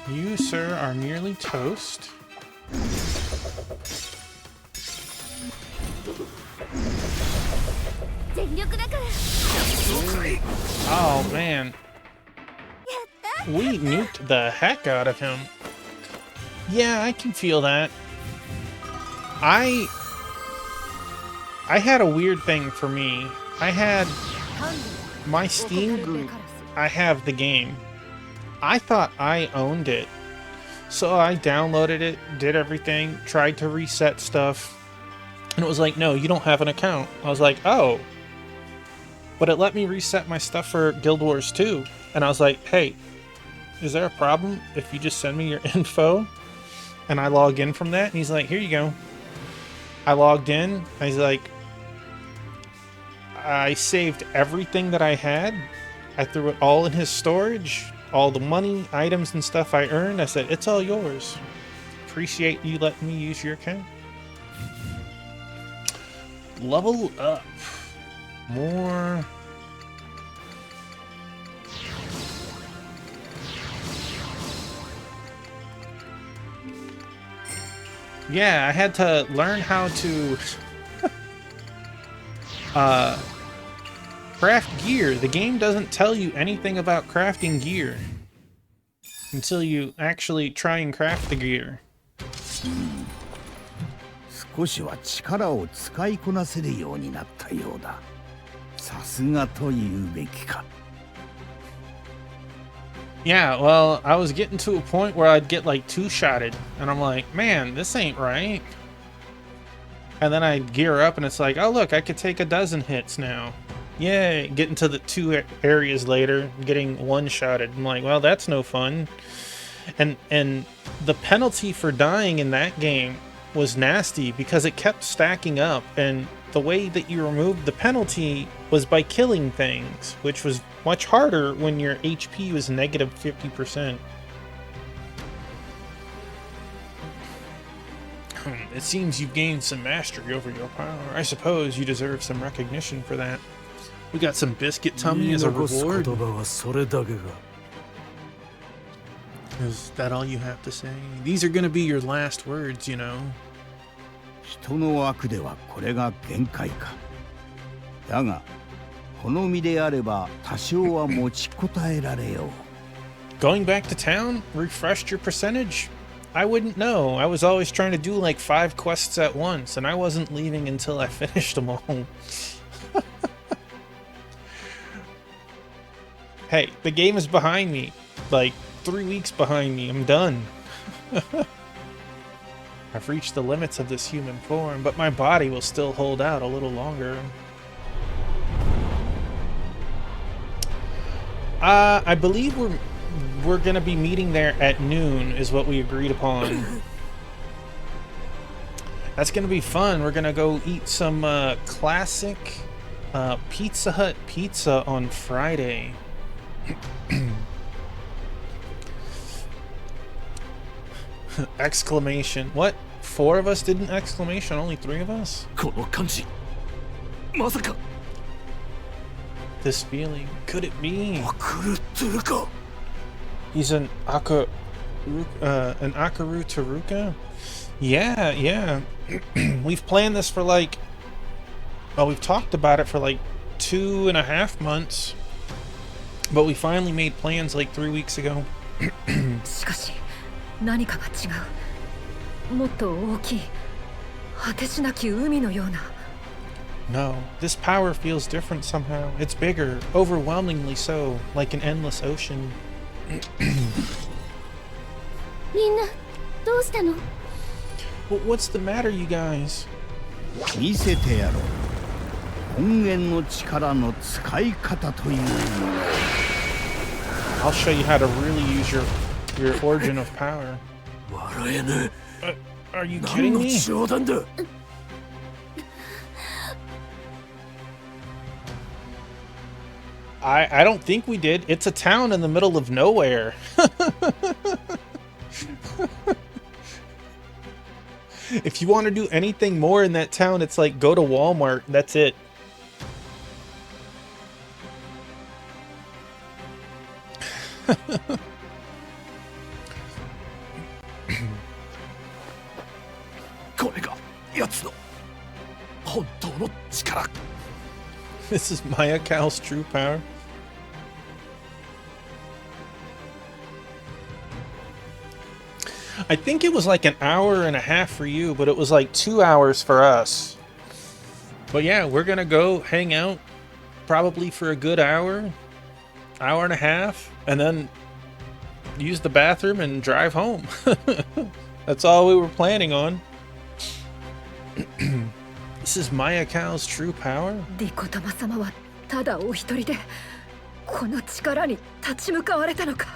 S1: You, sir, are nearly toast. Oh, man. We nuked the heck out of him. Yeah, I can feel that. I had a weird thing for me. I had my Steam group. I have the game. I thought I owned it. So I downloaded it, did everything, tried to reset stuff. And it was like, no, you don't have an account. I was like, oh. But it let me reset my stuff for Guild Wars 2. And I was like, hey, is there a problem if you just send me your info? And I log in from that. And he's like, here you go. I logged in. And he's like, I saved everything that I had. I threw it all in his storage. All the money, items, and stuff I earned. I said, it's all yours. Appreciate you letting me use your account. Level up. More. Yeah, I had to learn how to craft gear. The game doesn't tell you anything about crafting gear until you actually try and craft the gear.
S6: 少しは力を使いこなせるようになったようだ。さすがと言うべきか。
S1: Yeah, well, I was getting to a point where I'd get like two-shotted, and I'm like, man, this ain't right. And then I'd gear up, and it's like, oh look, I could take a dozen hits now. Yay! Getting to the 2 areas later, getting one-shotted. I'm like, well, that's no fun. And the penalty for dying in that game was nasty because it kept stacking up, and the way that you removed the penalty was by killing things, which was much harder when your HP was negative 50%. It seems you've gained some mastery over your power. I suppose you deserve some recognition for that. We got some biscuit tummy as a reward. Is that all you have to say? These are gonna be your last words, you know.
S6: 人の悪ではこれが限界か。だが、好みであれば多少は持ちこたえられよう。
S1: Going back to town refreshed your percentage? I wouldn't know. I was always trying to do like 5 quests at once, and I wasn't leaving until I finished them all. Hey, the game is behind me. Like 3 weeks behind me. I'm done. I've reached the limits of this human form, but my body will still hold out a little longer. I believe we're gonna be meeting there at noon, is what we agreed upon. That's gonna be fun. We're gonna go eat some classic Pizza Hut pizza on Friday. Exclamation. What? 4 of us didn't exclamation? Only 3 of us?
S2: この感じまさか
S1: This feeling. Could it be?
S2: 狂ってるか
S1: He's an Akaru Taruka? Yeah, yeah. We've planned this for like, well, we've talked about it for like 2.5 months, but we finally made plans like 3 weeks ago.
S3: しかし何かが違う。もっと大きい果てしなき海のような。
S1: No, this power feels different somehow. It's bigger, overwhelmingly so, like an endless ocean.
S5: みんなどうしたの？
S1: What's the matter, you guys?
S6: 見せてやろう。根源の力の使い方というのを。
S1: I'll show you how to really use your origin of power.
S2: 笑えぬ。
S1: Are you
S2: 何
S1: kidding
S2: の
S1: me?
S2: 冗談だ。
S1: I don't think we did. It's a town in the middle of nowhere. If you want to do anything more in that town, it's like go to Walmart. That's it. This is Mayakao's true power. I think it was like an hour and a half for you, but it was like 2 hours for us. But yeah, we're gonna go hang out probably for a good hour and a half, and then use the bathroom and drive home. That's all we were planning on. This is Mayakao's true power?
S3: ディコタマ様はただお一人でこの力に立ち向かわれたのか。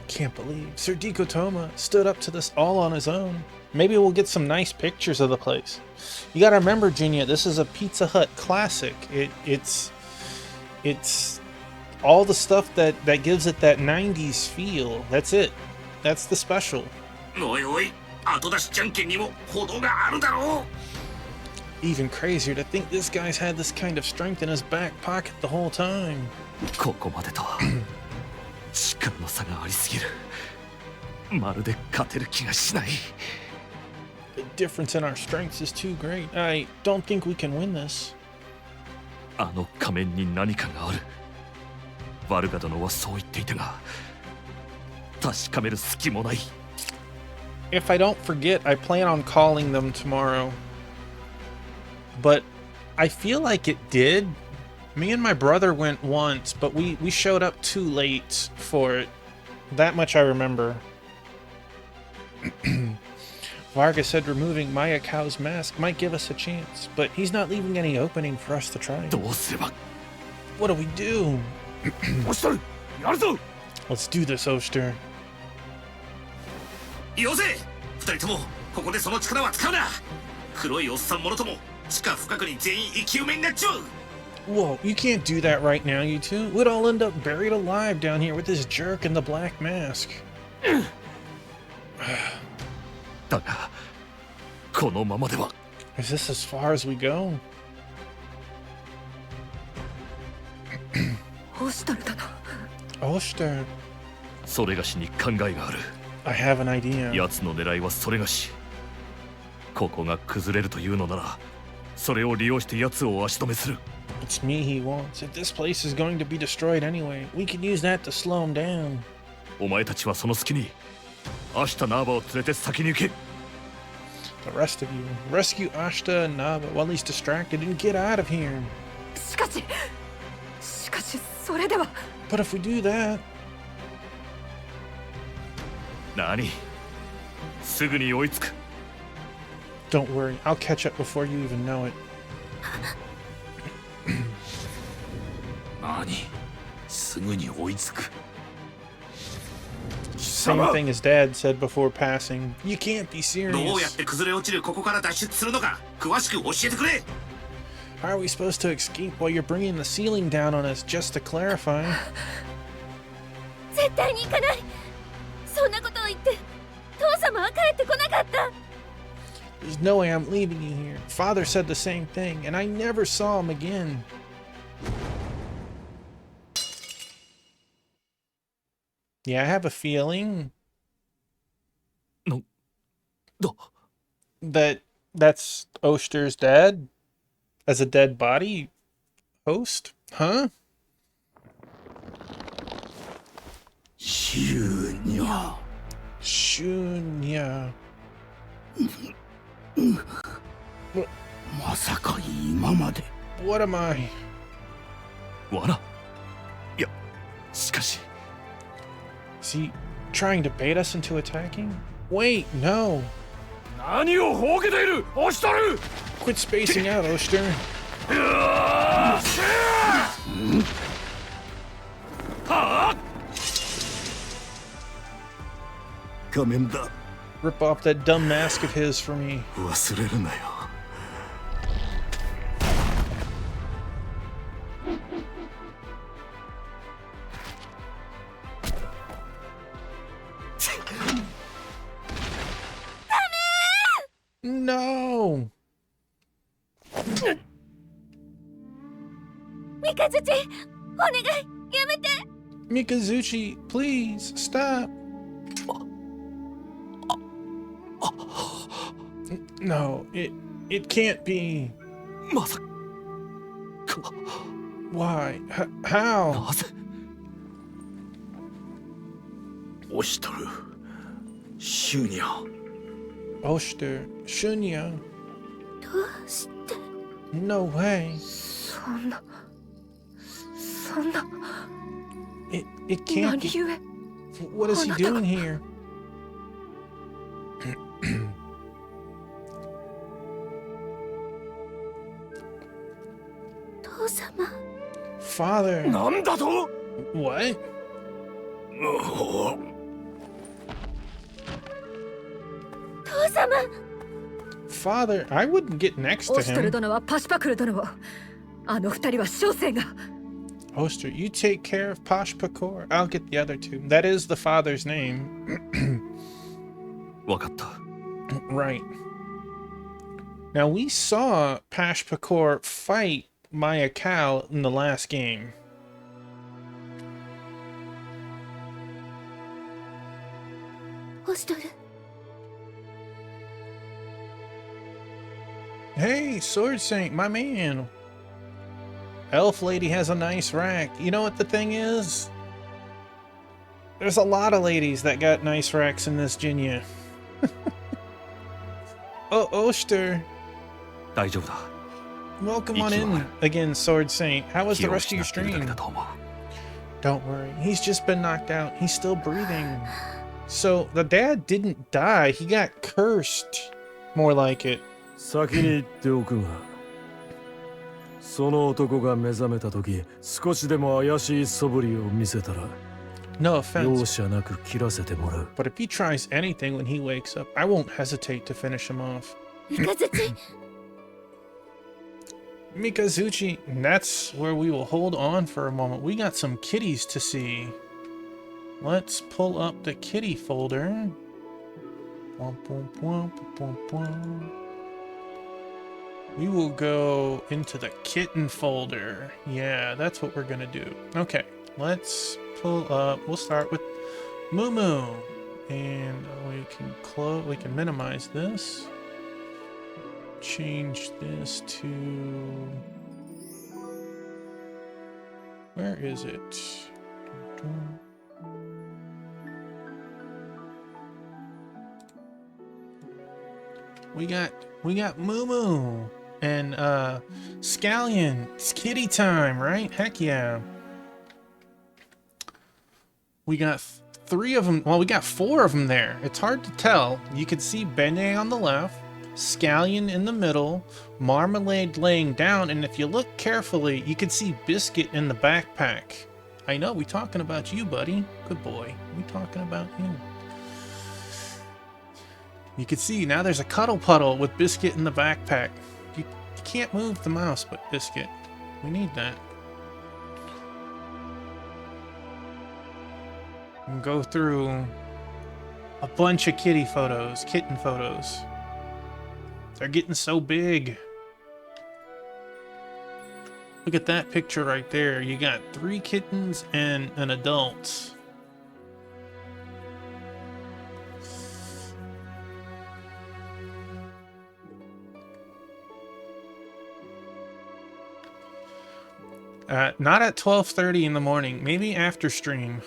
S1: Can't believe Sir Dikotoma stood up to this all on his own. Maybe we'll get some nice pictures of the place. You gotta remember, Jinya, this is a Pizza Hut classic. It's all the stuff that gives it that 90s feel. That's it. That's the special.
S4: おいおい、後出しじゃんけんにも程があるだろう。
S1: Even crazier to think this guy's had this kind of strength in his back pocket the whole time.
S2: ここまでとは力の差がありすぎる。まるで勝てる気がしない。
S1: The difference in our strengths is too great. I don't think we can win this.
S2: あの仮面に何かがある。ワルガ殿はそう言っていたが、確かめる隙もない。
S1: If I don't forget, I plan on calling them tomorrow. But I feel like it did. Me and my brother went once, but we showed up too late for it. That much I remember. Varga said removing Mayakao's mask might give us a chance, but he's not leaving any opening for us to try.
S2: どうすれば。
S1: What do we do?
S2: 押しとる。やるぞ。
S1: Let's do this, Oster.
S4: よせ、二人ともここでその力は使うな。黒いおっさんものとも地下深くに全員生き埋めになっちまう。
S1: Whoa, you can't do that right now, you two. We'd all end up buried alive down here with this jerk in the black mask.
S2: だが、このままでは。
S1: Is this as far as we go?
S3: オシトル殿。
S1: Oster,
S2: それがしに考えがある。
S1: I have an idea.
S2: 奴の狙いはそれがし。ここが崩れるというのなら、それを利用して奴を足止めする。
S1: It's me he wants. If this place is going to be destroyed anyway, we can use that to slow him down.
S2: お前たちはその隙に、明日ナーバを連れて先に行け。
S1: The rest of you, rescue Ashta and Nava while he's distracted and get out of here.
S3: しかしそれでは。
S1: But if we do that...
S2: 何？すぐに追いつく。
S1: Don't worry, I'll catch up before you even know it.
S2: 何？すぐに追いつく。
S1: Same thing as Dad said before passing. You can't be
S4: どうやっ
S1: serious.
S4: て崩れ落ちるここから脱出するのか詳しく教えてくれ。
S1: How are we supposed to escape while you're bringing the ceiling down on us, just to clarify?
S5: 絶対に行かない。そんなことを言って父様は帰ってこなかった。
S1: There's no way I'm leaving you here. Father said the same thing, and I never saw him again. Yeah, I have a feeling. that's Oster's dad as a dead body host? Huh?
S6: シューニャ
S1: Shunya.
S6: まさか今まで
S1: What am I?
S2: 罠いやしかし
S1: Is he trying to bait us into attacking? Wait, no.
S2: 何をほうけている押しとる
S1: Quit spacing out, Oster.
S6: 仮面だ
S1: Rip off that dumb mask of his for me.
S2: 忘れるなよ
S1: No!
S5: 三日月お願いやめて
S1: Mikazuchi, please, stop. No, it can't be.
S2: まさか
S1: Why? How?
S2: なぜ押しとるシューニャ
S1: Oster, Shunya,
S5: どうして
S1: no way.
S3: そんなそんな
S1: It can't
S3: 何
S1: be.
S3: 故
S1: What is he doing here?
S5: 父様
S1: Father.
S2: なんだと
S1: What?
S5: 父様
S1: Father, I wouldn't get next
S3: オ
S1: to
S3: ストル
S1: him.
S3: 殿はパシュパクル殿をあの二人は小生が
S1: Oster, you take care of Posh Pakor. I'll get the other two. That is the father's name.
S2: わかった
S1: Right. Now, we saw Pash Pakor fight Maya Cal in the last game. Hey, Sword Saint, my man. Elf Lady has a nice rack. You know what the thing is? There's a lot of ladies that got nice racks in this Jinya. Oh, Oster.
S2: 大丈夫だ
S1: Welcome on in again, Sword Saint. How was the rest of your stream? Don't worry, he's just been knocked out. He's still breathing. So, the dad didn't die, he got cursed. More like it.
S2: 先に言っておくがその男が目覚めた時少しでも怪しい素振りを見せたら
S1: No
S2: 容
S1: offense,
S2: 赦なく切らせてもらう
S1: but if he tries anything when he wakes up, I won't hesitate to finish him off.
S5: 三日月
S1: Mikazuchi, that's where we will hold on for a moment. We got some kitties to see. Let's pull up the kitty folder. Womp, womp, womp, womp, womp. We will go into the kitten folder. Yeah, that's what we're gonna do. Okay, let's pull up. We'll start with Moo Moo, and we can minimize this. Change this to, where is it? We got Moo Moo and Scallion. It's kitty time, right? Heck yeah. We got three of them. Well, we got four of them there. It's hard to tell. You can see Beignet on the left, Scallion in the middle, Marmalade laying down, and if you look carefully, you can see Biscuit in the backpack. I know, we talking about you, buddy. Good boy. We talking about you. You can see now there's a cuddle puddle with Biscuit in the backpack. You can't move the mouse, but Biscuit. We need that. And go through a bunch of kitty photos, kitten photos. They're getting so big. Look at that picture right there. You got 3 kittens and an adult. Not at 12:30 in the morning. Maybe after stream.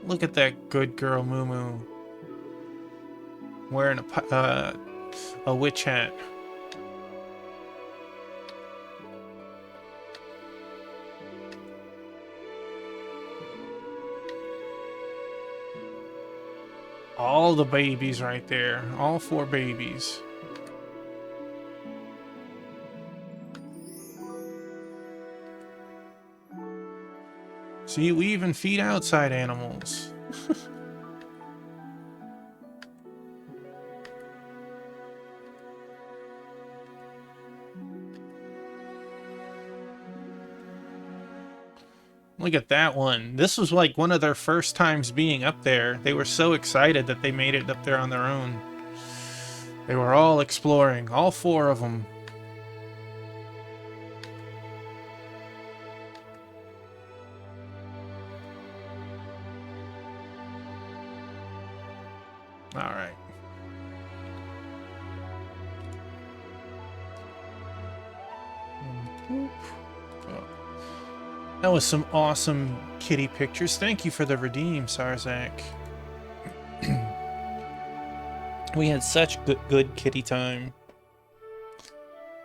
S1: Look at that good girl Moo wearing a witch hat. All the babies right there. All 4 babies. See, we even feed outside animals. Look at that one. This was like one of their first times being up there. They were so excited that they made it up there on their own. They were all exploring, all 4 of them. All right. That was some awesome kitty pictures. Thank you for the redeem, Sarzak. We had such good kitty time.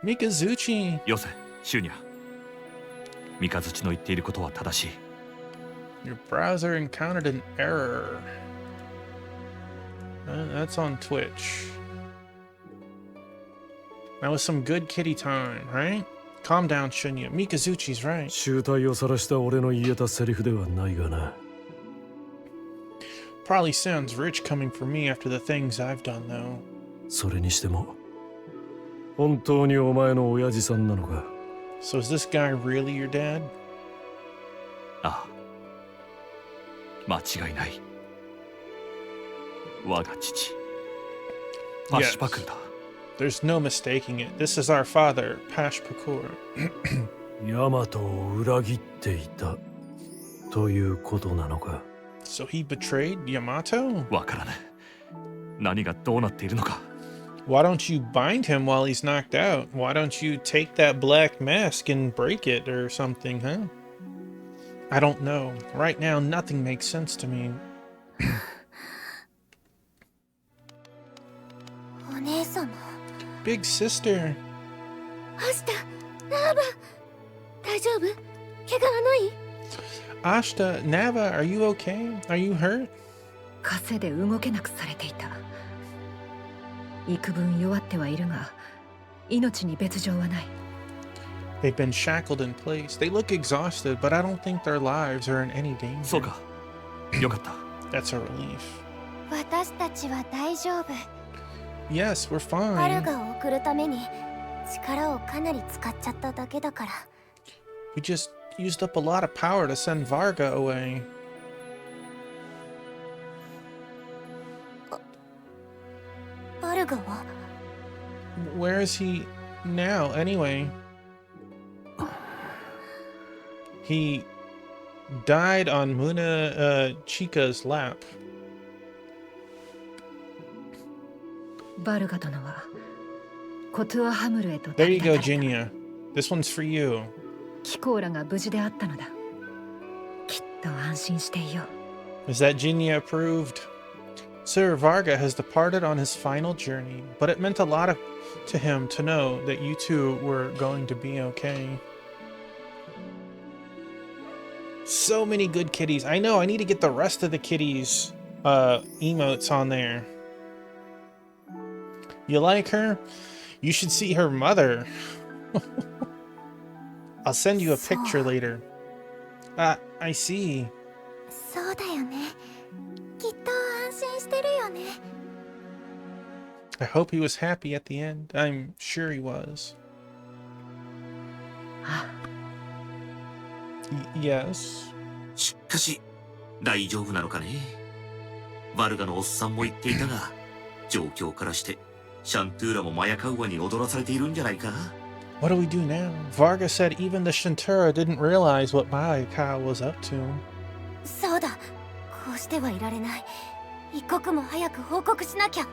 S1: Mikazuchi.
S2: よせ、シュニャ。三日月の言っていることは正しい。
S1: Your browser encountered an error. That's on Twitch. That was some good kitty time, right? Calm down, Shunya. Mikazuchi's right.
S2: 醜態を晒した俺の言えたセリフではないがな。
S1: Probably sounds rich coming from me after the things I've done, though.
S2: それにしても、本当にお前の親父さんなのか。
S1: So is this guy really your dad?
S2: ああ、間違いない。我が父、パシュパクルだ。
S1: There's no mistaking it. This is our father, Pashpakur.
S2: ヤマトを裏切っていたということなのか。
S1: So he betrayed Yamato?
S2: わからぬ。何がどうなっているのか。
S1: Why don't you bind him while he's knocked out? Why don't you take that black mask and break it or something, huh? I don't know. Right now, nothing makes sense to me.
S5: お姉様。
S1: Big sister.
S5: アシタ、ナーバ、大丈夫？怪我はない？
S1: Ashta, Nava, are you okay? Are you hurt?
S3: 枷で動けなくされていた。幾分弱ってはいるが、命に別状はない。
S1: They've been shackled in place. They look exhausted, but I don't think their lives are in any danger.
S2: そうか。よかった。
S1: That's a relief.
S5: 私たちは大丈夫。
S1: Yes, we're
S5: バル
S1: fine.
S5: ガを送るために力をかなり使っちゃっただけだから。
S1: We just used up a lot of power to send Varga away.
S5: バルガは？
S1: Where is he now, anyway? He died on Muna Chica's lap.
S3: バルガ殿はコトゥアハムルへと
S1: There you
S3: 旅
S1: go,
S3: 立たれた。
S1: Jinya. This one's for you.
S3: 貴公らが無事であったのだ。きっと安心していよう。
S1: Is that Jinya approved? Sir Varga has departed on his final journey, but it meant a lot to him to know that you two were going to be okay. So many good kitties. I know, I need to get the rest of the kitties emotes on there. You like her? You should see her mother. I'll send you a picture later. I see.
S5: そうだよね。きっと安心してるよね。
S1: I hope he was happy at the end. I'm sure he was. Yes.
S4: しかし、大丈夫なのかね。バルガのおっさんも言っていたが、状況からして、シャントゥーラもマヤカウアに踊らされているんじゃないか。
S1: What do we do now? Varga said even the Shintura didn't realize what Maikao was up to.
S5: そうだ。こうしてはいられない。一刻も早く報告しなきゃ。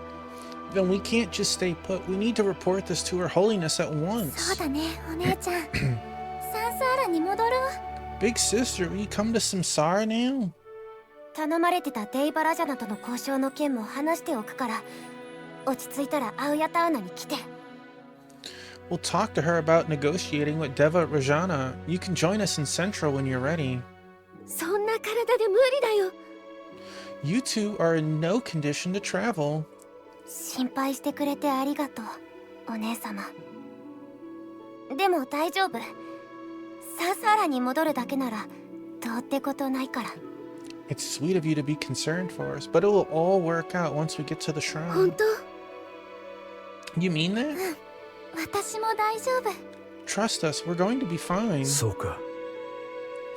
S1: then we can't just stay put. We need to report this to Her Holiness at
S5: そう
S1: once.
S5: だね、お姉ちゃん。サンサーラに戻るわ。
S1: Big sister, will you come to Samsara now?
S5: 頼まれてたデイバラジャナとの交渉の件も話しておくから、落ち着いたらアウヤタウナに来て。
S1: We'll talk to her about negotiating with Deva Rajana. You can join us in Central when you're ready.
S5: そんな体で無理だよ。
S1: You two are in no condition to travel.
S5: 心配してくれてありがとう、お姉様。でも大丈夫。サンサーラに戻るだけならどうってことないから。
S1: It's sweet of you to be concerned for us, but it will all work out once we get to the
S5: 本
S1: shrine.
S5: 当？
S1: You mean that?
S5: 私も大丈夫。
S1: Trust us, we're going to be fine.
S2: そうか。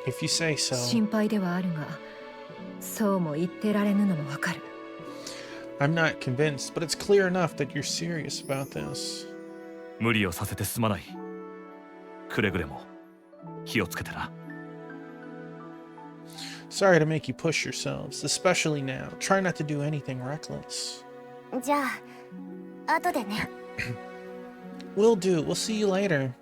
S1: If you say so.
S3: 心配ではあるが、そうも言ってられぬのもわかる。
S1: I'm not convinced, but it's clear enough that you're serious about this.
S7: 無理をさせてすまない。くれぐれも気をつけてな。
S1: Sorry to make you push yourselves, especially now. Try not to do anything reckless.
S5: じゃあ後でね。
S1: Will do. We'll see you later.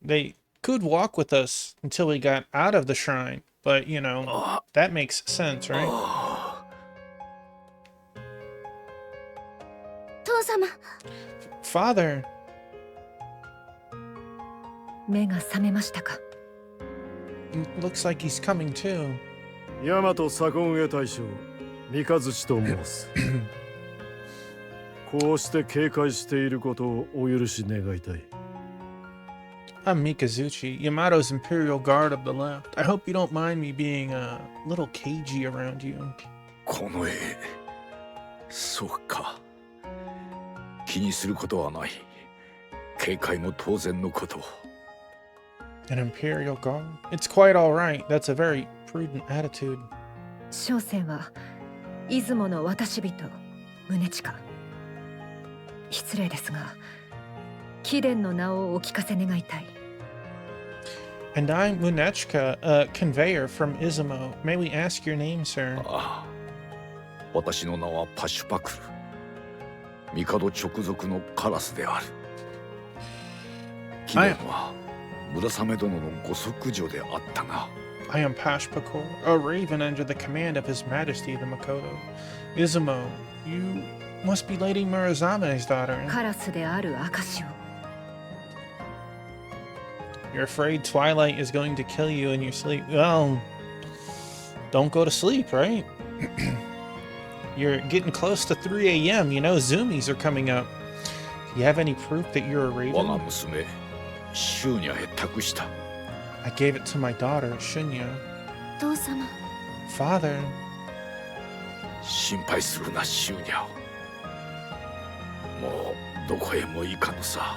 S1: They could walk with us until we got out of the shrine, but you know, that makes sense, right?
S5: 父様。
S1: Father,
S3: 目が覚めましたか。
S1: looks like he's coming too.
S2: 大和左近衛大将三日月と申す。こうして警戒していることをお許し願いたい。
S1: I'm Mikazuchi, Yamato's Imperial Guard of the Left. I hope you don't mind me being a little cagey around you.
S8: この絵、そうか。気にすることはない。警戒も当然のこと。
S1: An Imperial Guard? It's quite alright. That's a very prudent attitude.
S3: 商船は出雲の渡し人宗近。失礼ですが、貴殿の名をお聞かせ願いたい。
S1: And I'm Munechka, a conveyor from Izumo. May we ask your name, sir?
S8: ああ、私の名はパシュパクル。帝直属のカラスである。貴殿は村雨殿のご息女であったな。
S1: I am Pashpakor, a raven under the command of His Majesty the Makoto. Izumo, you must be Lady Murazame's daughter.
S3: カラスである証を。
S1: You're afraid Twilight is going to kill you in your sleep. Well, don't go to sleep, right? You're getting close to 3 a.m. You know, zoomies are coming up. Do you have any proof that you're a
S8: 我が
S1: raven?
S8: 娘、シューニャへ託した。
S1: I gave it to my daughter, Shunya.
S5: 父様。
S1: Father,
S8: 心配するな、シューニャ。もうどこへも行かぬさ。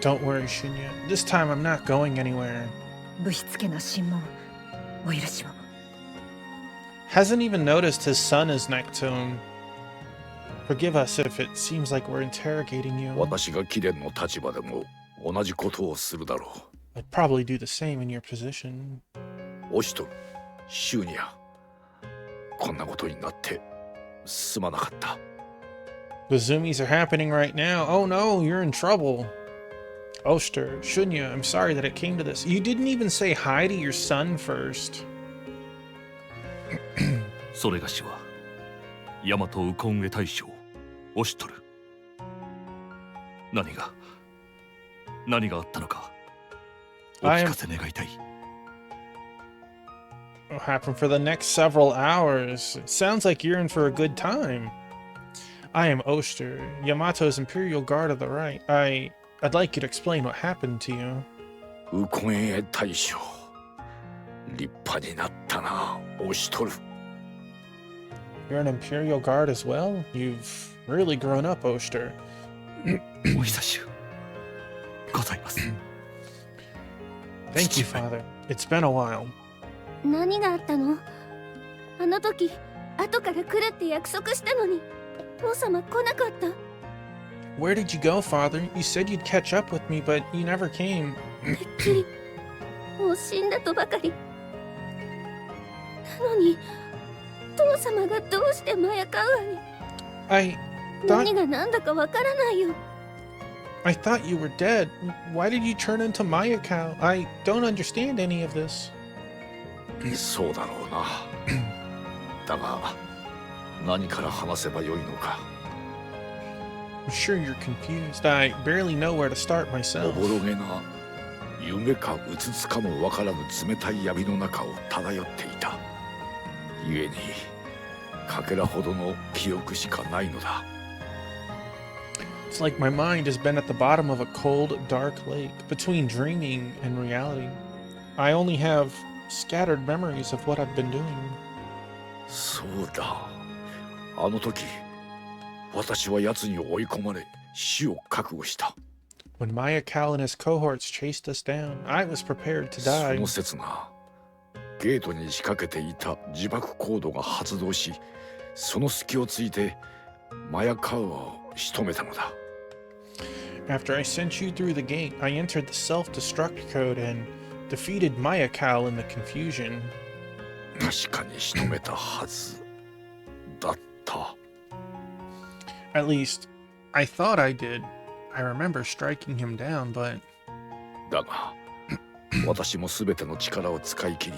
S1: don't worry, Shunya. This time I'm not going anywhere.
S3: ぶしつけな審問、お許しを。
S1: Hasn't even noticed his son is next to him. Forgive us if it seems like we're interrogating you.
S8: 私が貴殿の立場でも同じことをするだろ
S1: I'd probably do the same in your position.
S8: う。オシトル、シューニャ。こんなことになってすまなかった。
S1: The zoomies are happening right now. Oh no, you're in trouble. Oster, Shunya, I'm sorry that it came to this. You didn't even say hi to your son first.
S7: それがしは大和右近衛大将オシトル。何があったのかお聞かせ願いたい。
S1: What happened for the next several hours? It sounds like you're in for a good time. I am Oster, Yamato's Imperial Guard of the Right. I'd like you to explain what happened to you.
S8: 右近衛大将。立派になったな、オシトル。
S1: You're an Imperial Guard as well? You've really grown up, Oster.
S7: お久しゅうございます。
S1: Thank you, Father. It's been a while.
S5: 何があったの？あの時後から来るって約束したのに父様来なかった。
S1: Where did you go, Father? You said you'd catch up with me, but you never came.
S5: てっきりもう死んだとばかり。なのに父様がどうしてマヤカウアに
S1: I
S5: 何
S1: thought
S5: が何だかわからないよ。
S1: I thought you were dead. Why did you turn into Mayakao? I don't understand any of this.
S8: そうだろうな。だが何から話せばよいのか。
S1: I'm sure you're confused. I barely know where to start
S8: お
S1: myself.
S8: ぼろげな夢かうつつかもわからぬ冷たい闇の中を漂っていた。故にかけらほどの記憶しかないのだ。
S1: It's like my mind has been at the bottom of a cold, dark lake between dreaming and reality. I only have scattered memories of what I've been doing.
S8: そうだ。あの時私は奴に追い込まれ死を覚悟した。
S1: When Mayakao and his cohorts chased us down, I was prepared to
S8: そ
S1: die.
S8: の刹那ゲートに仕掛けていた自爆コードが発動し、その隙をついてマヤカウアを仕留めたのだ。
S1: After I sent you through the gate, I entered the self-destruct code and defeated Mayakao in the confusion.
S8: 確かに仕留めたはずだった。
S1: At least, I thought I did. I remember striking him down, but
S8: だが私も全ての力を使い切り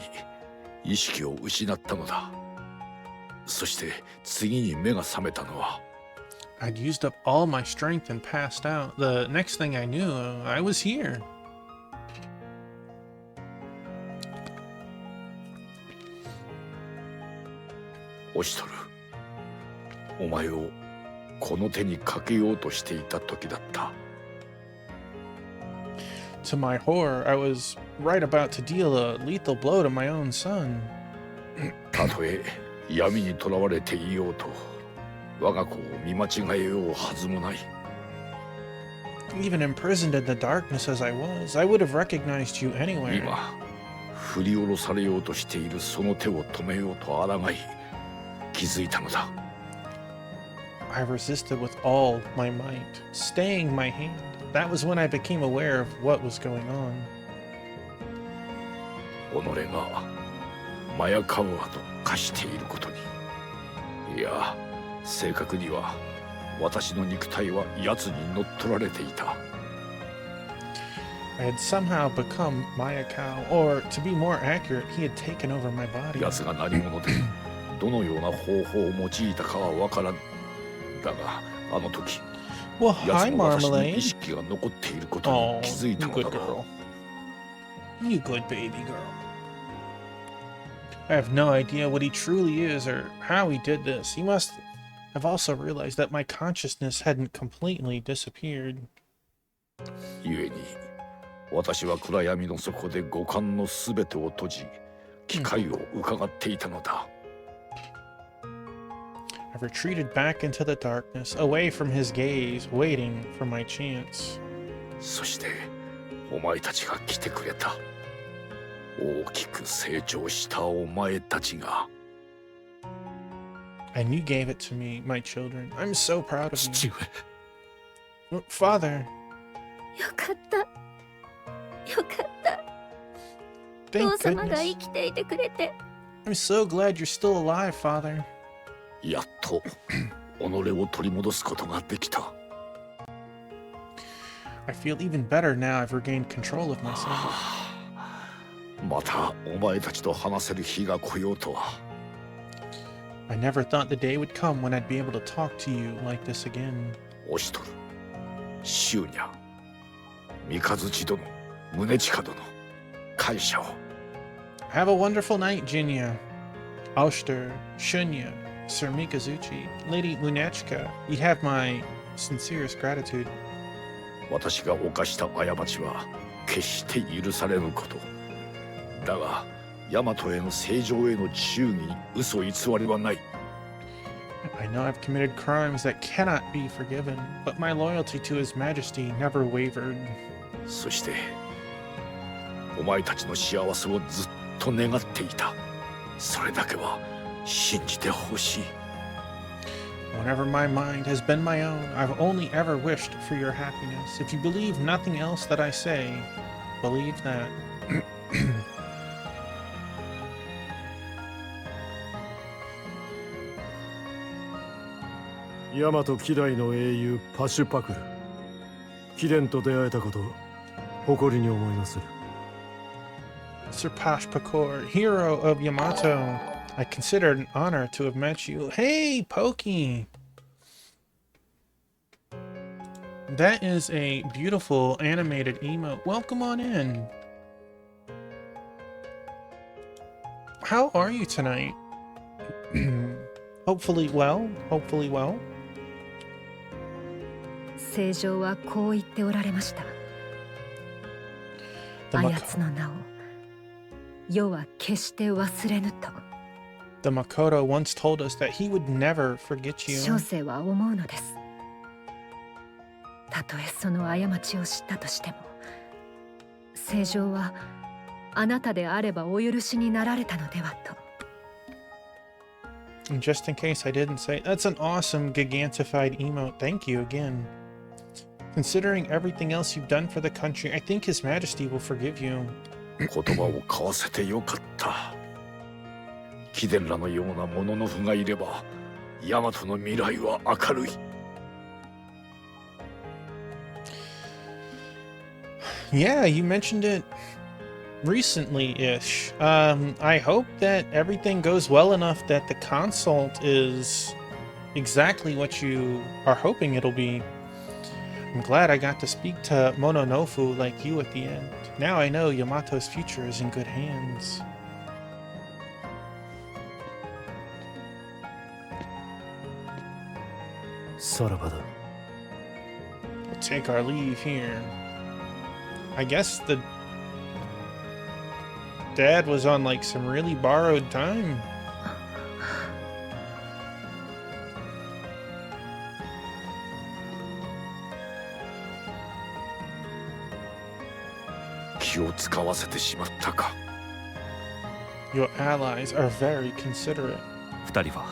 S8: 意識を失ったのだ。そして次に目が覚めたのは
S1: I'd used up all my strength and passed out. The next thing I knew, I was here.
S8: オシトル、お前をこの手にかけようとしていた時だった。
S1: To my horror, I was right about to deal a lethal blow to my own son.
S8: たとえ闇にとらわれていようと我が子を見間違えようはずもない。
S1: Even imprisoned in the darkness as I was, I would have recognized you anywhere.
S8: 今振り下ろされようとしているその手を止めようと抗い気づいたのだ。
S1: I resisted with all my might, staying my hand. That was when I became aware of what was going on.
S8: 己がマヤカウアと化していることに、いや正確には私の肉体は奴に乗っ取られていた。
S1: I had somehow become Mayakao, or to be more accurate, he had taken over my body.
S8: 奴が何者でどのような方法を用いたかは分からぬ。だがあの時
S1: Well,
S8: 奴
S1: hi,
S8: の私に意
S1: Marmalade.
S8: 識が残っていることに
S1: Oh,
S8: 気づい
S1: you
S8: たの
S1: good
S8: だろ
S1: girl.
S8: う。
S1: You good baby girl. I have no idea what he truly is or how he did this. He must have also realized that my consciousness hadn't completely disappeared.
S8: 故に私は暗闇の底で五感のすべてを閉じ機会を伺っていたのだ。
S1: I retreated back into the darkness, away from his gaze, waiting for my chance.
S8: そしてお前たちが来てくれた。大きく成長したお前たちが。
S1: And you gave it to me, my children. I'm so proud of
S7: 父
S1: you.
S7: 上、
S1: Father,
S5: よかった。よかった。
S1: thank
S5: 父様が
S1: goodness.
S5: 生きていてくれて。
S1: I'm so glad you're still alive, Father.
S8: やっと己を取り戻すことができた。
S1: I feel even better now I've regained control of myself.
S8: またお前たちと話せる日が来ようとは。
S1: I never thought the day would come when I'd be able to talk to you like this again.
S8: オシトル、シューニャ、三日月殿、宗近殿、感謝を。
S1: Have a wonderful night, Jinya. Auster, Shunya, Sir Mikazuchi, Lady Munechka, you have my sincerest gratitude.
S8: 私が犯した過ちは決して許されぬこと。だが、ヤマトへの正常への忠義に嘘偽りはない。
S1: I know I've committed crimes that cannot be forgiven, but my loyalty to His Majesty never wavered.
S8: そして、お前たちの幸せをずっと願っていた。それだけは信じてほしい。
S1: Whenever my mind has been my own, I've only ever wished for your happiness. If you believe nothing else that I say, believe that.
S2: ヤマト希代の英雄パシュパクル。貴殿と出会えたこと、誇りに思いまする。
S1: Sir Pashpakor, hero of Yamato. I consider it an honor to have met you. Hey, Pokey! That is a beautiful animated emote. Welcome on in. How are you tonight? Hopefully well. Hopefully well.
S3: 聖上はこう言っておられました。
S1: The
S3: あ
S1: Mak-
S3: やつの名を世は決して忘れぬと。
S1: The Makoto once told us that he would never forget
S3: 小
S1: you.
S3: 生は思うのです。たとえその過ちを知ったとしても、聖上はあなたであればお許しになられたのではと。
S1: And just in case I didn't say, that's an awesome gigantified emote. Thank you again. Considering everything else you've done for the country, I think His Majesty will forgive you.
S8: 言葉を交わせてよかった。貴殿らのようなもののふがいれば、ヤマトの未来は明るい。
S1: Yeah, you mentioned it recently-ish. I hope that everything goes well enough that the consult is exactly what you are hoping it'll be. I'm glad I got to speak to Mononofu like you at the end. Now I know Yamato's future is in good hands.
S2: Sarabada.
S1: We'll take our leave here. I guess the dad was on like some really borrowed time.
S8: 気を使わせてしまったか。
S1: Your allies are very considerate.
S7: 二人は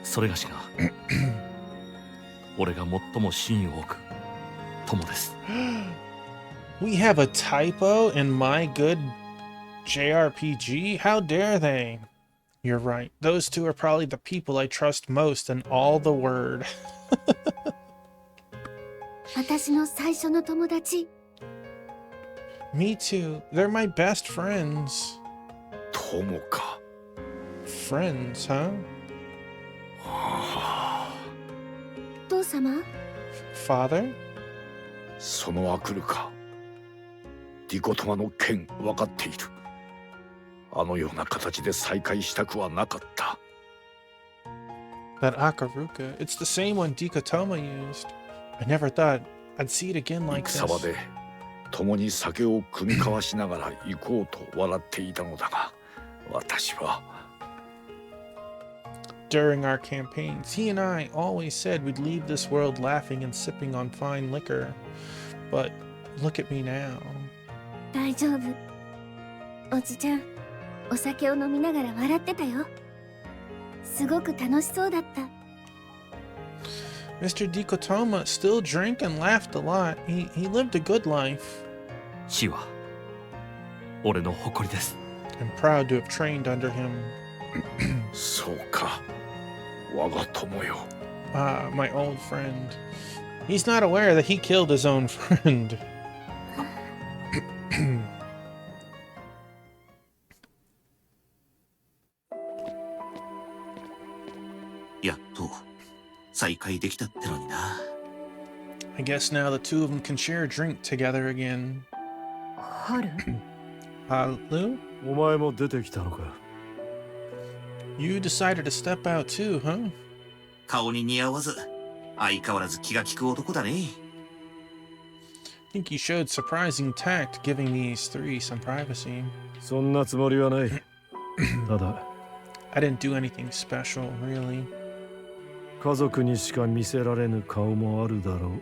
S7: それがしが俺が最も信用を置く友です。
S1: We have a typo in my good JRPG? How dare they? You're right. Those two are probably the people I trust most in all the word.
S5: 私の最初の友達。
S1: Me too. They're my best friends.
S8: 友か。
S1: Friends, huh?
S5: 父様？
S1: Father?
S8: そのアクルか。ディコトマの件分かっている。あのような形で再会したくはなかった。
S1: That Akaruka. It's the same one Dikotoma used. I never thought I'd see it again like
S8: 戦場
S1: this.
S8: で共に酒を酌み交わしながら行こうと笑っていたのだが、私は。
S1: During our campaigns, he and I always said we'd leave this world laughing and sipping on fine liquor. But look at me now.
S5: 大丈夫。おじちゃん、お酒を飲みながら笑ってたよ。すごく楽しそうだった。
S1: Mr. Dikotoma still drank and laughed a lot. He lived a good life.
S7: 死は俺の誇りです。
S1: I'm proud to have trained under him.
S8: そうか。我が友よ。
S1: Ah, my old friend. He's not aware that he killed his own friend.
S4: やっと再会できたってのにな。
S1: I guess now the two of them can share a drink together again.
S3: 春
S1: Lou?
S2: お前も出てきたのか。
S1: You decided to step out too, huh?
S4: 顔に似合わず相変わらず気が利く男だね。
S1: I think you showed surprising tact giving these three some privacy.
S2: そんなつもりはない。ただ、
S1: I didn't do anything special, really.
S2: 家族にしか見せられぬ顔もあるだろう。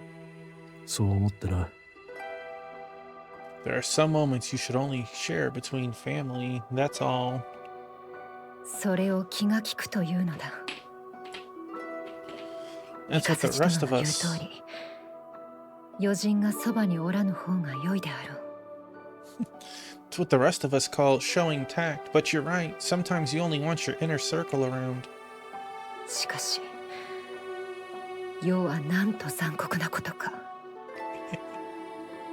S2: そう思ってな。
S1: There are some moments you should only share between family, that's all.
S3: それを気が利くというのだ。
S1: That's what the
S3: イカ
S1: rest
S3: サ
S1: of
S3: チ殿の言う
S1: us...
S3: 通り、余人がそばにおらぬ方が良いであろう。
S1: It's what the rest of us call showing tact, but you're right. Sometimes you only want your inner circle around.
S3: しかし、世はなんと残酷なことか。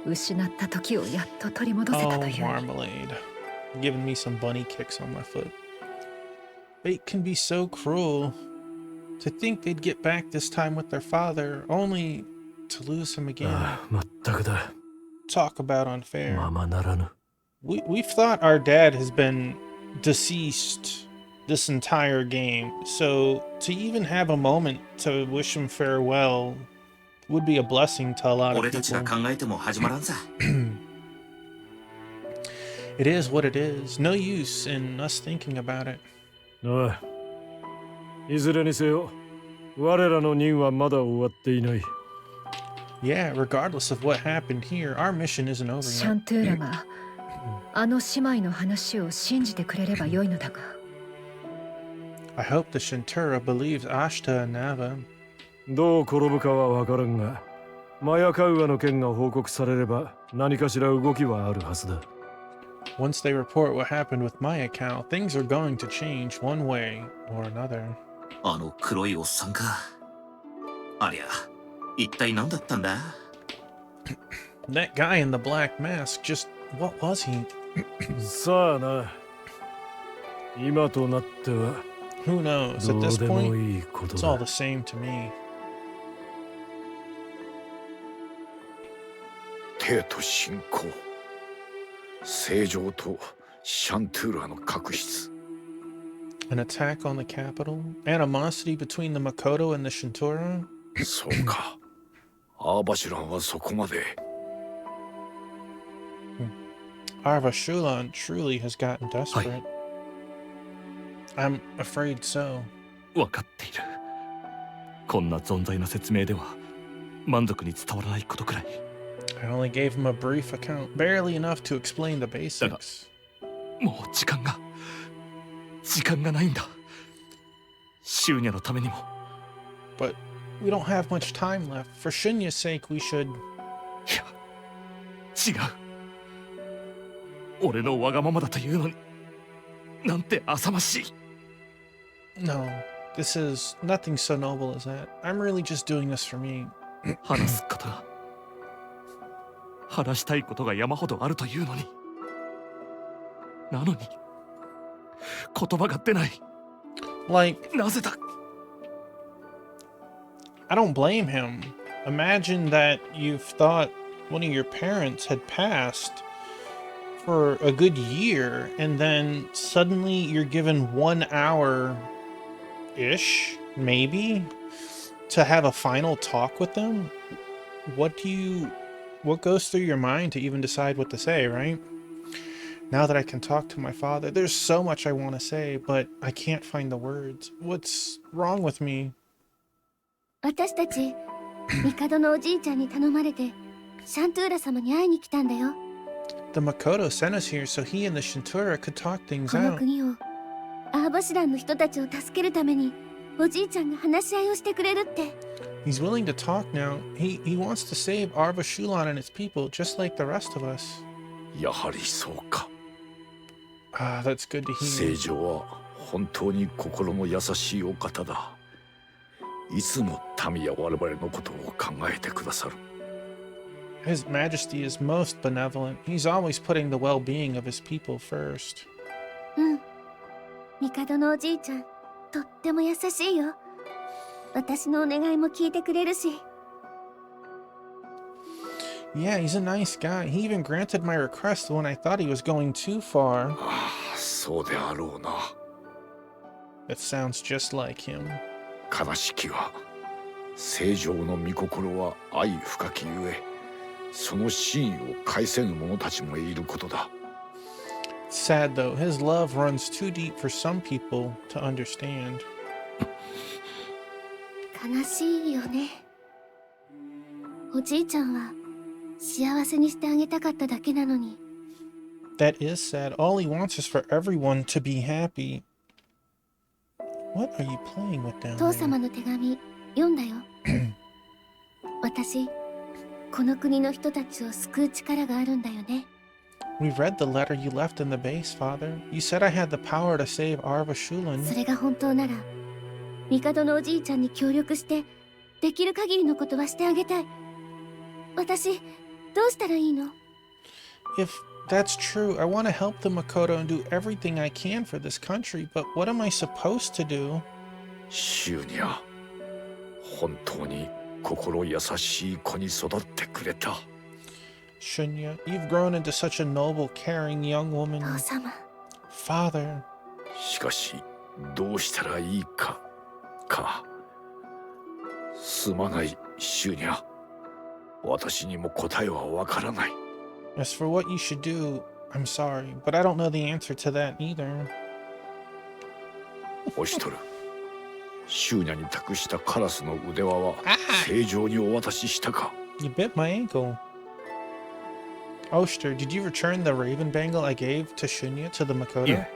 S3: 失った時をやっと取り戻せた
S1: Oh,
S3: という。
S1: Marmalade. Giving me some bunny kicks on my foot. Fate can be so cruel. To think they'd get back this time with their father, only to lose him again.
S2: まったくだ。
S1: Talk about unfair.
S2: ままならぬ。
S1: We've thought our dad has been deceased this entire game, so to even have a moment to wish him farewell would be a blessing to a lot of
S4: 俺たちが
S1: people.
S4: 考えても始まらんさ。
S1: It is what it is. No use in us thinking about it.
S2: おい。いずれにせよ、我らの任はまだ終わっていない。
S1: Yeah, regardless of what happened here, our mission isn't over
S3: シャ
S1: yet.
S3: ントゥーラがあの姉妹の話を信じてくれればよいのだが。
S1: I hope the Shintura believes Ashta and Nava.
S2: どう転ぶかは分からんが、マヤカウアの件が報告されれば何かしら動きはあるはずだ。
S1: Once they report what happened with my account, things are going to change one way or another.
S4: あの黒いおっさんか。ありゃ、一体何だったんだ？
S1: That guy in the black mask, just what was he?
S2: さあな。今となっては
S1: Who knows?
S2: ど
S1: At
S2: う
S1: this
S2: でも
S1: point,
S2: いいこと
S1: it's all
S2: だ。
S1: the same to me.
S8: 帝都侵攻、正常とシャントゥーラの確執。
S1: An attack on the capital? Animosity between the Makoto and the Shintura?
S8: そうか。アーバシュランはそこまで。
S1: Arva Shulan truly has gotten desperate. I'm afraid so.
S7: 分かっている。こんな存在の説明では満足に伝わらないことくらい。
S1: I only gave him a brief account, barely enough to explain the basics.
S7: もう時間がないんだ。シューニャのためにも。
S1: But we don't have much time left. For Shinya's sake, we should...
S7: いや、違う。俺のわがままだというのに、なんて浅ましい。
S1: No, this is nothing so noble as that. I'm really just doing this for me.
S7: 話すことが、話したいことが山ほどあるというのに、なのに言葉が出ない。
S1: Like,
S7: なぜだ。
S1: I don't blame him. Imagine that you've thought one of your parents had passed for a good year, and then suddenly you're given 1 hour-ish, maybe, to have a final talk with them. What goes through your mind to even decide what to say, right? Now that I can talk to my father, there's so much I want to say, but I can't find the words. What's wrong with me?
S5: 私たち帝のおじいちゃんに頼まれてシャントゥーラ様に会いに来たんだよ。
S1: The Makoto sent us here so he and the Shintura could talk things
S5: この
S1: out.
S5: 国をアーバシュランの人たちを助けるためにおじいちゃんが話し合いをしてくれるって。
S1: He's willing to talk now. He wants to save Arva Shulan and its people, just like the rest of us.
S8: やはりそうか。
S1: Ah, that's good to
S8: 正
S1: hear.
S8: 常は本当に心の優しいお方だ。いつも民や我々のことを考えてくださる。
S1: His Majesty is most benevolent. He's always putting the well-being of his people first.
S5: うん。帝のおじいちゃん、とっても優しいよ。私のお願いも聞いてくれるし。
S1: Yeah, he's a nice guy. He even granted my request when I thought he was going too far.
S8: ああ、そうであろうな。
S1: That sounds just like him.
S8: 悲しきは正常の御心は愛深きゆえ、その真意を返せぬ者たちもいることだ。
S1: Sad though, his love runs too deep for some people to understand.
S5: 悲しいよね。おじいちゃんは幸せにしてあげたかっただけなのに。
S1: That is sad. All he wants is for everyone to be happy. What are you playing with down
S5: 父
S1: there?
S5: 様の手紙読んだよ。私、この国の人たちを救う力があるんだよね。
S1: We've read the letter you left in the base, Father. You said I had the power to save Arva
S5: そ
S1: Shulan.
S5: れが本当なら、帝のおじいちゃんに協力してできる限りのことはしてあげたい。私どうしたらいいの？
S1: If that's true, I want to help the Makoto and do everything I can for this country, but what am I supposed to do?
S8: シュニャ、本当に心優しい子に育ってくれた。
S1: Shunya, you've grown into such a noble, caring young
S5: 父
S1: woman.
S5: 様。
S1: Father,
S8: しかしどうしたらいいか。すまないシュニャ、私にも答えはわからない。
S1: as for what you should do, I'm sorry, but I don't know the answer to that either.
S8: オシトル、シュニャに託したカラスの腕輪は正常にお渡ししたか？
S1: You bit my ankle. Oster, did you return the raven bangle I gave to Shunya to the
S7: い
S1: Makoto?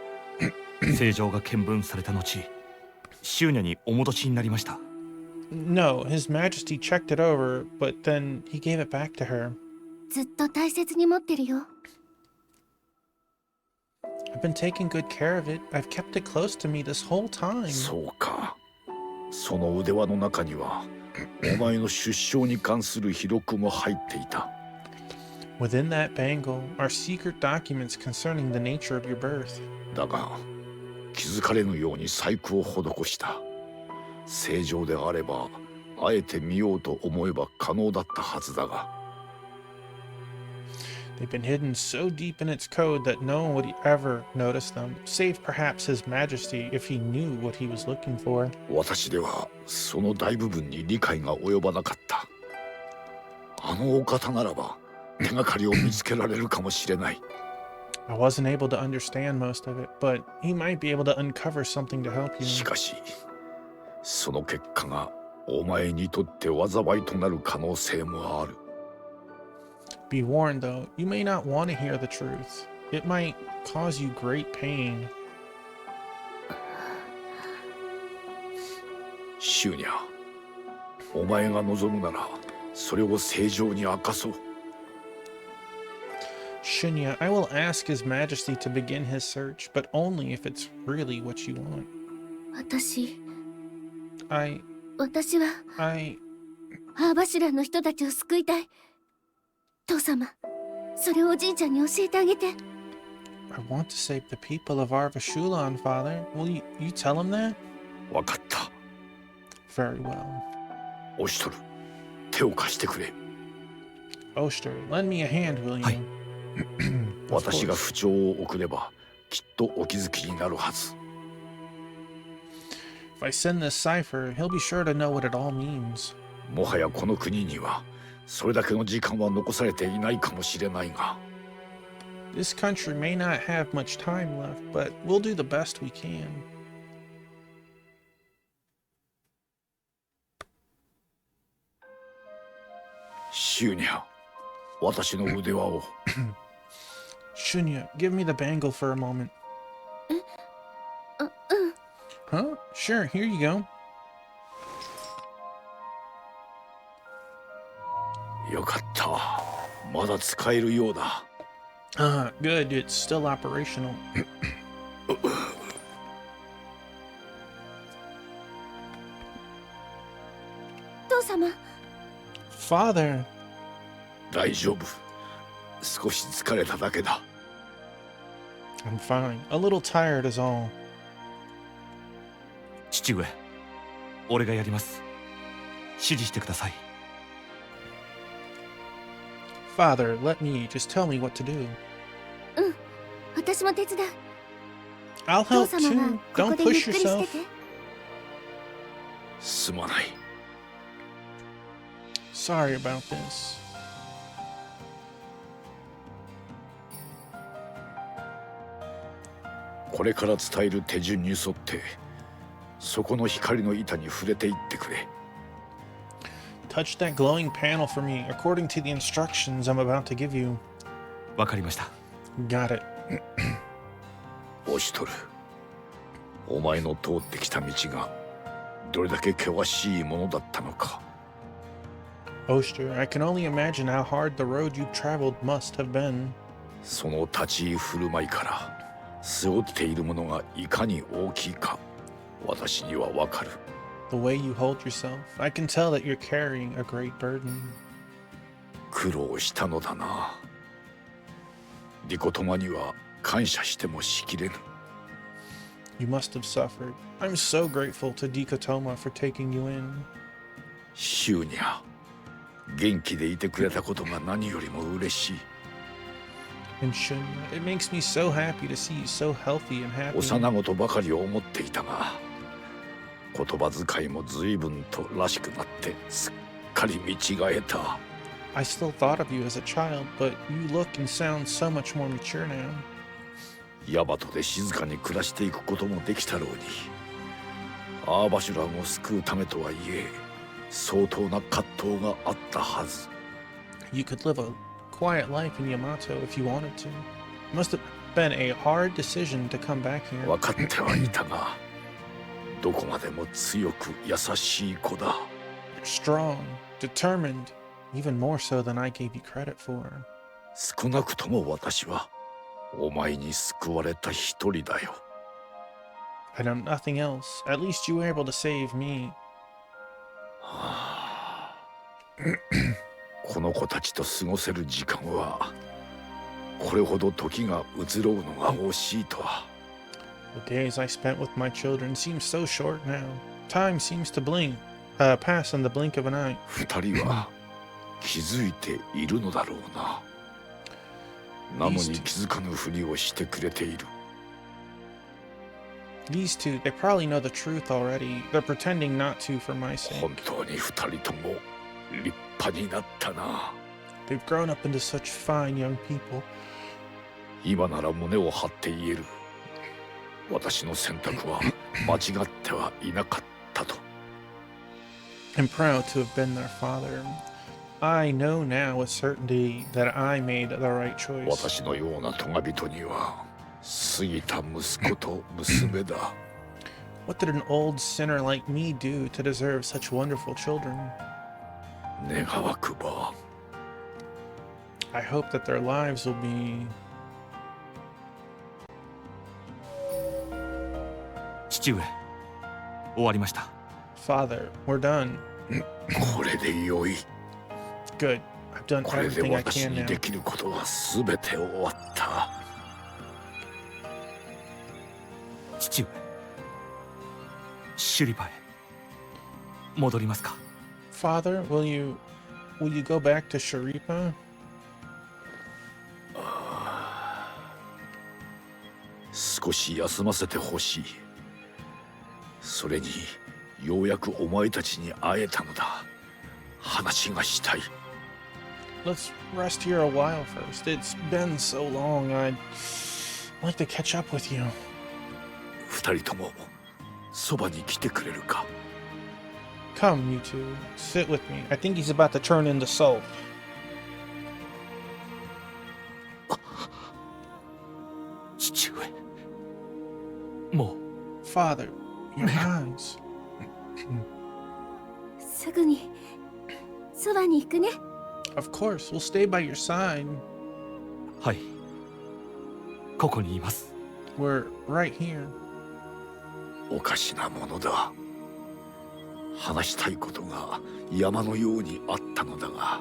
S7: え正常が見分された後シューニャにお戻しになりました。
S1: No, His Majesty checked it over, but then he gave it back to her.
S5: ずっと大切に持ってるよ。
S1: I've been taking good care of it. I've kept it close to me this whole time.
S8: そうか。その腕輪の中にはお前の出生に関する記録も入っていた。
S1: Within that bangle are secret documents concerning the nature of your birth.
S8: だが気づかれぬように細工を施した。正常であればあえて見ようと思えば可能だったはずだが。
S1: They've been hidden so deep in its code that no one would ever notice them, save perhaps His Majesty if he knew what he was looking for.
S8: 私ではその大部分に理解が及ばなかった。あのお方ならば手がかりを見つけられるかもしれない。
S1: I wasn't able to understand most of it, but he might be able to uncover something to help you.
S8: しかしその結果がお前にとって災いとなる可能性もある。
S1: Be warned, though, you may not want to hear the truth. It might cause you great pain.
S8: シュニャ、お前が望むならそれを正常に明かそう。
S1: Shinya, I will ask His Majesty to begin his search, but only if it's really what you want.
S5: 私
S1: I...
S5: は
S1: I...
S5: ハーバシュランの人たちを救いたい。父様、それをおじいちゃんに教えてあげて。
S1: I want to save the people of Arvashulan, Father. Will you tell him that?
S8: わかった。
S1: Very well.
S8: オシトル、手を貸してくれ。
S1: Oster, lend me a hand, will you?
S7: はい。
S1: Of
S8: 私が
S1: course.
S8: 不調を送ればきっとお気づきになるはず。
S1: If I send this cipher, he'll be sure to know what it all means.
S8: もはやこの国にはそれだけの時間は残されていないかもしれないが。
S1: This country may not have much time left, but we'll do the best we can.
S8: シュニャ、私の腕輪を。
S1: Shunya, give me the bangle for a moment. Huh? Sure, here you go.
S8: よかった。まだ使えるようだ。
S1: Good, it's still operational.
S5: 父様、
S1: Father,
S8: 大丈夫。少し疲れただけだ。
S1: I'm fine. A little tired is all.
S7: 父上、俺がやります。指示してください。
S1: Father, let me. Just tell me what to do.
S5: 私も手伝う。
S1: I'll
S5: 父
S1: help
S5: 様は
S1: too.
S5: こ
S1: Don't
S5: こでゆっ
S1: push
S5: くりして
S1: yourself.
S5: て。
S8: すまない。
S1: Sorry about this.
S8: これから伝える手順に沿ってそこの光の板に触れていってくれ。
S1: Touch that glowing panel for me according to the instructions I'm about to give you.
S7: わかりました。
S1: Got it.
S8: オシトル、お前の通ってきた道がどれだけ険しいものだったのか。
S1: Oster, I can only imagine how hard the road you've traveled must have been.
S8: その立ち居振る舞いから背負っているものがいかに大きいか私にはわかる。
S1: The way you hold yourself, I can tell that you're carrying a great burden.
S8: 苦労したのだな。リコトマには感謝してもしきれぬ。
S1: You must have suffered. I'm so grateful to Dikotoma for taking you in.
S8: シューニャ、元気でいてくれたことが何よりも嬉しい。
S1: And Shunya, it makes me so happy to see you so healthy and happy.
S8: 幼子とばかり思っていたが、言葉遣いも随分とらしくなってすっかり見違えた。
S1: I still thought of you as a child, but you look and sound so much more mature now.
S8: ヤバトで静かに暮らしていくこともできたろうに、アーバシュランを救うためとはいえ、相当な葛藤があったはず。
S1: You could live a quiet life in Yamato if you wanted to. It must have been a hard decision to come back here.
S8: 分かってはいたが、どこまでも強く優しい子だ。
S1: You're strong, determined, even more so than I gave you credit for.
S8: 少なくとも私はお前に救われた一人だよ。
S1: I know nothing else. At least you were able to save me.
S8: この子たちと過ごせる時間はこれほど時が移ろうのが惜しいとは。
S1: The days I spent with my children seem so short now. Time seems to pass in the blink of an eye.
S8: 二人は気づいているのだろうな。なのに気づかぬふりをしてくれている。
S1: These two, they probably know the truth already. They're pretending not to for my sake.
S8: 本当に二人とも立派になったな。
S1: They've grown up into such fine young people.
S8: 今なら胸を張って言える。私の選択は間違ってはいなかったと。
S1: I'm proud to have been their father. I know now with certainty that I made the right choice.
S8: 私のような咎人には過ぎた息子と娘だ。
S1: What did an old sinner like me do to deserve such wonderful children?
S8: 願わくば。
S1: I hope that their lives will be...
S7: 父上、終わりました。
S1: Father, we're done.
S8: これでよい。
S1: Good. I've done
S8: これで
S1: everything I
S8: 私
S1: can
S8: に
S1: now.
S8: できることは全て終わった。
S7: 父上、シュリパへ戻りますか？
S1: Father, will you go back to Sharipa?
S8: 少し休ませてほしい。それにようやくお前たちに会えたのだ。話がしたい。
S1: Let's rest here a while first. It's been so long. I'd like to catch up with you.
S8: 二人ともそばに来てくれるか。
S1: Come, you two. Sit with me. I think he's about to turn into salt.
S7: 父上、もう
S1: Father, your eyes.
S5: すぐにそばに行くね。
S1: Of course, we'll stay by your side.
S7: はい、ここにいます。
S1: We're right here.
S8: おかしなものだ。話したいことが山のようにあったのだが、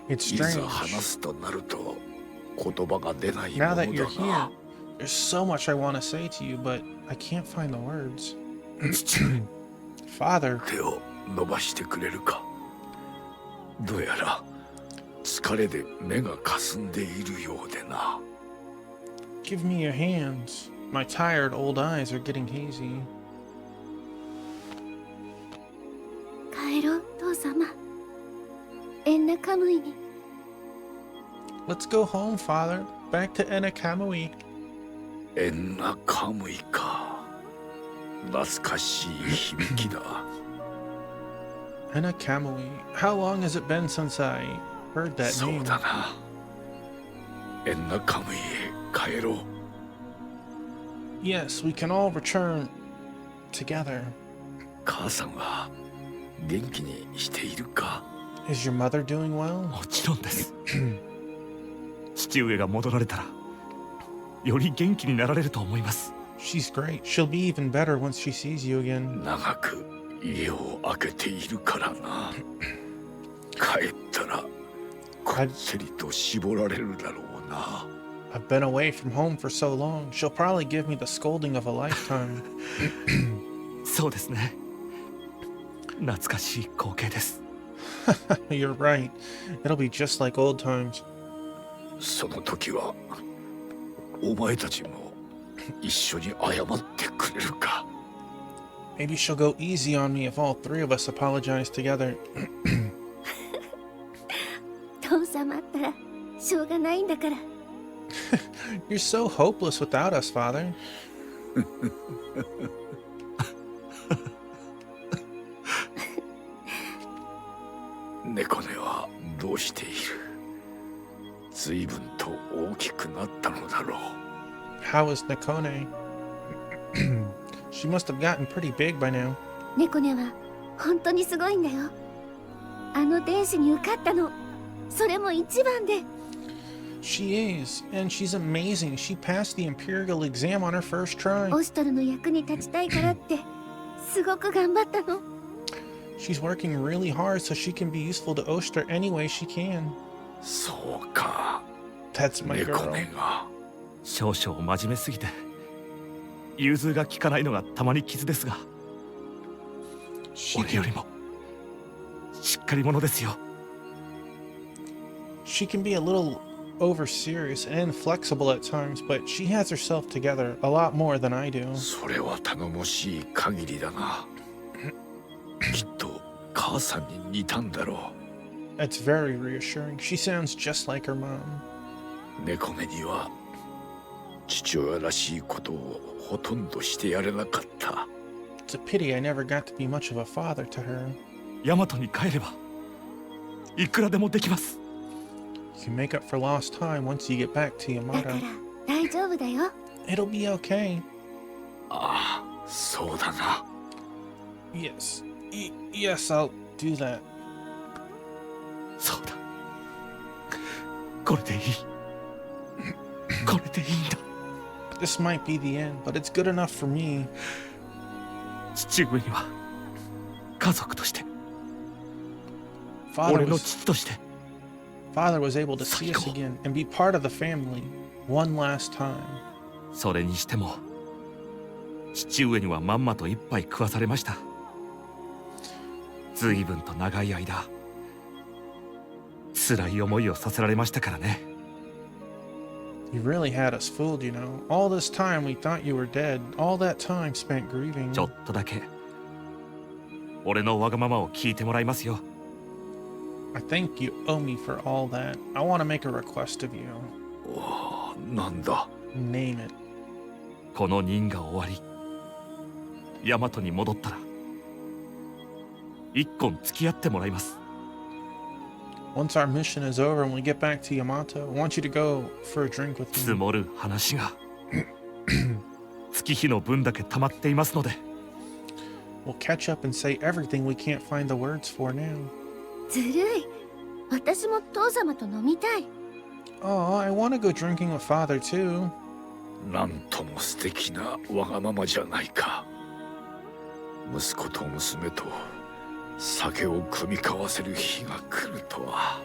S1: It's
S8: いざ
S1: strange.
S8: 話すとなると言葉が出ないも
S1: Now
S8: のだ
S1: that you're here,
S8: な。
S1: there's so much I want to say to you, but I can't find the words.
S8: 父上、
S1: Father,
S8: 手を伸ばしてくれるか。どうやら疲れで目が霞んでいるようでな。
S1: give me your hands. My tired old eyes are getting hazy.
S5: 帰ろう父様。エンナカムイに。
S1: Let's go home, Father. Back to Enakamui.
S8: エンナカムイか。懐かしい響きだ。
S1: Enakamui. How long has it been since I heard that
S8: そう
S1: name?
S8: だな。エンナカムイへ帰ろう。
S1: Yes, we can all return together.
S8: 母さんは元気にしているか。
S1: Is your mother doing well?
S7: もちろんです。父上が戻られたら、より元気になられると思います。
S1: She's great. She'll be even better once she sees you again.
S8: 長く家を空けているからな。帰ったらこってりと絞られるだろうな。
S1: I've been away from home for so long. She'll probably give me the scolding of a lifetime.
S7: そうですね。懐かしい光景です。
S1: You're right. It'll be just like old times.
S8: その時はお前たちも一緒に謝ってくれるか。
S1: Maybe she'll go easy on me if all three of us apologize together.
S5: 父様あったらしょうがないんだから。
S1: You're so hopeless without us, Father.
S8: 猫根はどうしている？随分と大きくなったのだろう。
S1: How is Nikone? She must have gotten pretty big by now.
S5: 猫根は本当にすごいんだよ。あの電子に受かったの。それも一番で。
S1: She is, and she's amazing. She passed the Imperial exam on her first try.
S5: オストルの役に立ちたいからってすごく頑張ったの。
S1: She's working really hard so she can be useful to Oster any way she can.
S8: そうか。
S1: That's my
S8: 猫
S1: girl.
S8: 根が。
S7: 少々真面目すぎて融通が利かないのがたまに傷ですが、
S1: She
S7: 俺よ
S1: can,
S7: りもしっかり者ですよ。
S1: she can be a little over serious and flexible at times, but she has herself together a lot more than I do.
S8: それは頼もしい限りだな。きっと母さんに似たんだろ
S1: It's very reassuring. She sounds just like her mom.
S8: う。猫根には父親らしいことをほとんどしてやれなかった。
S1: It's a pity I never got to be much of a father to her.
S7: ヤマトに帰ればいくらでもできます。
S1: You can make up for lost time once you get back to
S5: だから
S1: Yamato.
S5: 大丈夫だよ。
S1: It'll be okay.
S8: ああ、そうだな。
S1: Yes. Yes, I'll do that.
S7: そうだ。これでいい。これでいいんだ。
S1: This might be the end, but it's good enough for me.
S7: 父上には家族として、
S1: Father
S7: 俺の
S1: was,
S7: 父として
S1: Father was able to see us
S7: Psycho.
S1: again and be part of the family one last time.
S7: それにしても父上にはまんまと一杯食わされました。随分と長い間辛い思いをさせられましたからね。
S1: You really had us fooled, you know. All this time we thought you were dead. All that time spent grieving.
S7: ちょっとだけ俺のわがままを聞いてもらいますよ。
S1: I think you owe me for all that. I want to make a request of you.
S8: おお、なんだ。
S1: Name it.
S7: この任が終わりヤマトに戻ったら一本付き合ってもらいます。
S1: Once our mission is over and we get back to Yamato, I want you to go for a drink with
S7: 積
S1: me.
S7: もる話が月日の分だけ溜まっていますので。
S1: We'll catch up and say everything we can't find the words for now.
S5: ずるい。私も父様と飲みたい。
S1: Oh, I want to go drinking with Father too.
S8: なんとも素敵なわがままじゃないか。息子と娘と酒を酌み交わせる日が来るとは。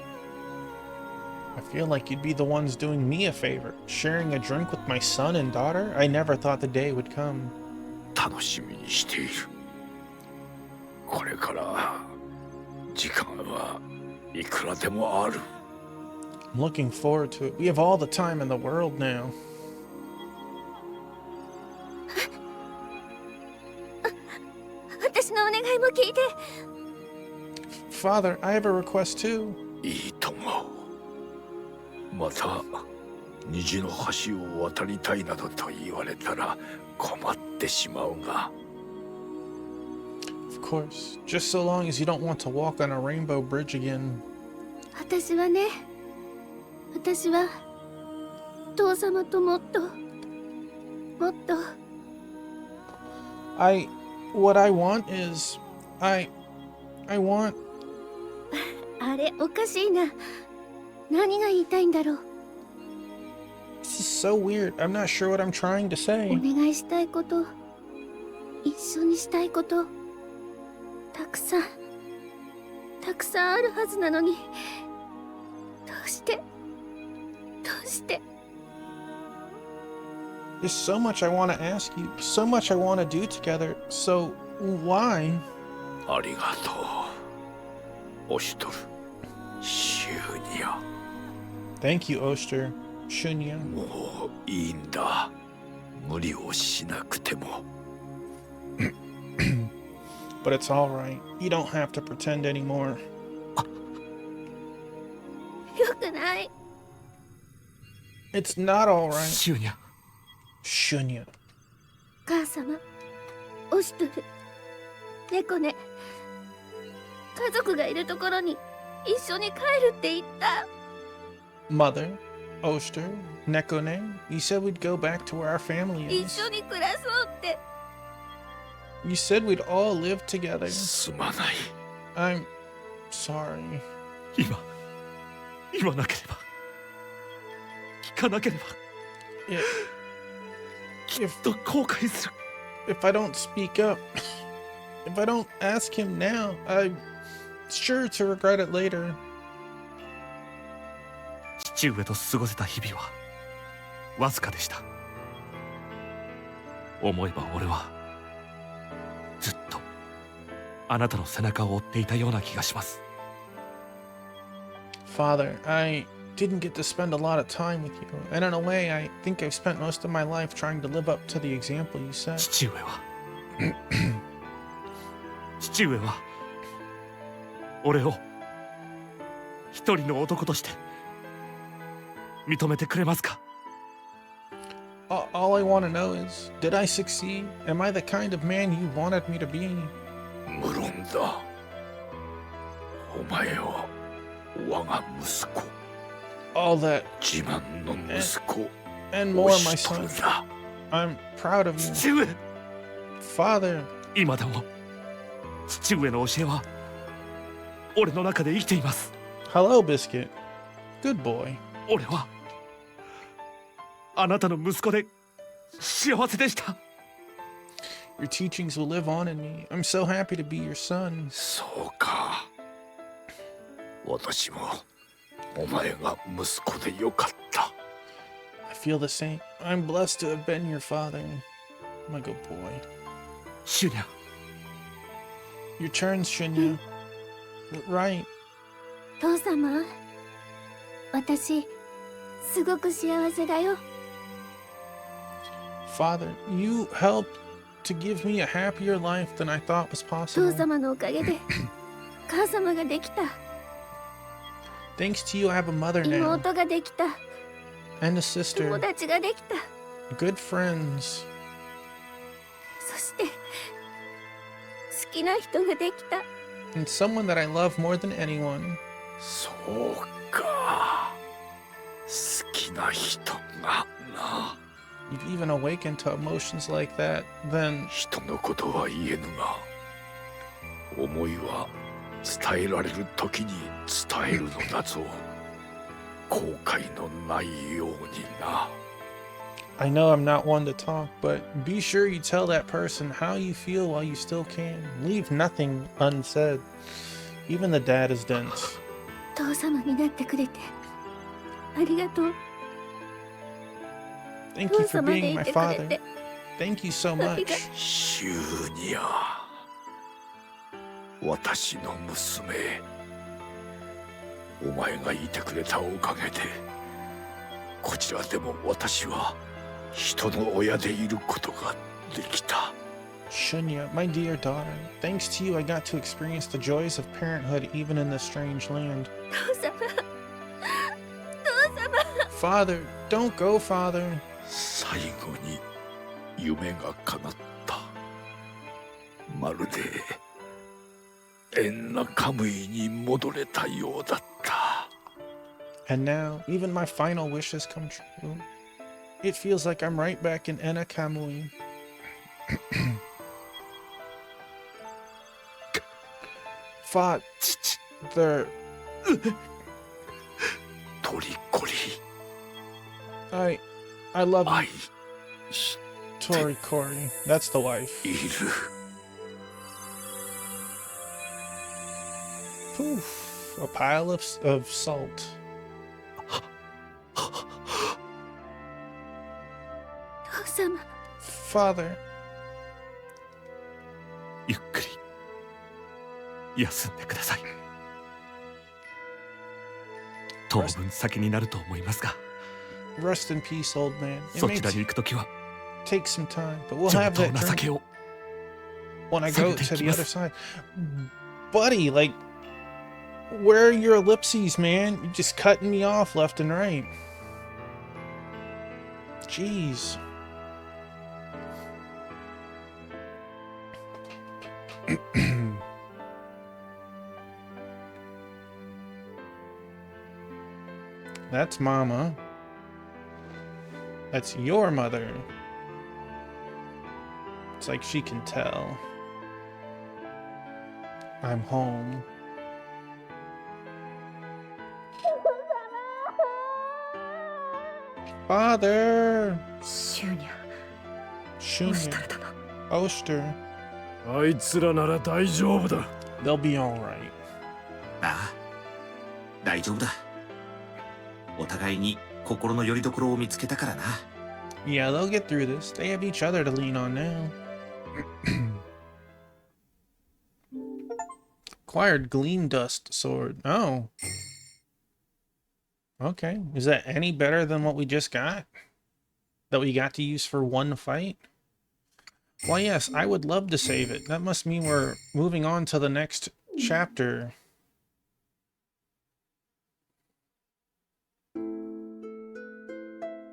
S1: I feel like you'd be the ones doing me a favor, sharing a drink with my son and daughter. I never thought the day would come.
S8: 楽しみにしている。これから時間はいくらでもある。
S1: I'm looking forward to it. We have all the time in the world now.
S5: 私のお願いも聞いて。
S1: Father, I have a request too.
S8: いいとも。また虹の橋を渡りたいなどと言われたら困ってしまうが。
S1: Of course, just so long as you don't want to walk on a rainbow bridge again.
S5: 私はね、私は父様ともっと
S1: What I want is, I want.
S5: あれおかしいな。何が言いたいんだろう。
S1: This is so weird. I'm not sure what I'm trying to
S5: お
S1: say.
S5: 願いしたいこと、一緒にしたいこと、たくさんあるはずなのに、どうして
S1: There's so much I want to ask you, so much I want to do together, so why?
S8: ありがとう、オシュトル、シューニア。
S1: Thank you, Oster. Shunya.
S8: もういいんだ。無理をしなくても。
S1: But it's alright. You don't have to pretend anymore.
S5: よくない。
S1: It's not alright.
S7: シューニャ
S1: Shunya.
S5: 母様、オシュトル、猫ね、家族がいるところに一緒に帰るって言った。
S1: Mother, Oster, Nekone, you said we'd go back to where our family
S5: 一
S1: is.
S5: 緒に暮らそうって。
S1: You said we'd all live together.
S8: すまない。
S1: I'm sorry.
S7: 今言わなければ聞かなければ
S1: If,
S7: きっと後悔する。
S1: if I don't speak up, if I don't ask him now, I'm sure to regret it later.
S7: 父上と過ごせた日々はわずかでした。思えば俺はずっとあなたの背中を追っていたような気がします。
S1: Father, I didn't get to spend a lot of time with you, and in a way, I think I've spent most of my life trying to live up to the example you set.
S7: 父上は父上は俺を一人の男として認めてくれますか？
S1: All I want to know is, did I succeed? Am I the kind of man you wanted me to be?
S8: 無論だ。お前は我が息子、
S1: All that
S8: 自慢の息子、
S1: and
S8: オ
S1: more,
S8: シ
S1: my
S8: ュト
S1: son.
S8: ルだ。
S1: I'm proud of you.
S7: 父上、
S1: Father,
S7: 今でも父上の教えは俺の中で生きています。
S1: hello, Biscuit. Good boy.
S7: 俺はあなたの息子で幸せでした。
S1: Your teachings will live on in me. I'm so happy to be your son.
S8: そうか。私もお前が息子でよかった。
S1: I feel the same. I'm blessed to have been your father. My good boy.
S7: シュニャ、
S1: Your turn, Shinya. Right.
S5: 父様、私すごく幸せだよ。
S1: Father, you helped to give me a happier life than I thought was
S5: 父
S1: possible.
S5: 様のおかげで母様ができた。
S1: Thanks to you, I have a mother now
S5: 妹ができた。
S1: and a
S5: 友
S1: sister,
S5: 達ができた。
S1: good friends,
S5: そして好きな人ができた。
S1: and someone that I love more than anyone.
S8: そうか。好きな人がな。
S1: You've even awakened to emotions like that. Then
S8: 人のことは言えぬが、思いは伝えられる時に伝えるのだぞ。後悔のないようにな。
S1: I know I'm not one to talk, but be sure you tell that person how you feel while you still can. Leave nothing unsaid. Even the dad is dense.
S5: 父様になってくれてありがとう。
S1: Thank
S5: 父
S1: you for
S5: 様
S1: being
S5: でい
S1: my
S5: てくれ
S1: father.
S5: て
S1: Thank you so
S5: あり
S1: much.
S5: が
S8: シューニア、私の娘、お前がいてくれたおかげで、こちらでも私は人の親でいることができた。
S1: Shunya, my dear daughter, thanks to you, I got to experience the joys of parenthood even in this strange land.
S5: 父様。
S1: Father, don't go, Father.
S8: 最後に夢が叶った。まるでエンナカムイに戻れたようだった。
S1: And now, even my final wishes come true. It feels like I'm right back in Enna Kamui. Father,
S8: トリコリ
S1: I love you,
S8: 愛し
S1: Tori Corey. That's the wife.
S8: いる。
S1: Poof, a pile of salt.
S5: 父様
S1: Father,
S7: ゆっくり休んでください。当分先になると思いますが、
S1: rest in peace, old man. It
S7: そ
S1: may
S7: ちらに行くときは
S1: take some time, but we'll
S7: 上
S1: have
S7: 等
S1: that
S7: な
S1: drink
S7: 酒を。
S1: when I go to the
S7: Salut,
S1: other side. Buddy, like, where are your ellipses, man? You're just cutting me off left and right. Jeez. That's Mama. That's your mother. It's like she can tell. I'm home. Father!
S3: シューニャ、オシュ
S1: Shunya.
S3: タル殿。
S1: Oster.
S2: あいつらなら大丈夫だ。
S1: They'll be alright.
S4: ああ、大丈夫だ。お互いに心の拠り所を見つけたからな。
S1: Yeah, they'll get through this. They have each other to lean on now. Acquired Gleam Dust Sword. Oh. Okay. Is that any better than what we just got? That we got to use for one fight? Well, yes, I would love to save it. That must mean we're moving on to the next chapter.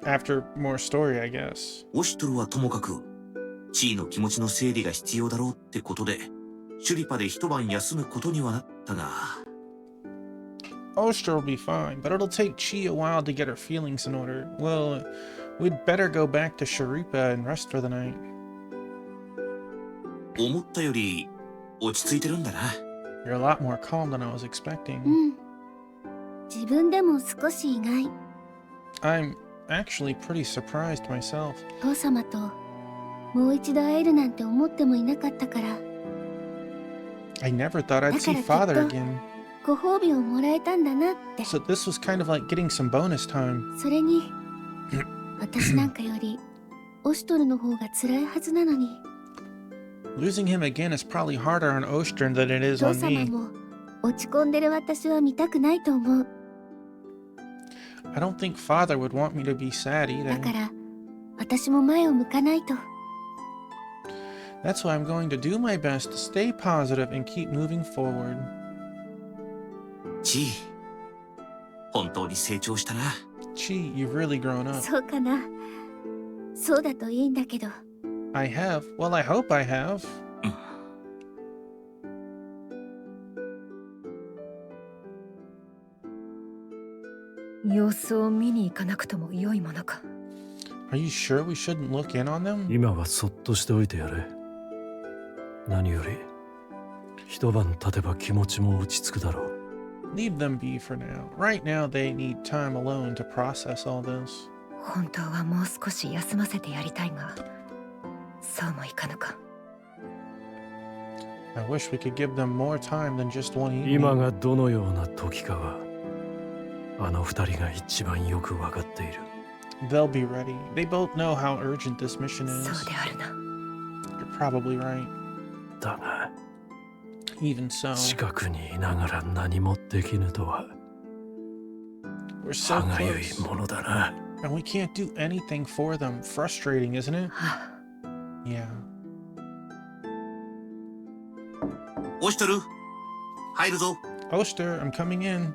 S1: After more story, I guess.
S4: オシュトルはともかく、地位の気持ちの整理が必要だろうってことで、シュリパで一晩休むことにはなったが。
S1: Oster will be fine, but it'll take Chi a while to get her feelings in order. Well, we'd better go back to Sharipa and rest for the night.
S4: 思ったより落ち着いてるんだな。
S1: You're a lot more calm than I was expecting.
S5: 自分でも少し意外。
S1: I'm actually pretty surprised myself.
S5: 父様ともう一度会えるなんて思ってもいなかったから、
S1: I never thought I'd see
S5: Dakara
S1: Father
S5: kitto.
S1: again.
S5: ご褒美をもらえたんだなって。
S1: So this was kind of like getting some bonus time.
S5: それに私なんかよりオシュトルの方が辛いはずなのに、
S1: Losing him again is probably harder on Oster than it is
S5: 父
S1: on
S5: 様
S1: me.
S5: も落ち込んでる私は見たくないと思う。
S1: I don't think Father would want me to be sad
S5: だか
S1: either.
S5: ら私も前を向かないと。
S1: That's why I'm going to do my best to stay positive and keep moving forward.
S4: チー、本当に成長したな。
S1: Chi, you've really grown up.
S5: そうかな。そうだといいんだけど。
S1: I have. Well, I hope I have.
S3: 様子を見に行かなくとも良いものか。
S1: Are you sure we shouldn't look in on them?
S2: 今はそっとしておいてやれ。何より一晩経てば気持ちも落ち着くだろう。
S1: Leave them be for now. Right now, they need time alone to process all this.
S3: 本当はもう少し休ませてやりたいが、そうもいかぬか。
S1: I wish we could give them more time than just one evening.
S2: 今がどのような時かはあの二人が一番よくわかっている。
S1: They'll be ready. They both know how urgent this mission
S3: そう
S1: is.
S3: であるな。
S1: You're probably right.
S2: だが
S1: Even so,
S2: 近くにいながら何もできぬとは
S1: we're so
S2: 歯がゆい
S1: close.
S2: ものだな。
S1: And we can't do anything for them. Frustrating, isn't it?
S3: は
S1: Yeah.
S4: オシュトル、入るぞ。
S1: Oster, I'm coming in.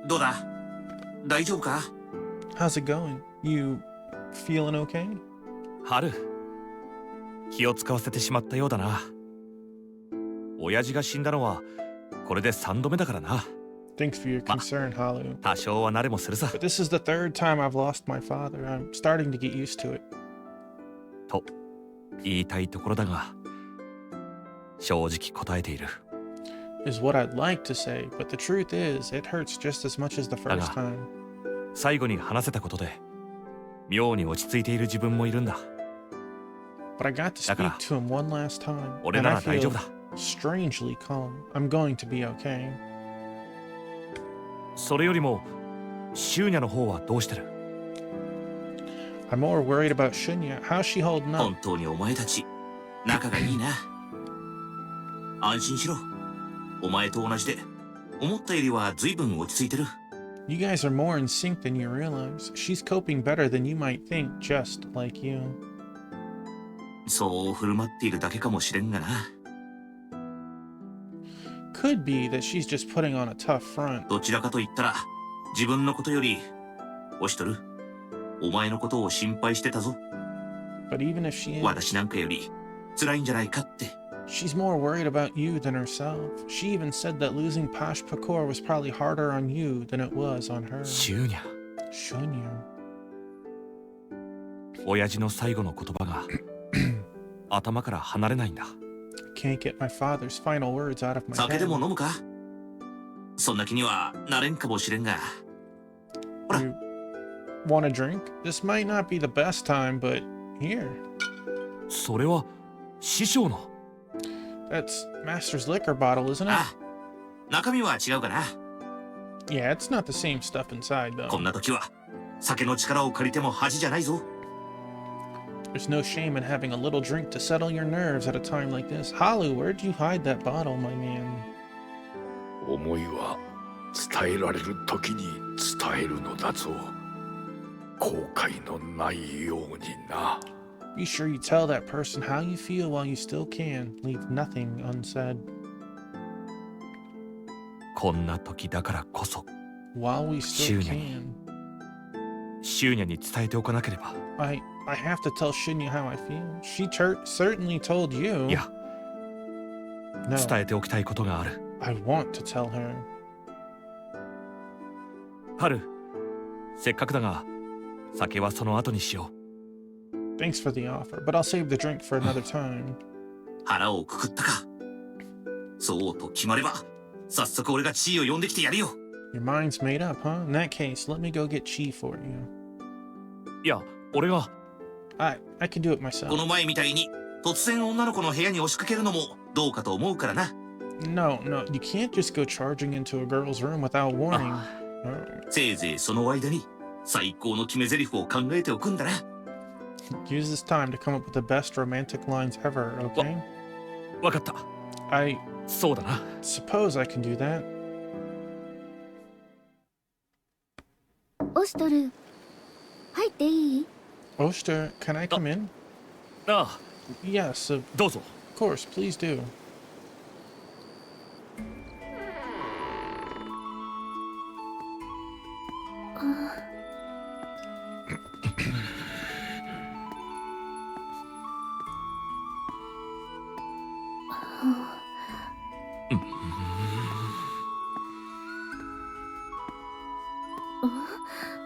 S4: どうだ、大丈夫か？
S1: How's it going? You feeling okay?
S7: 春、気を使わせてしまったようだな。親父が死んだのはこれで3度目だからな。
S1: Thanks for your concern, Halu.
S7: 多少は慣れもするさ。
S1: But this is the third time I've lost my father. I'm starting to get used to it.
S7: と言いたいところだが、正直答えている。
S1: Is what I'd like to say, but the truth is, it hurts just as much as the first time.
S7: 最後に話せたことで妙に落ち着いている自分もいるんだ。
S1: But I got to speak
S7: Dakara.
S1: to him one last time,
S7: 俺
S1: and
S7: な
S1: I
S7: ら大丈
S1: feel
S7: 夫だ。
S1: strangely calm. I'm going to be okay.
S7: それよりもシューニャの方はどうしてる？
S1: I'm more worried about Shunya. How's she holding up?
S4: 本当にお前たち仲がいいな。安心しろ。お前と同じで思ったよりは随分落ち着いてる。
S1: You guys are more in sync than you realize. She's coping better than you might think, just like you.
S4: そう振る舞っているだけかもしれんがな。
S1: Could be that she's just putting on a tough front.
S4: どちらかと言ったら自分のことよりおしとるお前のことを心配してたぞ。
S1: But even if she is,
S4: 私なんかより辛いんじゃないかって。
S1: she's more worried about you than herself. She even said that losing Pash Pakor was probably harder on you than it was on her.
S7: シューニャ。
S1: Shunya.
S7: 親父の最後の言葉が頭から離れないんだ。
S1: Can't get my father's final words out of my
S4: 酒で
S1: head.
S4: も飲むか？そんな気にはなれんかもしれんが。
S1: You want a drink? This might not be the best time, but here.
S7: それは師匠の。
S1: That's Master's liquor bottle, isn't it?
S4: ああ、中身は違うかな。
S1: Yeah, it's not the same stuff inside,
S4: こ
S1: though.
S4: んな時は酒の力を借りても恥じゃないぞ。
S1: There's no shame in having a little drink to settle your nerves at a time like this. Halu, where'd you hide that bottle, my man?
S8: 思いは伝えられる時に伝えるのだぞ。後悔のないようにな。
S1: Be sure you tell that person how you feel while you still can. Leave nothing unsaid.
S7: こんな時だからこそ
S1: While we still
S7: Shunya.
S1: can.
S7: シューニャに伝えておかなければ。
S1: I have to tell Shunya how I feel. She certainly told you.
S7: いや、
S1: No,
S7: 伝えておきたいことがある。
S1: I want to tell her.
S7: ハル、せっかくだが酒はその後にしよ
S1: Thanks for the offer, but I'll save the drink for another time.
S4: 腹をくくったか。そうと決まれば早速俺が地位を呼んできてやるよ。
S1: Your mind's made up, huh? In that case, let me go get Chi for you.
S7: う。いや、俺が。
S1: I can do it
S4: こ
S1: myself.
S4: の前みたいに突然女の子の部屋に押しかけるのもどうかと思うからな。
S1: No, you can't just go charging into a girl's room without warning. No.
S4: せいぜいその間に最高の決め台詞を考えておくんだな。
S1: Use this time to come up with the best romantic lines ever, okay?
S7: わかった。
S1: I
S7: そうだな。
S1: suppose I can do that.
S5: オシトル入っていい？
S1: Oster, can I come in?
S7: ああ、
S1: Yes, of
S7: どうぞ。
S1: course, please do.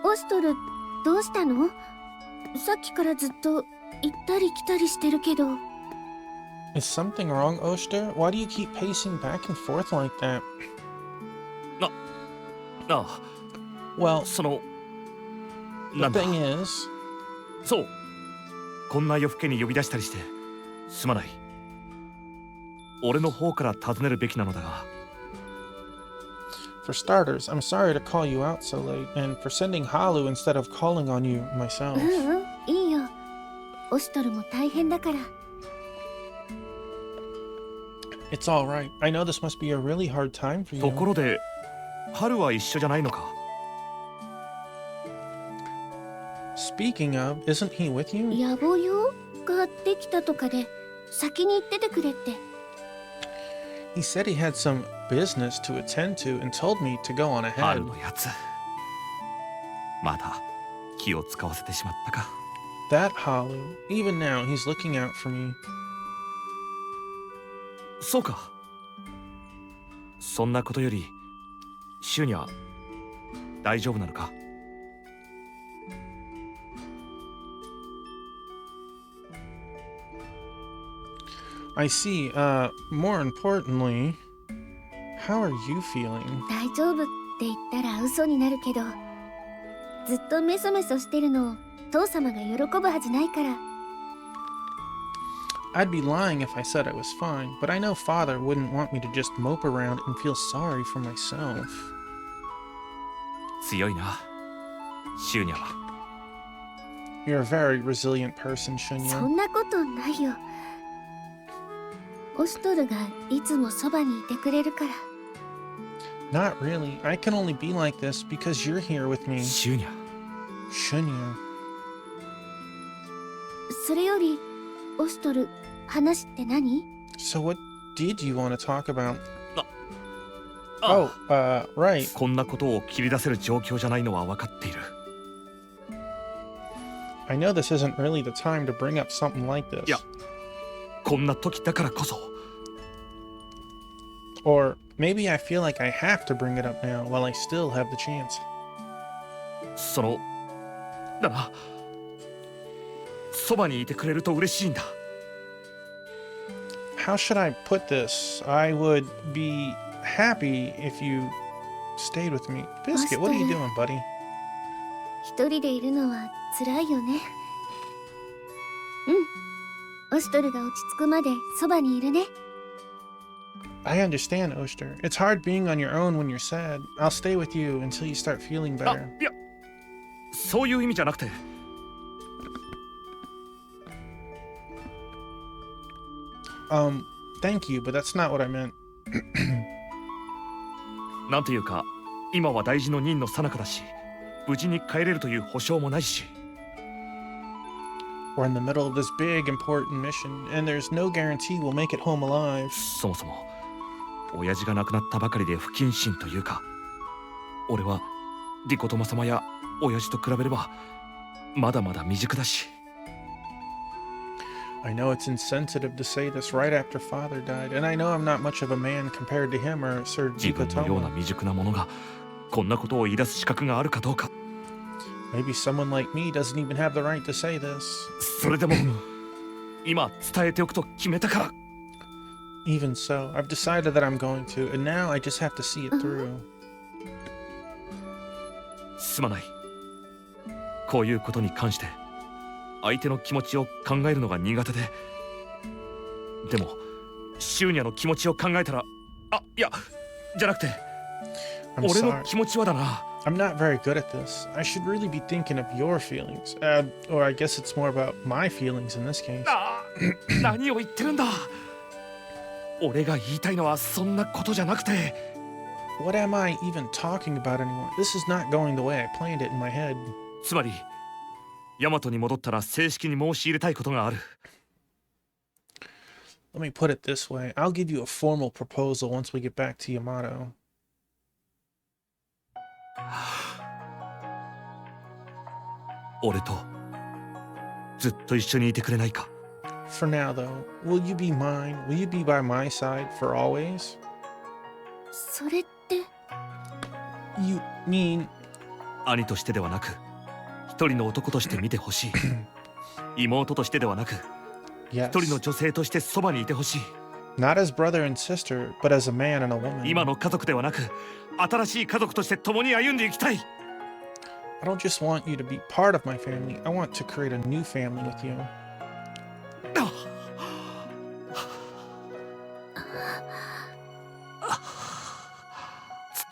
S5: オシトルどうしたの？さっきからずっと行ったり来たりしてるけど。
S1: Is something wrong, Oster? Why do you keep pacing back and forth like that?
S7: ああ、
S1: Well,
S7: その、
S1: the
S7: なんだ。
S1: thing is,
S7: そう。こんな夜更けに呼び出したりしてすまない。俺の方から尋ねるべきなのだが。
S1: for starters, I'm sorry to call you out so late, and for sending Halu instead of calling on you myself.
S5: いいよ。オシトルも大変だから。
S1: It's all right. I know this must be a really hard time for
S7: とこ
S1: you.
S7: ろで、春は一緒じゃないのか？
S1: Speaking of, isn't he with you?
S5: 野暮用ができたとかで先に行っててくれって。
S1: He said he had some business to attend to and told me to go on
S7: 春
S1: ahead.
S7: のやつ。また気を使わせてしまったか。
S1: That Halu. Even now, he's looking out for me.
S7: そうか。そんなことより、シュニャ、大丈夫なのか？
S1: I see. More importantly, how are you feeling?
S5: 大丈夫って言ったら嘘になるけど、ずっとメソメソしてるのを父様が喜ぶはずないから。
S1: I'd be lying if I said I was fine, but I know Father wouldn't want me to just mope around and feel sorry for myself.
S7: 強いな、シューニャは。
S1: You're a very resilient person,
S5: そ
S1: Shunya.
S5: んなことないよ。オストルがいつもそばにいてくれるから。
S1: Not really. I can only be like this because you're here with me,
S7: シューニャ、
S1: Shunya.
S5: それよりオストル、話って何？
S1: So what did you want to talk about?
S7: あ
S1: Oh, right.
S7: こんなことを切り出せる状況じゃないのは分かっている。
S1: I know this isn't really the time to bring up something like this.
S7: いや、こんな時だからこそ。
S1: Or maybe I feel like I have to bring it up now while I still have the chance.
S7: その、だな。そばにいてくれると嬉しいんだ。
S1: How should I put this? I would be happy if you stayed with me. Biscuit, what are you doing, buddy?
S5: 一人でいるのは辛いよね。うん。オストルが落ち着くまでそばにいるね。
S1: I understand, Oster. It's hard being on your own when you're sad. I'll stay with you until you start feeling
S7: あ、
S1: better.
S7: いや、そういう意味じゃなくて。
S1: Thank you, but that's not what I meant.
S7: なんというか、今は大事の任の最中だし、無事に帰れるという保証もないし。
S1: We're in the middle of this big, important mission, and there's no guarantee we'll make it home alive.
S7: そもそも、親父が亡くなったばかりで不謹慎というか、俺はリコトマ様や親父と比べれば、まだまだ未熟だし。
S1: I know it's insensitive to say this right after Father died, and I know I'm not much of a man compared to him or Sir
S7: 自分のような
S1: Jikotoma.
S7: 未熟な者が、こんなことを言い出す資格があるかどうか。
S1: Maybe someone like me doesn't even have the right to say this.
S7: それでも、今伝えておくと決めたから。
S1: Even so, I've decided that I'm going to, and now I just have to see it through.
S7: すまない。こういうことに関して、相手の気持ちを考えるのが苦手で。でも、シューニャの気持ちを考えたら、あ、いや、じゃなくて、
S1: I'm
S7: 俺の
S1: sorry.
S7: 気持ちはだな。
S1: I'm not very good at this. I should really be thinking of your feelings. Or I guess it's more about my feelings in this case.
S7: 何を言ってるんだ。俺が言いたいのはそんなことじゃなくて。
S1: What am I even talking about anymore? This is not going the way I planned it in my head.
S7: つまり、ヤマトに戻ったら正式に申し入れたいことがある。
S1: Let me put it this way. I'll give you a formal proposal once we get back to Yamato.
S7: 俺とずっと一緒にいてくれないか。
S1: For now, though, will you be mine? Will you be by my side for always?
S5: それって
S1: You mean
S7: 兄としてではなく、一人の男として見てほしい。妹としてではなく、
S1: yes?
S7: 一人の女性としてそばにいてほしい。
S1: Not as brother and sister, but as a man and a woman.
S7: 今の家族ではなく、新しい家族として共に歩んでいきたい。
S1: I don't just want you to be part of my family. I want to create a new family with you.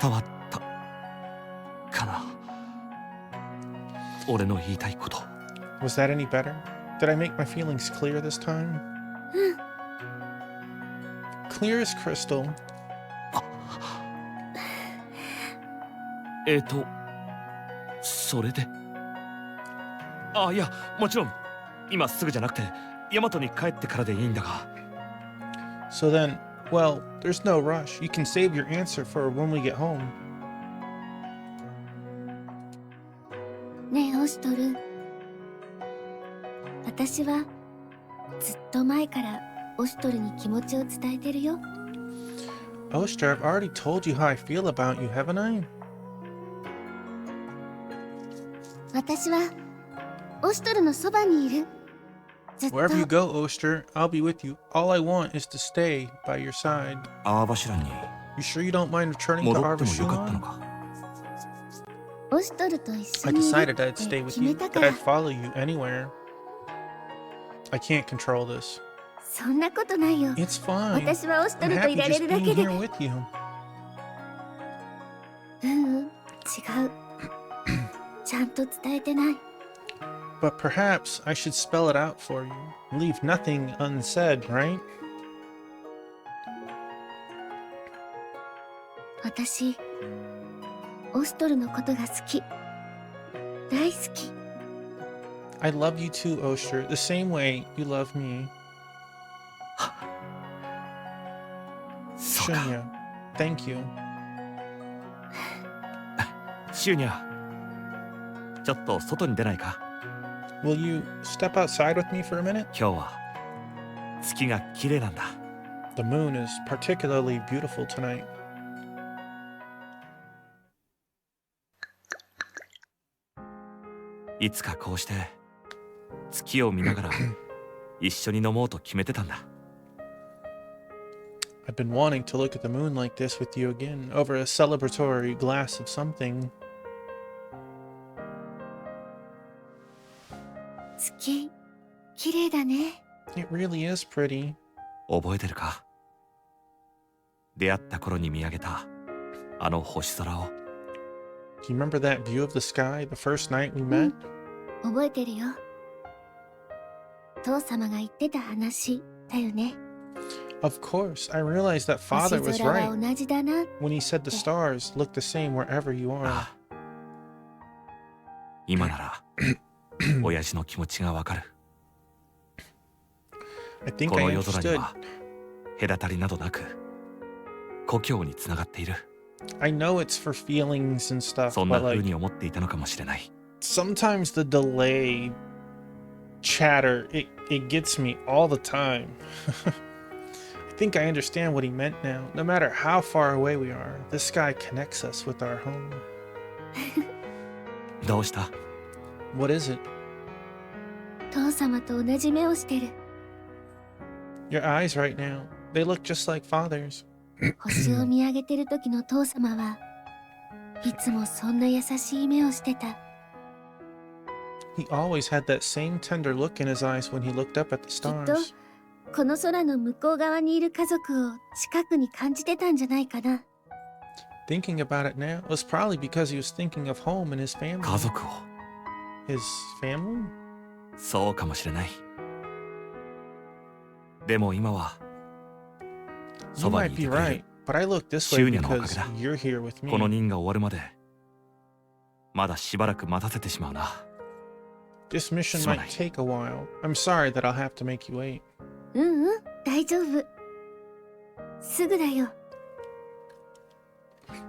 S1: 伝わったかな。俺の言いたいこと。 Was that any better? Did I make my feelings clear this time? Clear as crystal.
S7: それで。あ、いや、もちろん今すぐじゃなくてヤマトに帰ってからでいいんだが。
S1: So then, well, there's no rush. You can save your answer for when we get home.
S5: ねえオストル、私はずっと前からオストルに気持ちを伝えてるよ。
S1: Oster, I've already told you how I feel about you, haven't I?
S5: 私はオストルのそばにいる。ずっと。
S1: Wherever you go, Oster, I'll be with you. All I want is to stay by your side.
S7: 泡柱に
S1: You sure you don't mind returning to
S7: 戻ってもよかったの
S1: Arvashulon?
S7: か。
S5: オストルと一緒
S1: I
S5: にいる
S1: decided
S5: って
S1: I'd stay with
S5: 決め
S1: you,
S5: た
S1: that
S5: から。
S1: I'd follow you anywhere. I can't control this.
S5: そんなことないよ。
S1: It's fine.
S5: 私はオスト
S1: I'm
S5: ルと
S1: happy
S5: いられ
S1: just
S5: るだ
S1: being
S5: けで。
S1: here with you.
S5: うんうん、違う。ちゃんと伝えてない。
S1: But perhaps I should spell it out for you. Leave nothing unsaid, right?
S5: 私オストルのことが好き、大好き。
S1: I love you too, Oster, the same way you love me.
S7: そうか。
S1: Shunya, thank you.
S7: シューニャ、ちょっと外に出ないか。
S1: Will you step outside with me for a minute?
S7: 今日は月が綺麗なんだ。
S1: The moon is particularly beautiful tonight.
S7: いつかこうして月を見ながら一緒に飲もうと決めてたんだ。
S1: I've been wanting to look at the moon like this with you again, over a celebratory glass of something.
S5: 月綺麗だね。
S1: It really is pretty.
S7: 覚えてるか？出会った頃に見上げたあの星空を。
S1: Do you remember that view of the sky the first night we met?
S5: 覚えてるよ。父様が言ってた話だよね。
S1: Of course, I realized that father
S5: 星
S1: was
S5: 空は
S1: right
S5: 同じだな。
S1: when he said the stars look the same wherever you are.
S7: ああ、今なら親父の気持ちがわかる。
S1: I think
S7: こ
S1: I
S7: の夜空に
S1: understood.
S7: は隔たりなどなく故郷につながっている。
S1: I know it's for feelings and stuff,
S7: そんな
S1: but
S7: 風
S1: like
S7: に思っていたのかもしれない。
S1: sometimes the delay chatter it gets me all the time. I think I understand what he meant now. No matter how far away we are, the sky connects us with our home.
S7: どうした？
S1: What is it?
S5: 父様と同じ目をしてる。
S1: Your eyes right now, they look just like father's.
S5: 星を見上げてる時の父様はいつもそんな優しい目をしてた。
S1: He always had that same tender look in his eyes when he looked up at the
S5: きっと
S1: stars.
S5: この空の向こう側にいる家族を近くに感じてたんじゃないかな。
S1: Thinking about it now, it was probably because he was thinking of home and his family.
S7: 家族を。
S1: His family?
S7: そうかもしれない。でも今は
S1: You
S7: そば
S1: might
S7: にいて
S1: be
S7: くれ
S1: right,
S7: る。
S1: but I look this way
S7: シューニャのおかげ
S1: because
S7: だ。
S1: you're here with
S7: この
S1: me.
S7: 任が終わるまでまだしばらく待たせてしまうな。
S1: This mission
S7: すま
S1: might
S7: ない。
S1: take a while. I'm sorry that I'll have to make you wait.
S5: うんうん、大丈夫。すぐだよ。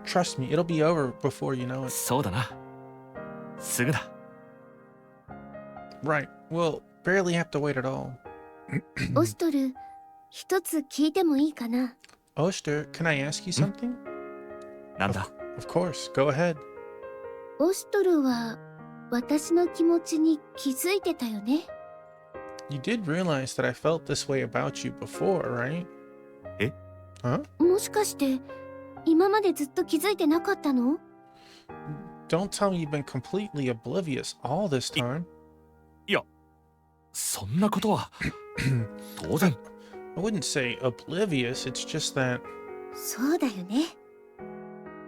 S1: Trust me, it'll be over before you know it.
S7: そうだな。すぐだ。
S1: Right, we'll barely have to wait at all.
S5: オストル、一つ聞いてもいいかな。
S1: Oster, can I ask you something?
S7: なんだ？
S1: Of course, go ahead.
S5: オストルは私の気持ちに気づいてたよね。
S1: You did realize that I felt this way about you before, right?
S7: え？
S1: Huh?
S5: もしかして今までずっと気づいてなかったの？
S1: Don't tell me you've been completely oblivious all this time.
S7: いや、そんなことは当然。
S1: I wouldn't say oblivious, it's just that
S5: そうだよね。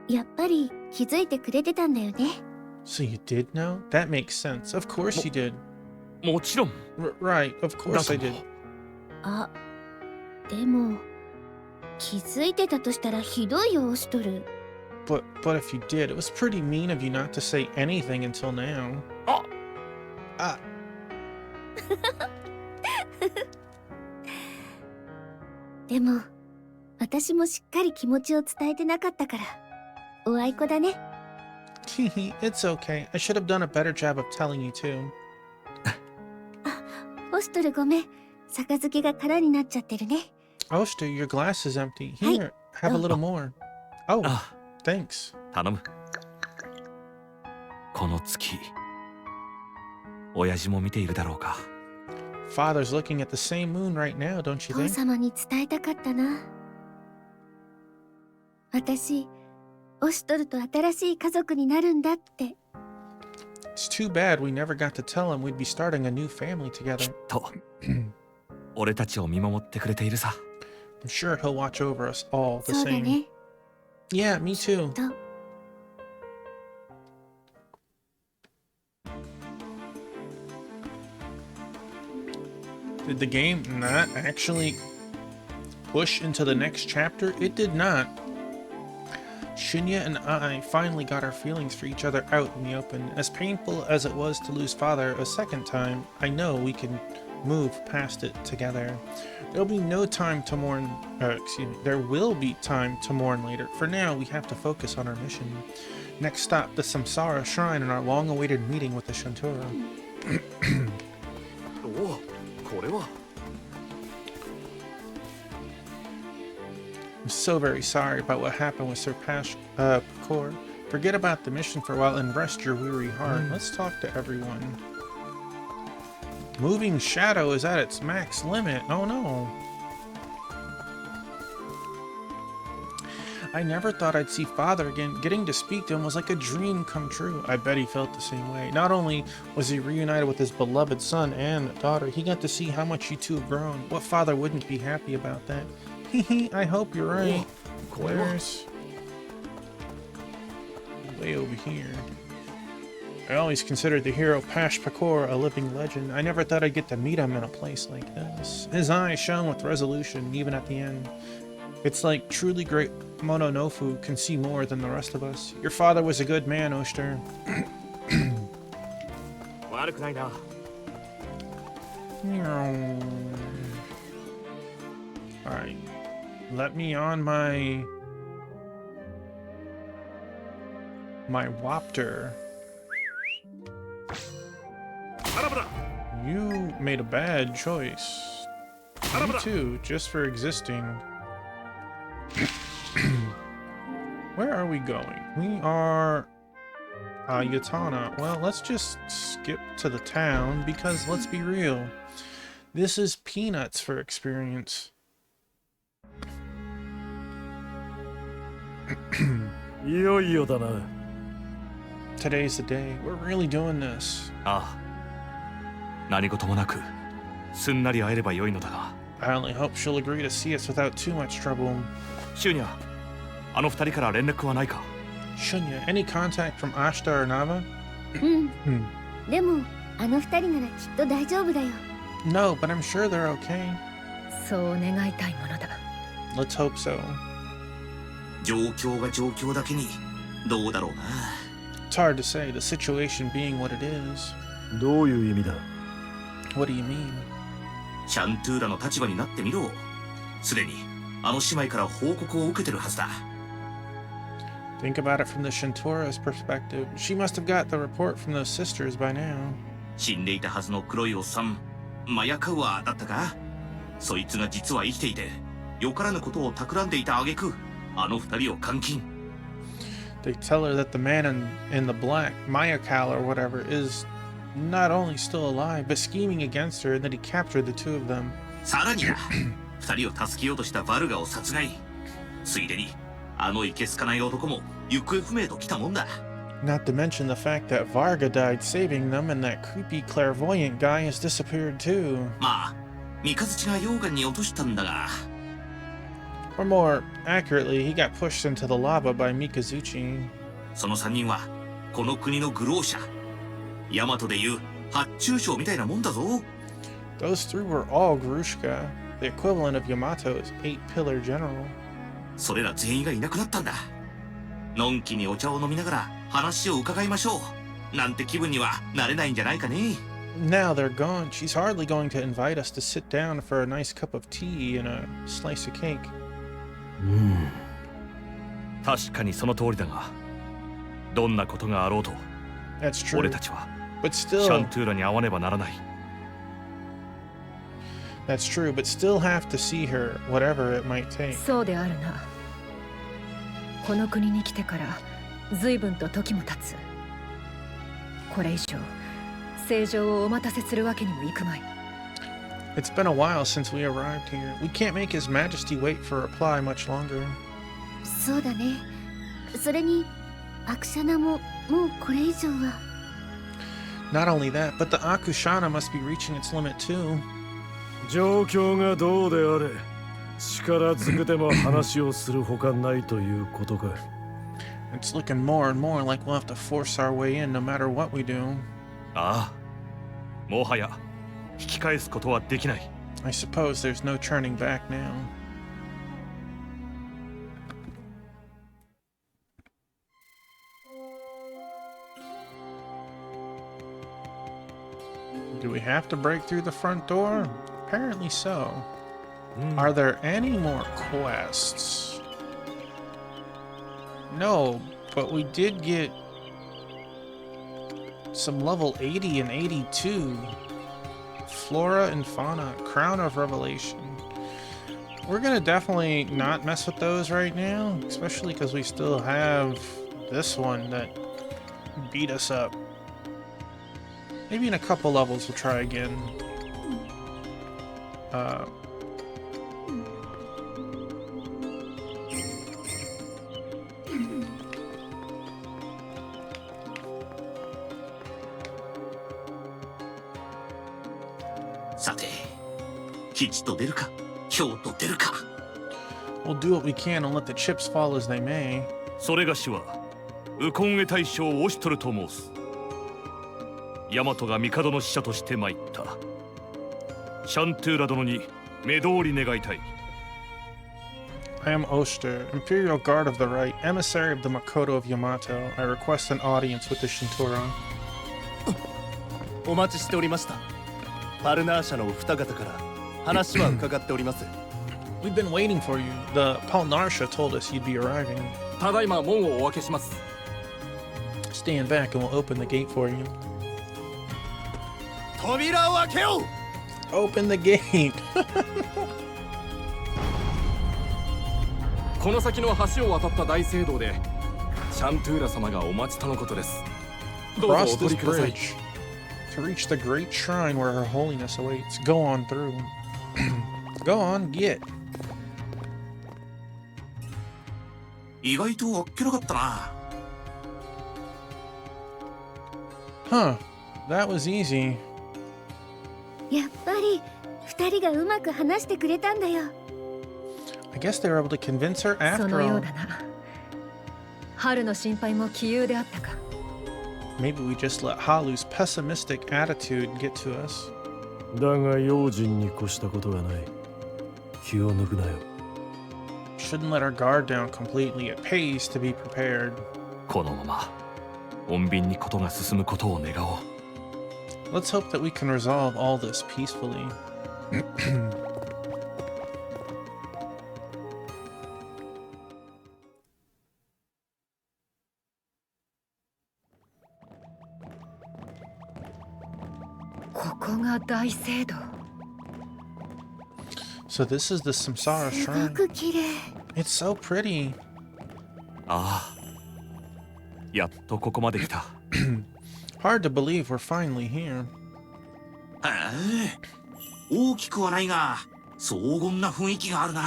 S5: やっぱり気づいてくれてたんだよね。
S1: So you did know? That makes sense. Of course you did.
S7: もちろん。
S1: Right, of
S7: だ
S1: course
S7: と
S1: I
S7: も
S1: did.
S5: あ、でも気づいてたとしたらひどいよ、オストル。
S1: But if you did, it was pretty mean of you not to say anything until now.
S7: あ、
S5: でも私もしっかり気持ちを伝えてなかったからおあいこだね。
S1: It's okay. I should have done a better job of telling you too.
S5: オストルごめん。杯が空になっちゃってるね。
S1: Oster, your glass is empty.
S5: Hey.
S1: Here, have a little more. Oh,
S7: あ、
S1: thanks.
S7: 頼む。この月、親父も見ているだろうか。
S1: Father's looking at the same moon right now, don't you
S5: 父
S1: think?
S5: 様に伝えたかったな。私オストルと新しい家族になるんだって。
S1: It's too bad we never got to tell him we'd be starting a new family
S7: き
S1: together.
S7: っと俺たちを見守ってくれているさ。
S1: I'm sure he'll watch over us all the
S5: そうだ
S1: same.
S5: ね
S1: Yeah, me too.
S5: と
S1: Did the game not actually push into the next chapter? It did not. Shinya and I finally got our feelings for each other out in the open. As painful as it was to lose father a second time, I know we can move past it together. There'll be no time to mourn, there will be time to mourn later. For now, we have to focus on our mission. Next stop, the Samsara Shrine and our long-awaited meeting with the Shantura.
S7: おお、これは。
S1: I'm so very sorry about what happened with Sir Pakor. Forget about the mission for a while and rest your weary heart. Let's talk to everyone. Moving shadow is at its max limit. Oh no. I never thought I'd see father again. Getting to speak to him was like a dream come true. I bet he felt the same way. Not only was he reunited with his beloved son and daughter, he got to see how much you two have grown. What father wouldn't be happy about that? I hope you're right. Where's way over here? I always considered the hero Pash Pakor a living legend. I never thought I'd get to meet him in a place like this. His eyes shone with resolution, even at the end. It's like truly great Mononofu can see more than the rest of us. Your father was a good man, Oster.
S7: 悪くないな。
S1: Alright. Let me on my Wapter. You made a bad choice. Me too, just for existing. Where are we going? We are Yatana. Well, let's just skip to the town because let's be real. This is peanuts for experience.
S2: いよいよだな。
S1: Today's the day. We're really doing this.
S7: ああ。何事もなく、すんなり会えればよいのだが。
S1: I only hope she'll agree to see us without too much trouble.
S7: シュニャ、あの二人から連絡はないか？
S1: Shunya, any contact from Ashta or Nava?
S5: でもあの二人ならきっと大丈夫だよ
S1: No, but I'm sure they're okay.
S3: そう願いたいものだ。
S1: Let's hope so.
S4: 状況が状況だけにどうだろうな。
S1: It's hard to say, the situation being what it is.
S2: どういう意味だ？
S1: What do you mean?
S4: シャントゥーラの立場になってみろ。すでにあの姉妹から報告を受けてるはずだ。
S1: Think about it from the Shantura's perspective. She must have got the report from those sisters by now.
S4: 死んでいたはずの黒いおっさん、マヤカウアだったか？そいつが実は生きていて、よからぬことを企んでいた挙句、あの二人を監禁。
S1: They tell her that the man in the black, Mayakal or whatever, is not only still alive, but scheming against her and that he captured the two of them.
S4: さらにだ、二人を助けようとしたバルガを殺害。ついでに、あのいけすかない男も行方不明と来たもんだ。
S1: Not to mention the fact that Varga died saving them and that creepy clairvoyant guy has disappeared too.
S4: まあ、三日月が溶岩に落としたんだが。
S1: Or more accurately, he got pushed into the lava by Mikazuchi.
S4: その三人は、この国の愚弄者。ヤマトでいう発注賞みたいなもんだぞ。
S1: Those three were all Grushka, the equivalent of Yamato's 8-pillar general.
S4: それら全員がいなくなったんだ。のんきにお茶を飲みながら話を伺いましょう。なんて気分にはなれないんじゃないかね。
S1: Now they're gone. She's hardly going to invite us to sit down for a nice cup of tea and a slice of cake.
S7: 確かにその通りだが、どんなことがあろうと、
S1: That's true.
S7: 俺たちは
S1: But
S7: シャ
S1: still,
S7: ントゥーラに会わねばならない。
S1: that's true. But still have to see her, whatever it might take.
S3: そうであるな。この国に来てから随分と時も経つ。これ以上正常をお待たせするわけにもいくまい。
S1: It's been a while since we arrived here. We can't make His Majesty wait for a reply much longer.
S5: そうだねそれにアクシャナももうこれ以上は
S1: Not only that, but the Akushana must be reaching its limit too.
S2: 状況がどうであれ、力ずくでも話をするほかないということか。
S1: It's looking more and more like we'll have to force our way in no matter what we do.
S7: ああ、もはや引き返すことはできない。
S1: I suppose there's no turning back now. Do we have to break through the front door? Apparently so. Are there any more quests? No, but we did get some level 80 and 82. Flora and Fauna, Crown of Revelation. We're gonna definitely not mess with those right now, especially because we still have this one that beat us up. Maybe in a couple levels we'll try again. We'll do what we can and let the chips fall as they may.
S7: それがしはウコンゲ大将オシトルと申す。ヤマトが帝の使者として参った。シャントゥーラ殿に目通り願いたい。
S1: I am Oster, Imperial Guard of the Right, emissary of the Makoto of Yamato. I request an audience with the Shintora.
S9: お待ちしておりました。パルナー社のお二方から話は伺っております。
S1: We've been waiting for you. The Palnarsha told us you'd be arriving.
S9: ただいま門をお開けします。
S1: Stand back and we'll open the gate for you.
S9: 扉を開けよう。
S1: Open the gate.
S9: この先の橋を渡った大聖堂でシャントゥーラ様がお待ちとのことです。どうぞお
S1: Cross
S9: 取
S1: this
S9: りください。
S1: bridge to reach the great shrine where Her Holiness awaits. Go on through. Go on, get.
S4: 意外とあっけなかったな。
S1: Huh. That was easy.
S5: やっぱり二人がうまく話してくれたんだよ。
S1: I guess they were able to convince her
S3: そ
S1: after
S3: のよう
S1: all.
S3: だな。春の心配も杞憂であったか。
S1: Maybe we just let Halu's pessimistic attitude get to us.
S2: だが用心に越したことがない。気を抜くなよ。
S1: Shouldn't let our guard down completely. It pays to be prepared.
S7: このまま穏便にことが進むことを願おう。
S1: Let's hope that we can resolve all this peacefully.
S3: ここが大聖堂。
S1: So this is the Samsara
S5: すご
S1: Shrine.
S5: く綺麗。
S1: It's so pretty.
S7: ああ、やっとここまで来た。
S1: Hard to believe we're finally here.
S4: へえ、大きくはないが荘厳な雰囲気があるな。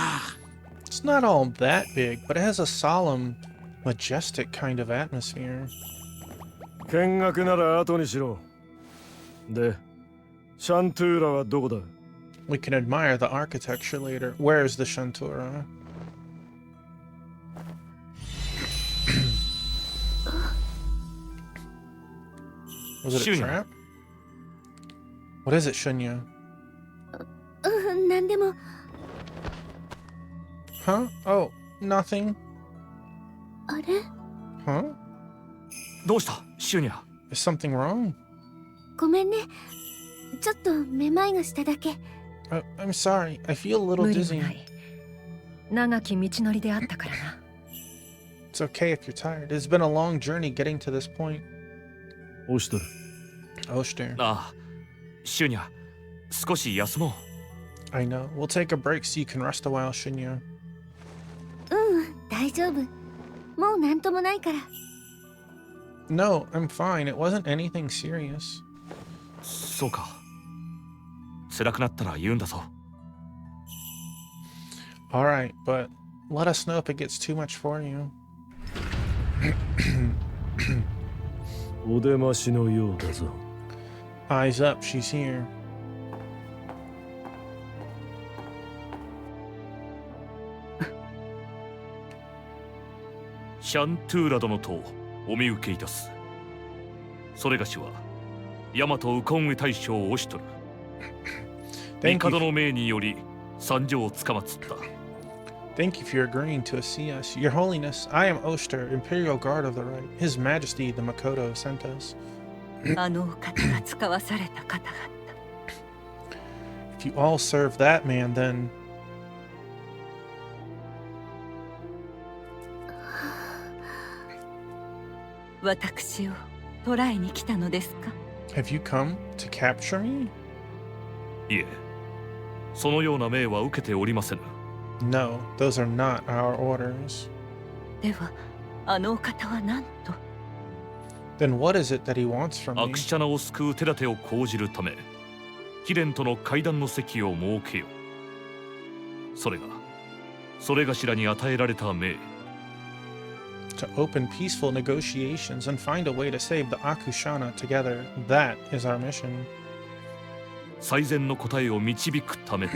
S1: It's not all that big, but it has a solemn, majestic kind of atmosphere.
S2: 見学なら後にしろ。で、シャントゥーラはどこだ？
S1: We can admire the architecture later. Where's the Shantura? Was it a
S7: Shunya.
S1: trap? What is it, Shunya?
S5: うん、なんでも。
S1: Huh? Oh, nothing.
S5: あれ？
S1: Huh?
S7: どうしたシュニャ。
S1: Is something wrong?
S5: ごめんね。ちょっとめまいがしただけ。
S1: I'm sorry. I feel a little
S3: 無理も
S1: dizzy.
S3: ない。長き道のりであったからな。
S1: It's okay if you're tired. It's been a long journey getting to this point.
S2: 押しとる。
S1: Oster.
S7: ああ、シュニャ、少し休もう。
S1: I know. We'll take a break so you can rest a while, Shunya.
S5: うん、大丈夫。もうなんともないから。
S1: No, I'm fine. It wasn't anything serious.
S7: そうか。辛くなったら言うんだぞ。
S1: Alright, but let us know if it gets too much for you.
S2: お出ましのようだぞ。
S1: Eyes up, she's here.
S7: シャントゥーラ殿とお見受けいたす。それがしは大和ウコンウ大将オシトル
S1: Thank
S7: 帝
S1: you.
S7: の命により参上をつかまつった。
S1: Thank you for agreeing to see us. Your Holiness, I am Oster, Imperial Guard of the Right. His Majesty, the Makoto, sent us.
S3: あのお方が使わされた方々。
S1: If you all serve that man, then
S3: 私を捕らえに来たのですか？
S1: have you come to capture me?
S7: いえ、そのような命は受けておりませぬ。
S1: No, those are not our orders.
S3: では、あのお方は何と？
S1: Then what is it that he wants from me?
S7: 悪者を救う手立てを講じるため、貴殿との会談の席を設けよ。それがしらに与えられた命。
S1: To open peaceful negotiations and find a way to save the Akushana together. That is our mission.
S7: 最善の答えを導くためと。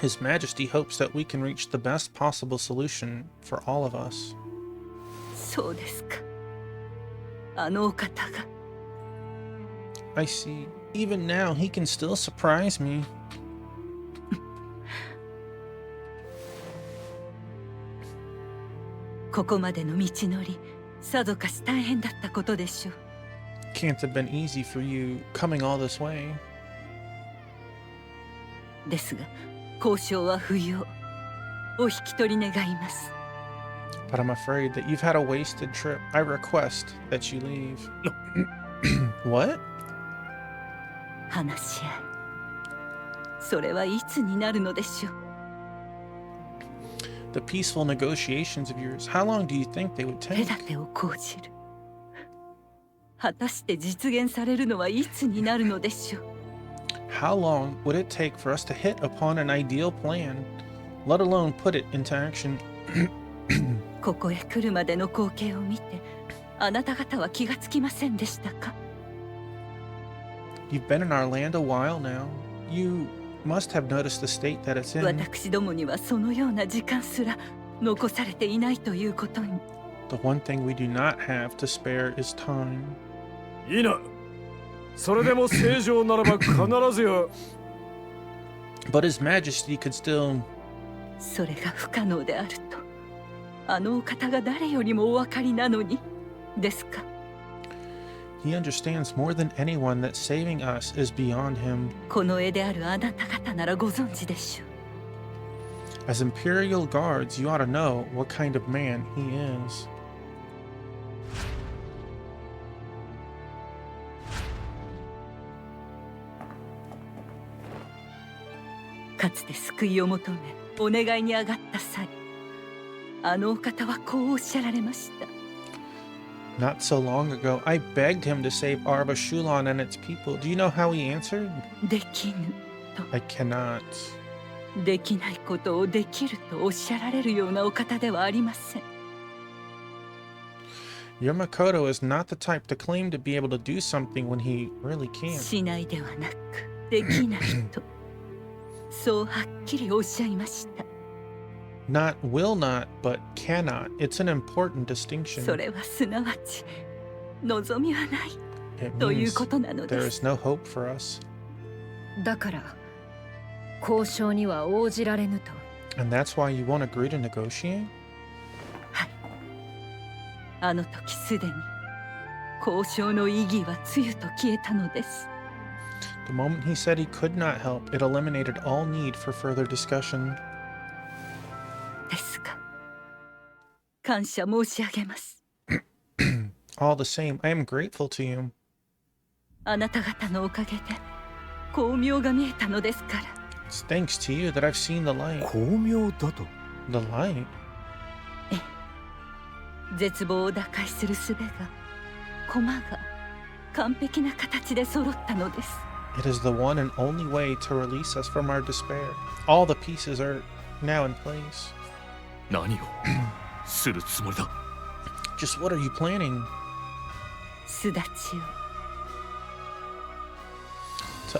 S1: His Majesty hopes that we can reach the best possible solution for all of us.
S3: そうですか。あのお方が。
S1: I see. Even now, he can still surprise me.
S3: ここまでの道のり、さぞかし大変だったことでしょう。
S1: Can't have been easy for you coming all this way.
S3: ですが、交渉は不要。お引き取り願います。
S1: But I'm afraid that you've had a wasted trip. I request that you leave. What?
S3: 話し合い。それはいつになるのでしょう。
S1: The peaceful negotiations of yours, how long do you think they would
S3: 手
S1: take?
S3: 立てを講じる。果たして実現されるのはいつになるのでしょう。
S1: How long would it take for us to hit upon an ideal plan, let alone put it into action?
S3: ここへ来るまでの光景を見て、あなた方は気がつきませんでしたか？
S1: You've been in our land a while now. You must have noticed the state that it's in.
S3: 私どもにはそのような時間すら残されていないということに。
S1: The one thing we do not have to spare is time.
S2: いいな。それでも正常ならば必ずや。
S1: But His Majesty could still.
S3: それが不可能であると、あのお方が誰よりもお分かりなのに、ですか？
S1: He understands more than anyone that saving us is beyond him.
S3: この絵であるあなた方ならご存知でしょう。
S1: As Imperial Guards, you ought to know what kind of man he is.
S3: かつて救いを求め、お願いに上がった際、あのお方はこうおっしゃられました。
S1: Not so long ago, I begged him to save Arba Shulan and its people. Do you know how he answered?
S3: できぬ
S1: I cannot.
S3: と、できないことをできるとおっしゃられるようなお方ではありません。
S1: Your Makoto is not the type to claim to be able to do something when he really can't.
S3: しないではなく、できないと、そうはっきりおっしゃいました。
S1: Not will not, but cannot. It's an important distinction.
S3: それはすなわち、望みはない
S1: It
S3: という
S1: means
S3: ことなの
S1: there
S3: で
S1: is
S3: す。
S1: no hope for us.
S3: だから、交渉には応じられぬと。
S1: And that's why you won't agree to negotiate?
S3: はい。あの時すでに、交渉の意義はつゆと消えたのです。
S1: The moment he said he could not help, it eliminated all need for further discussion.
S3: ですが、感謝申し上げます。
S1: All the same, I am grateful to you.
S3: あなた方のおかげで光明が見えたのですから。
S1: It's thanks to you that I've seen the light.
S6: 巧妙だと。
S1: The light?
S3: 絶望を打開する術が、駒が完璧な形で揃ったのです。
S1: It is the one and only way to release us from our despair. All the pieces are now in place.
S7: 何をするつもりだ。
S1: Just what are you planning?
S3: 巣立ちを。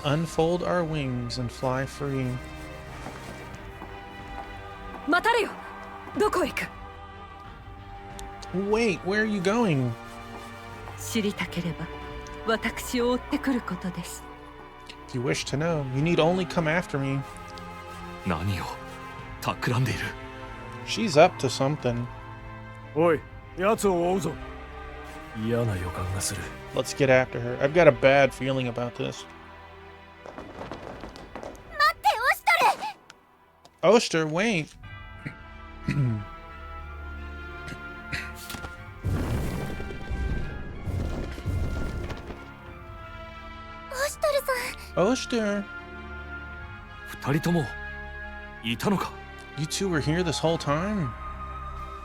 S1: To unfold our wings and fly free.
S3: 待たれよ。どこへ行く？
S1: Wait, where are you going?
S3: 知りたければ私を追ってくることです。
S1: If you wish to know, you need only come after me.
S7: 何を企んでいる？
S1: She's up to something.
S2: おい、奴を追うぞ。嫌な予感がする。
S1: Let's get after her. I've got a bad feeling about this.
S5: 待って、オシトル。
S1: Oster, wait.
S5: オシトルさん。
S1: Oster,
S7: 二人ともいたのか？
S1: you two were here this whole time?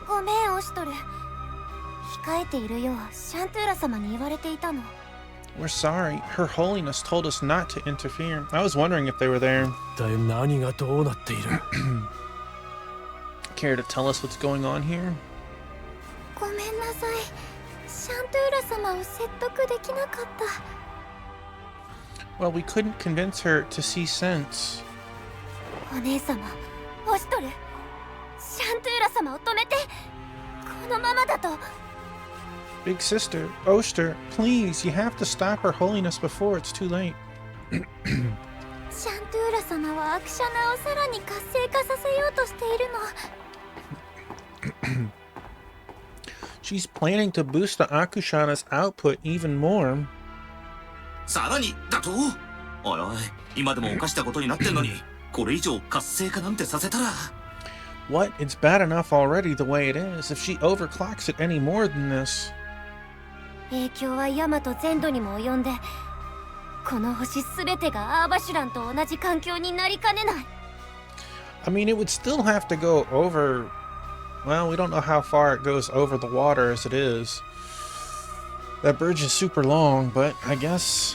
S5: ごめん、オシトル。控えているようシャントゥーラ様に言われていたの。
S1: We're sorry. Her Holiness told us not to interfere. I was wondering if they were there.
S2: 一体何がどうなっている？
S1: Care to tell us what's going on here?
S5: ごめんなさい。シャントゥーラ様を説得できなかった。
S1: Well, we couldn't convince her to see sense.
S5: お姉様、オシトル。シャントゥーラ様を止めて。このままだと。
S1: Big sister, Oster, please, you have to stop Her Holiness before it's too late.
S5: シャントゥーラ様はアクシャナをさらに活性化させようとしているの。
S1: She's planning to boost the Akushana's output even more.
S4: さらにだと？おいおい、今でも犯したことになってんのに、これ以上活性化なんてさせたら。
S1: What? It's bad enough already the way it is. If she overclocks it any more than this.
S5: 影響はヤマト全土にも及んで、この星すべてがアーバシュランと同じ環境になりかねない。
S1: I mean, it would still have to go over... Well, we don't know how far it goes over the water as it is. That bridge is super long, but I guess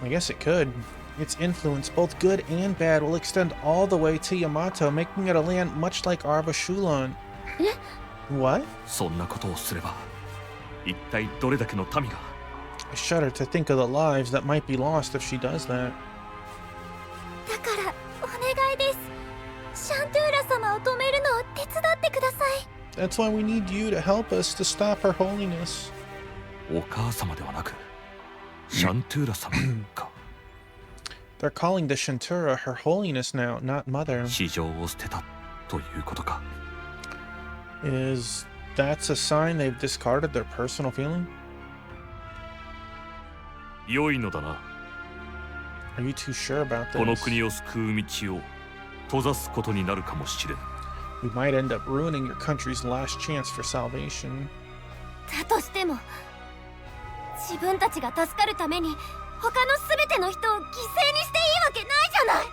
S1: it could. Its influence, both good and bad, will extend all the way to Yamato, making it a land much like Arbashulan. What?
S7: そんなことをすれば一体どれだけの民が？
S1: I shudder to think of the lives that might be lost if she does that.
S5: だからお願いです。シャントゥーラ様を止めるのを手伝ってください。
S1: That's why we need you to help us to stop Her Holiness.
S7: お母様ではなくシャントゥーラ様か。
S1: They're calling the Shintura Her Holiness now, not Mother.
S7: 市場を捨てたということか。
S1: Is that's a sign they've discarded their personal feeling?
S7: 良いのだな。
S1: Are you too sure about
S7: この
S1: this?
S7: 国を救う道を閉ざすことになるかもしれん。
S1: We might end up ruining your country's last chance for salvation.
S5: だとしても、自分たちが助かるために他のすべての人を犠牲にしていいわけないじゃない。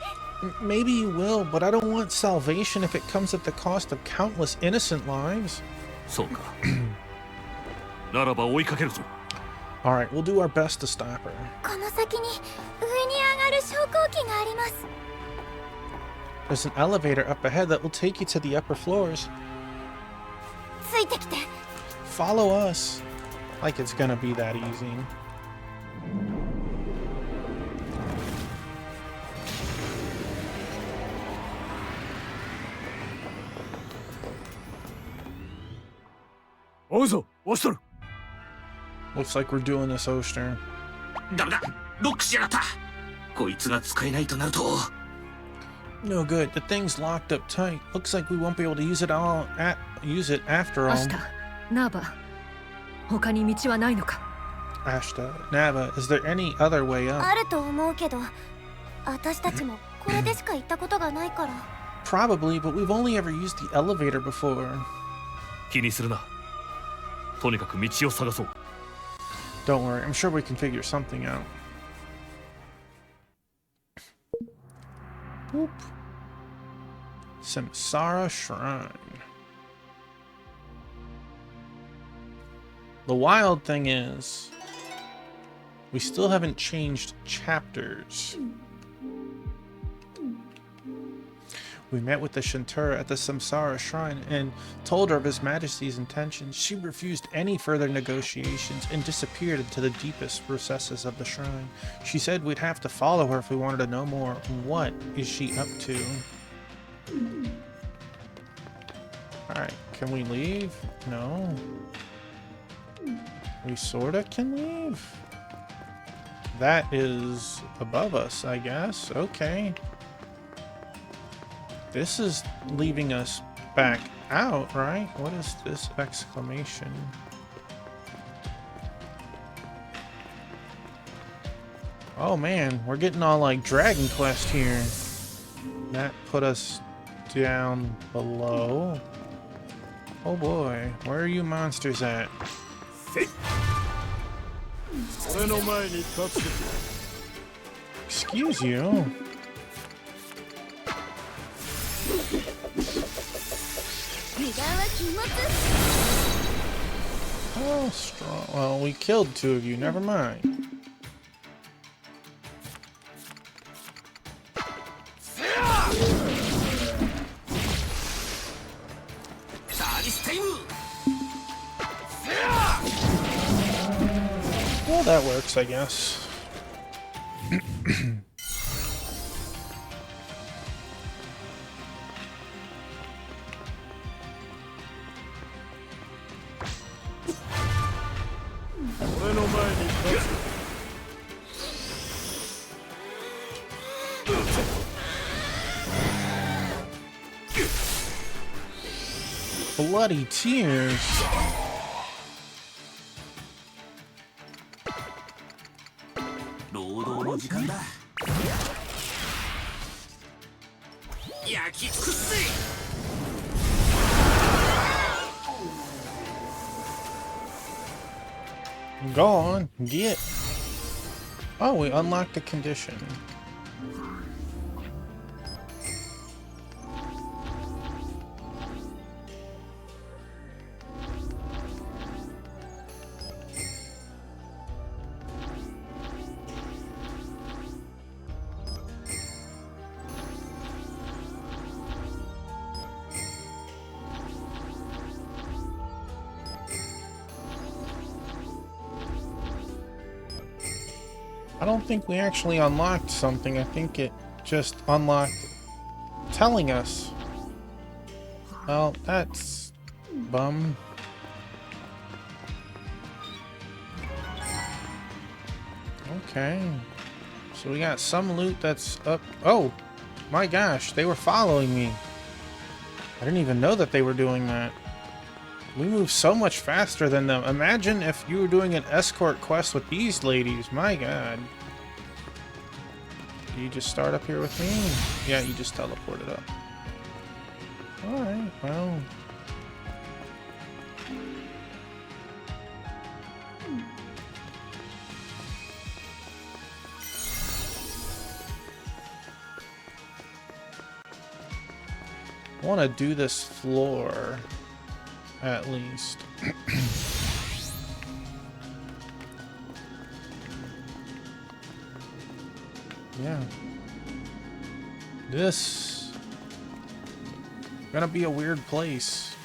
S1: Maybe you will, but I don't want salvation if it comes at the cost of countless innocent lives.
S7: そうか。ならば追いかけるぞ。
S1: Alright, we'll do our best to stop her.
S5: この先に上に上がる昇降機があります。
S1: There's an elevator up ahead that will take you to the upper floors.
S5: ついてきて。
S1: Follow us. Like it's gonna be that easy. Looks like we're doing this, Oster.
S4: ダメだ、ロックしやがった。こいつが使えないとなると。
S1: No good. The thing's locked up tight. Looks like we won't be able to use it after all.
S3: 明日、ナーバ、他に道はないのか？
S1: Ashta, Nava, is there any other way up?
S5: あると思うけど、私たちもこれでしか行ったことがないから。
S1: Probably, but we've only ever used the elevator before.
S7: 気にするな。とにかく道を探そう。
S1: Don't worry, I'm sure we can figure something out. Whoop. Samsara Shrine. The wild thing is, we still haven't changed chapters. We met with the Shintura at the Samsara Shrine and told her of His Majesty's intentions. She refused any further negotiations and disappeared into the deepest recesses of the shrine. She said we'd have to follow her if we wanted to know more. What is she up to? Alright, can we leave? No. We sorta can leave? That is above us, I guess. Okay. This is leaving us back out, right? What is this exclamation? Oh man, we're getting all like Dragon Quest here. That put us down below. Oh boy, where are you monsters at?
S2: 俺の前に立つ。
S1: Excuse you. Oh, strong. Well, we killed two of you. Never mind. Well, that works, I guess. Bloody tears. Go on, get. Oh, we unlocked the condition. I don't think we actually unlocked something. I think it just unlocked telling us. Well, that's bum. Okay. So we got some loot that's up. Oh, my gosh, they were following me. I didn't even know that they were doing that. We move so much faster than them. Imagine if you were doing an escort quest with these ladies. My god. Do you just start up here with me? Yeah, you just teleported up. Alright, well. I want to do this floor. At least. Yeah. This gonna be a weird place.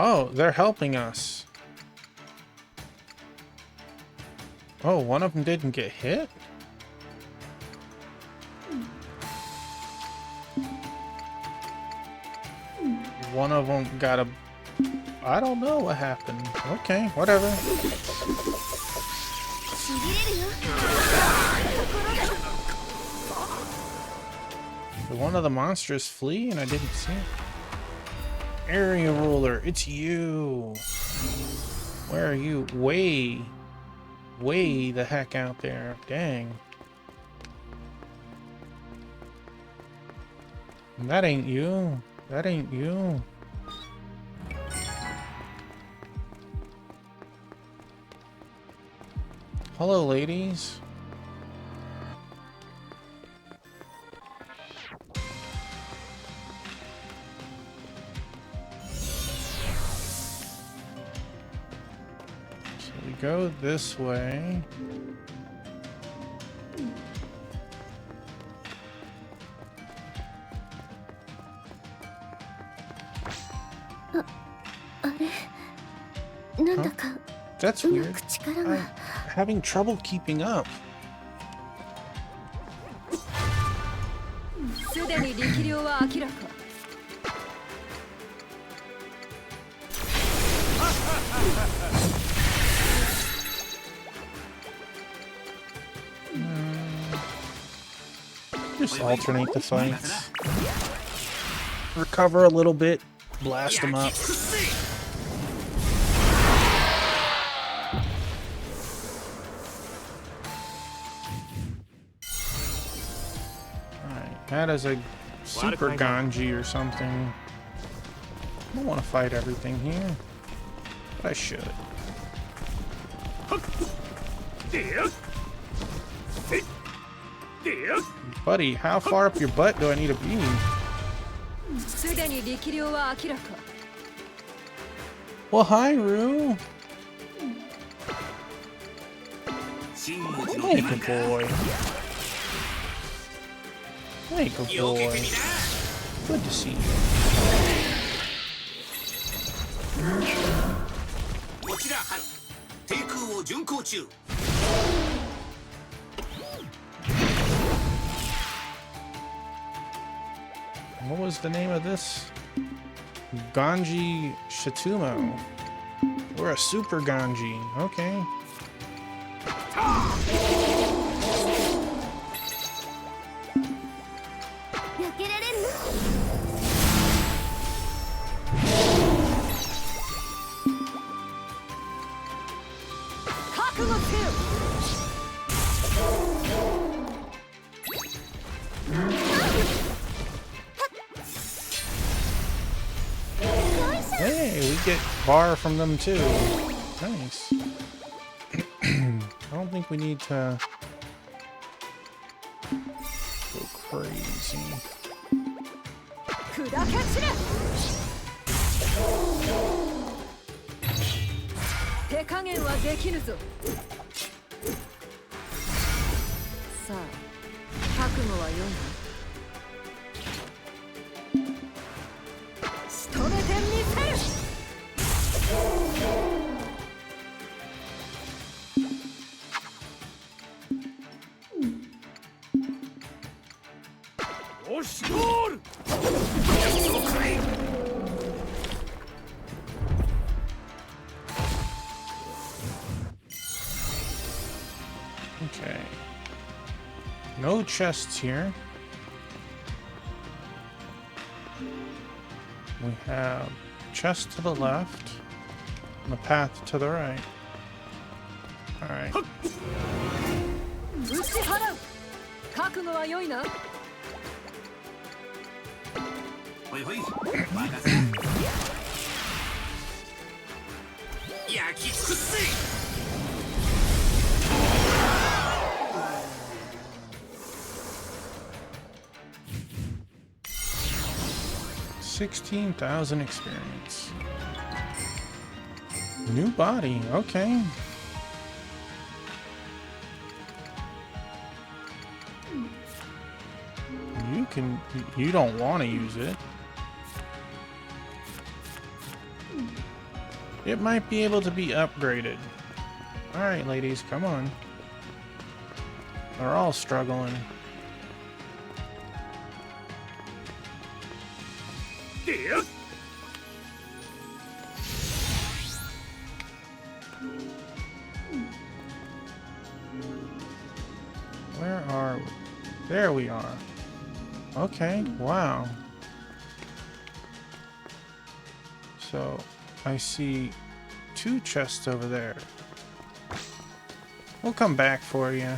S1: Oh, they're helping us. Oh, one of them didn't get hit? One of them got a... I don't know what happened. Okay, whatever. Did one of the monsters flee and I didn't see it? Area ruler, it's you. Where are you? Way the heck out there. Dang. That ain't you. That ain't you. Hello, ladies. So we go this way. That's
S5: うま
S1: weird.
S5: く力
S1: I'm
S5: が
S1: having trouble keeping up.
S3: すでに力量は明らか。
S1: Just alternate the fights. Recover a little bit. Blast them up. Alright, that is a super Ganji or something. I don't want to fight everything here, but I should. Buddy, how far up your butt do I need to be?
S3: すでに力量は明らか。
S1: Well, hi, Rue. Hey, good boy. Hey, good boy. Good to see you.
S4: こちら春低空を巡航中
S1: What was the name of this? Ganji Shitumo. We're a super Ganji. Okay.
S5: 避けられる
S3: 覚悟せよ。
S1: Hey, we get bar from them too. Nice. I don't think we need to go crazy.
S3: 砕け散れ。手加減はできぬぞ。さあ、覚悟は良いな。仕留めてみせる。
S2: よしゴール
S1: Okay. No chests here. We have chest to the left and the path to the right. Alright.
S3: 打ち払う。覚悟は良いな。
S4: ほいほい任せ焼き尽くすぜ
S1: 16,000 experience. New body, okay. You don't want to use it. It might be able to be upgraded. Alright, ladies, come on. They're all struggling. Where are we? There we are. Okay, wow. So, I see 2 chests over there. We'll come back for you.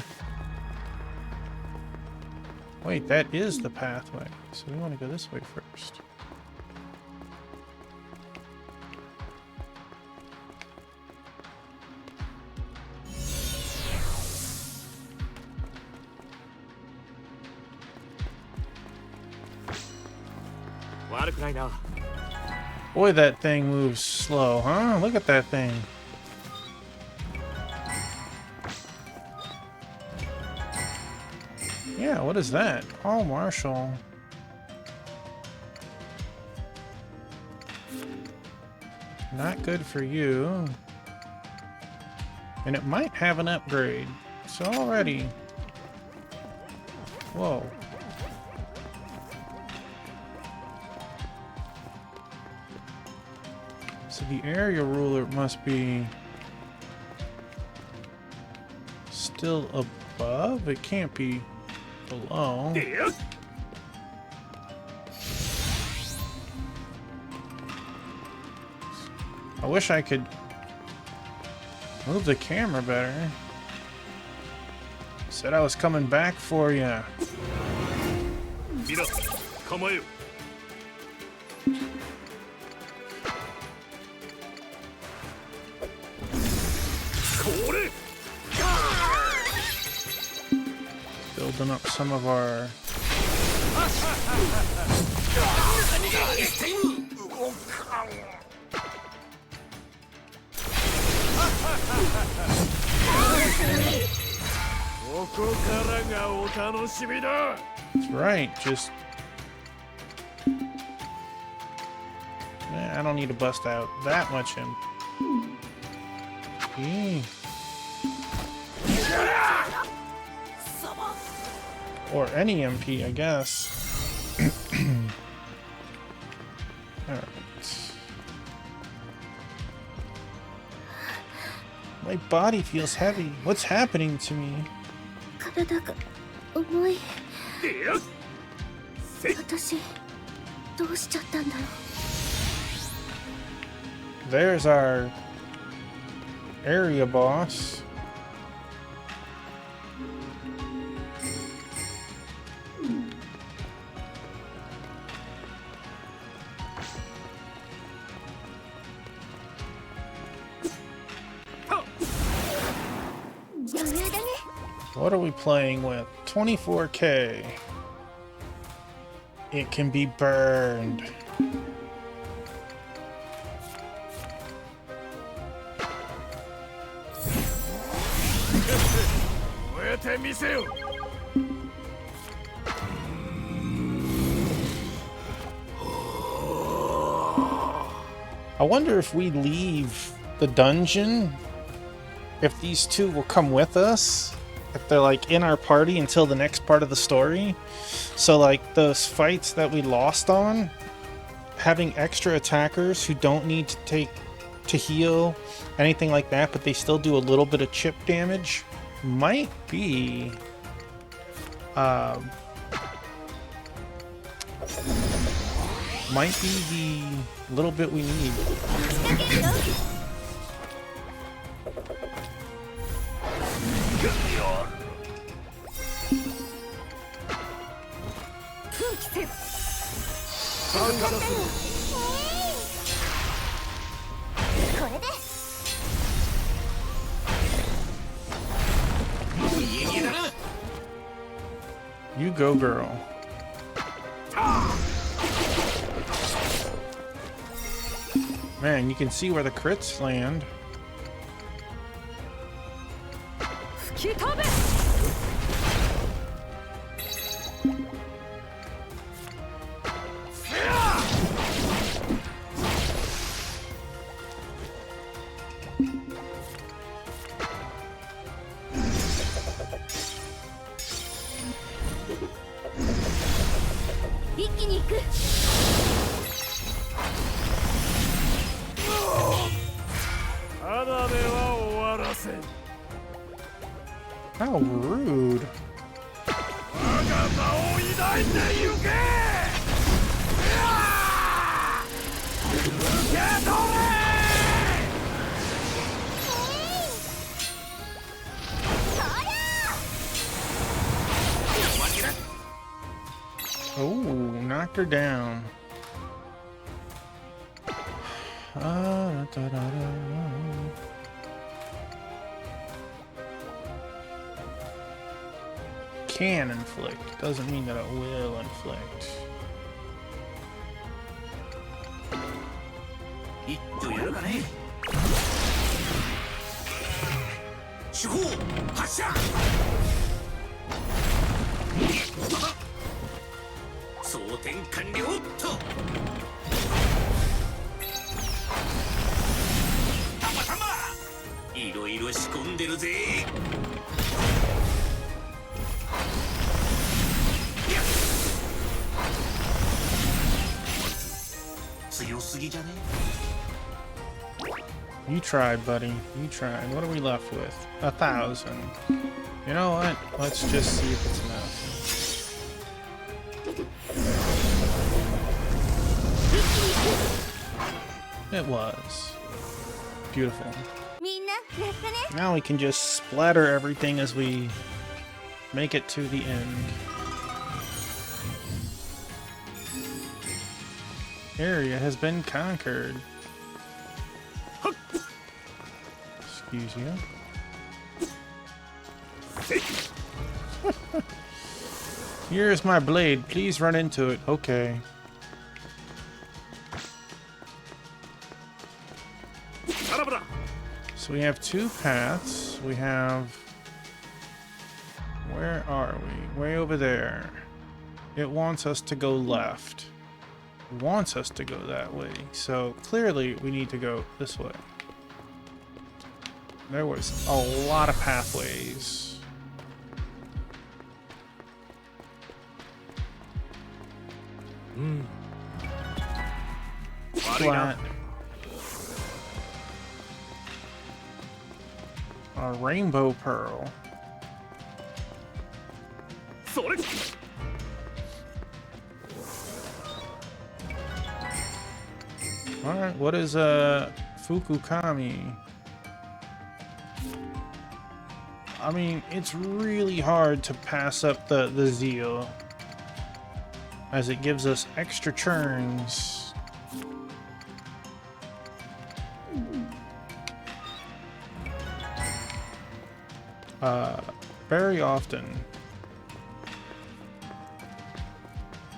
S1: Wait, that is the pathway. So we want to go this way first. Boy, that thing moves slow, huh? Look at that thing. Yeah, what is that? Oh, Marshall. Not good for you. And it might have an upgrade. So already... Whoa. So the area ruler must be... still above? It can't be below. I wish I could move the camera better. Said I was coming back for ya.
S2: ミラ構えよ。これ
S1: Building up some of our...
S2: ここからがお楽しみだ。
S1: That's right, just... I don't need to bust out that much in. Or any MP, I guess. Alright. My body feels heavy. What's happening to me?
S5: 体が重い。私どうしちゃったんだろう。
S1: There's our area boss. What are we playing with? 24K. It can be burned. I wonder if we leave the dungeon, if these two will come with us, if they're like in our party until the next part of the story. So like those fights that we lost on, having extra attackers who don't need to heal, anything like that, but they still do a little bit of chip damage, might be the little bit we need. You go, girl. Man, you can see where the crits land. How rude. Oh, knocked her down. Can inflict doesn't mean that it will inflict.
S4: いろいろ仕込んでるぜ。強すぎじゃね？
S1: You tried, buddy. You tried. What are we left with? 1,000. You know what? Let's just see if it's enough. It was. Beautiful.
S5: みんなやったね。
S1: Now we can just splatter everything as we make it to the end. Area has been conquered. Excuse you. Here's my blade. Please run into it. Okay. So we have two paths. We have... Where are we? Way over there. It wants us to go left. It wants us to go that way. So clearly we need to go this way. There was a lot of pathways. Flat. A rainbow pearl. Alright, what is Fukukami? I mean, it's really hard to pass up the zeal, as it gives us extra churns. Very often.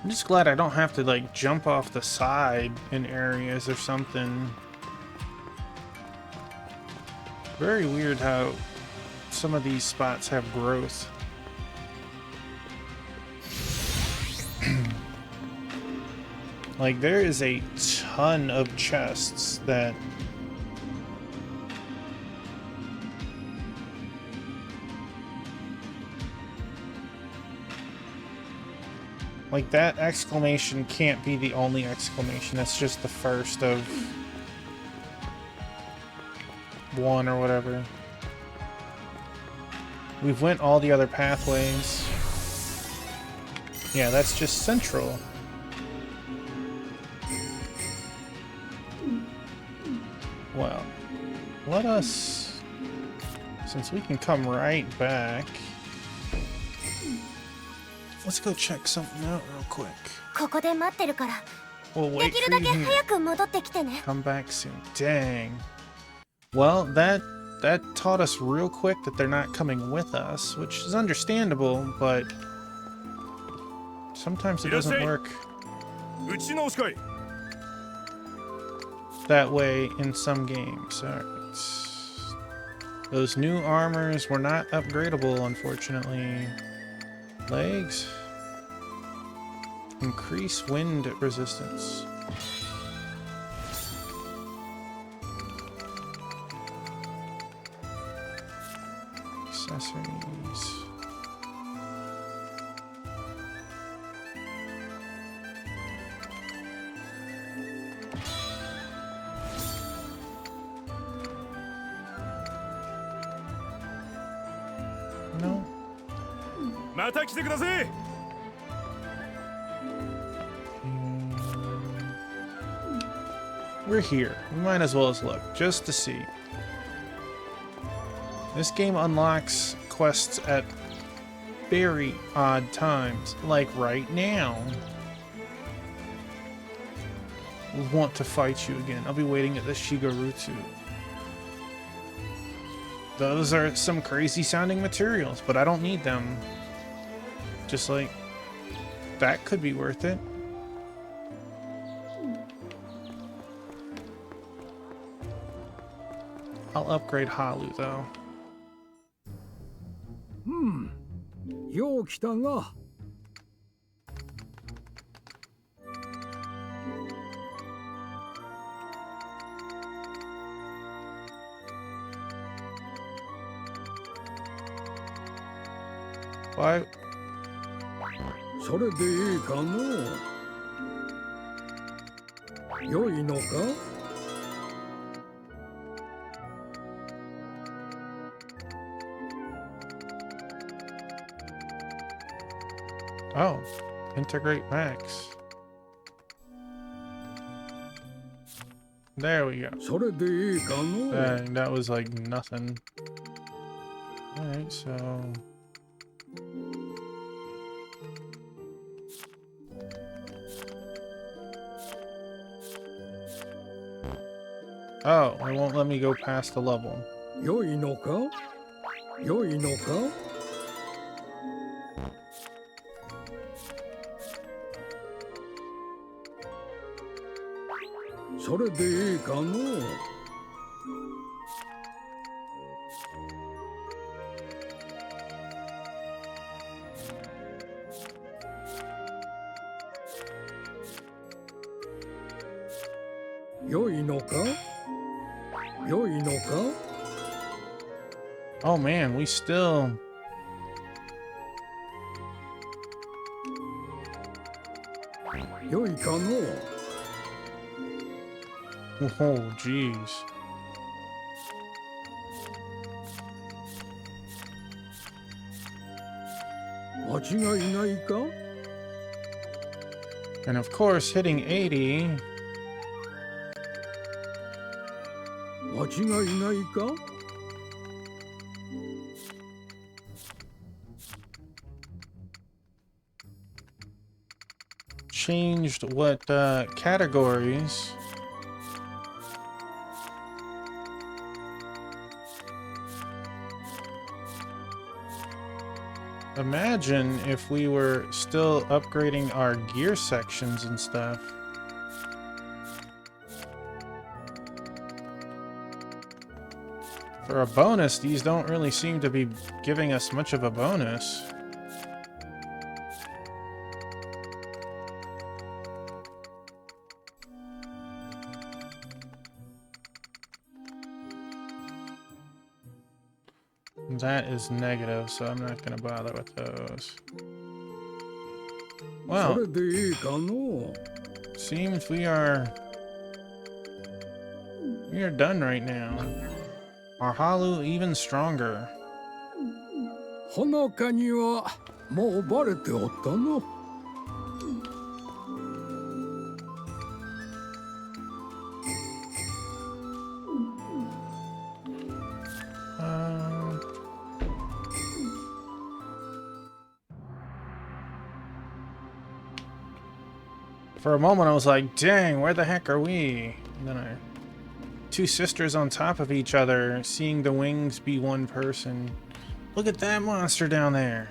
S1: I'm just glad I don't have to like jump off the side in areas or something. Very weird how some of these spots have growth. Like there is a ton of chests that like that exclamation can't be the only exclamation. That's just the first of one or whatever. We've went all the other pathways. Yeah, that's just central. Well, let us, since we can come right back, let's go check something out real quick.
S5: ここで待ってるから。
S1: We'll
S5: で
S1: wait
S5: きる
S1: for
S5: だ
S1: you
S5: け
S1: here.
S5: 早く戻ってきてね。
S1: Come back soon. Dang. Well, that taught us real quick that they're not coming with us, which is understandable, but sometimes it doesn't work that way in some games. Alright. Those new armors were not upgradable, unfortunately. Legs. Increase wind resistance. Accessories. No.
S2: また来てください。
S1: We're here. We might as well as look, just to see. This game unlocks quests at very odd times, like right now. We'll want to fight you again. I'll be waiting at the Shigarutu. Those are some crazy sounding materials, but I don't need them. Just like, that could be worth it. I'll upgrade Halu though.
S2: よう来たが。
S1: Why?
S2: それでいいかの良いのか
S1: Oh, integrate max. There we go.
S2: それでいいかの
S1: Dang, that was like nothing. Alright, so... Oh, it won't let me go past the level.
S2: 良いのか良いのか それでいいかの 良いのか良いのか
S1: Oh man, we still...
S2: 良いかの
S1: Oh, jeez.
S2: 間違いないか
S1: And of course, hitting 80...
S2: 間違いないか
S1: changed what categories. Imagine if we were still upgrading our gear sections and stuff. For a bonus, these don't really seem to be giving us much of a bonus. That is negative, so I'm not going to bother with those.
S2: そ
S1: Well,
S2: れでいいかの
S1: seems we are done right now. Our Halu even stronger.
S2: ほのかにはもうバレておったの
S1: For a moment, I was like, dang, where the heck are we? And then two sisters on top of each other, seeing the wings be one person. Look at that monster down there.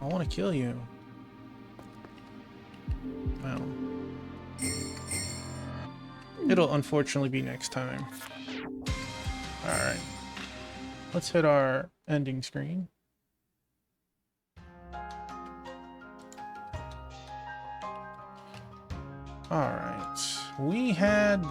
S1: I want to kill you. Well. It'll unfortunately be next time. Alright. Let's hit our ending screen. Alright, we had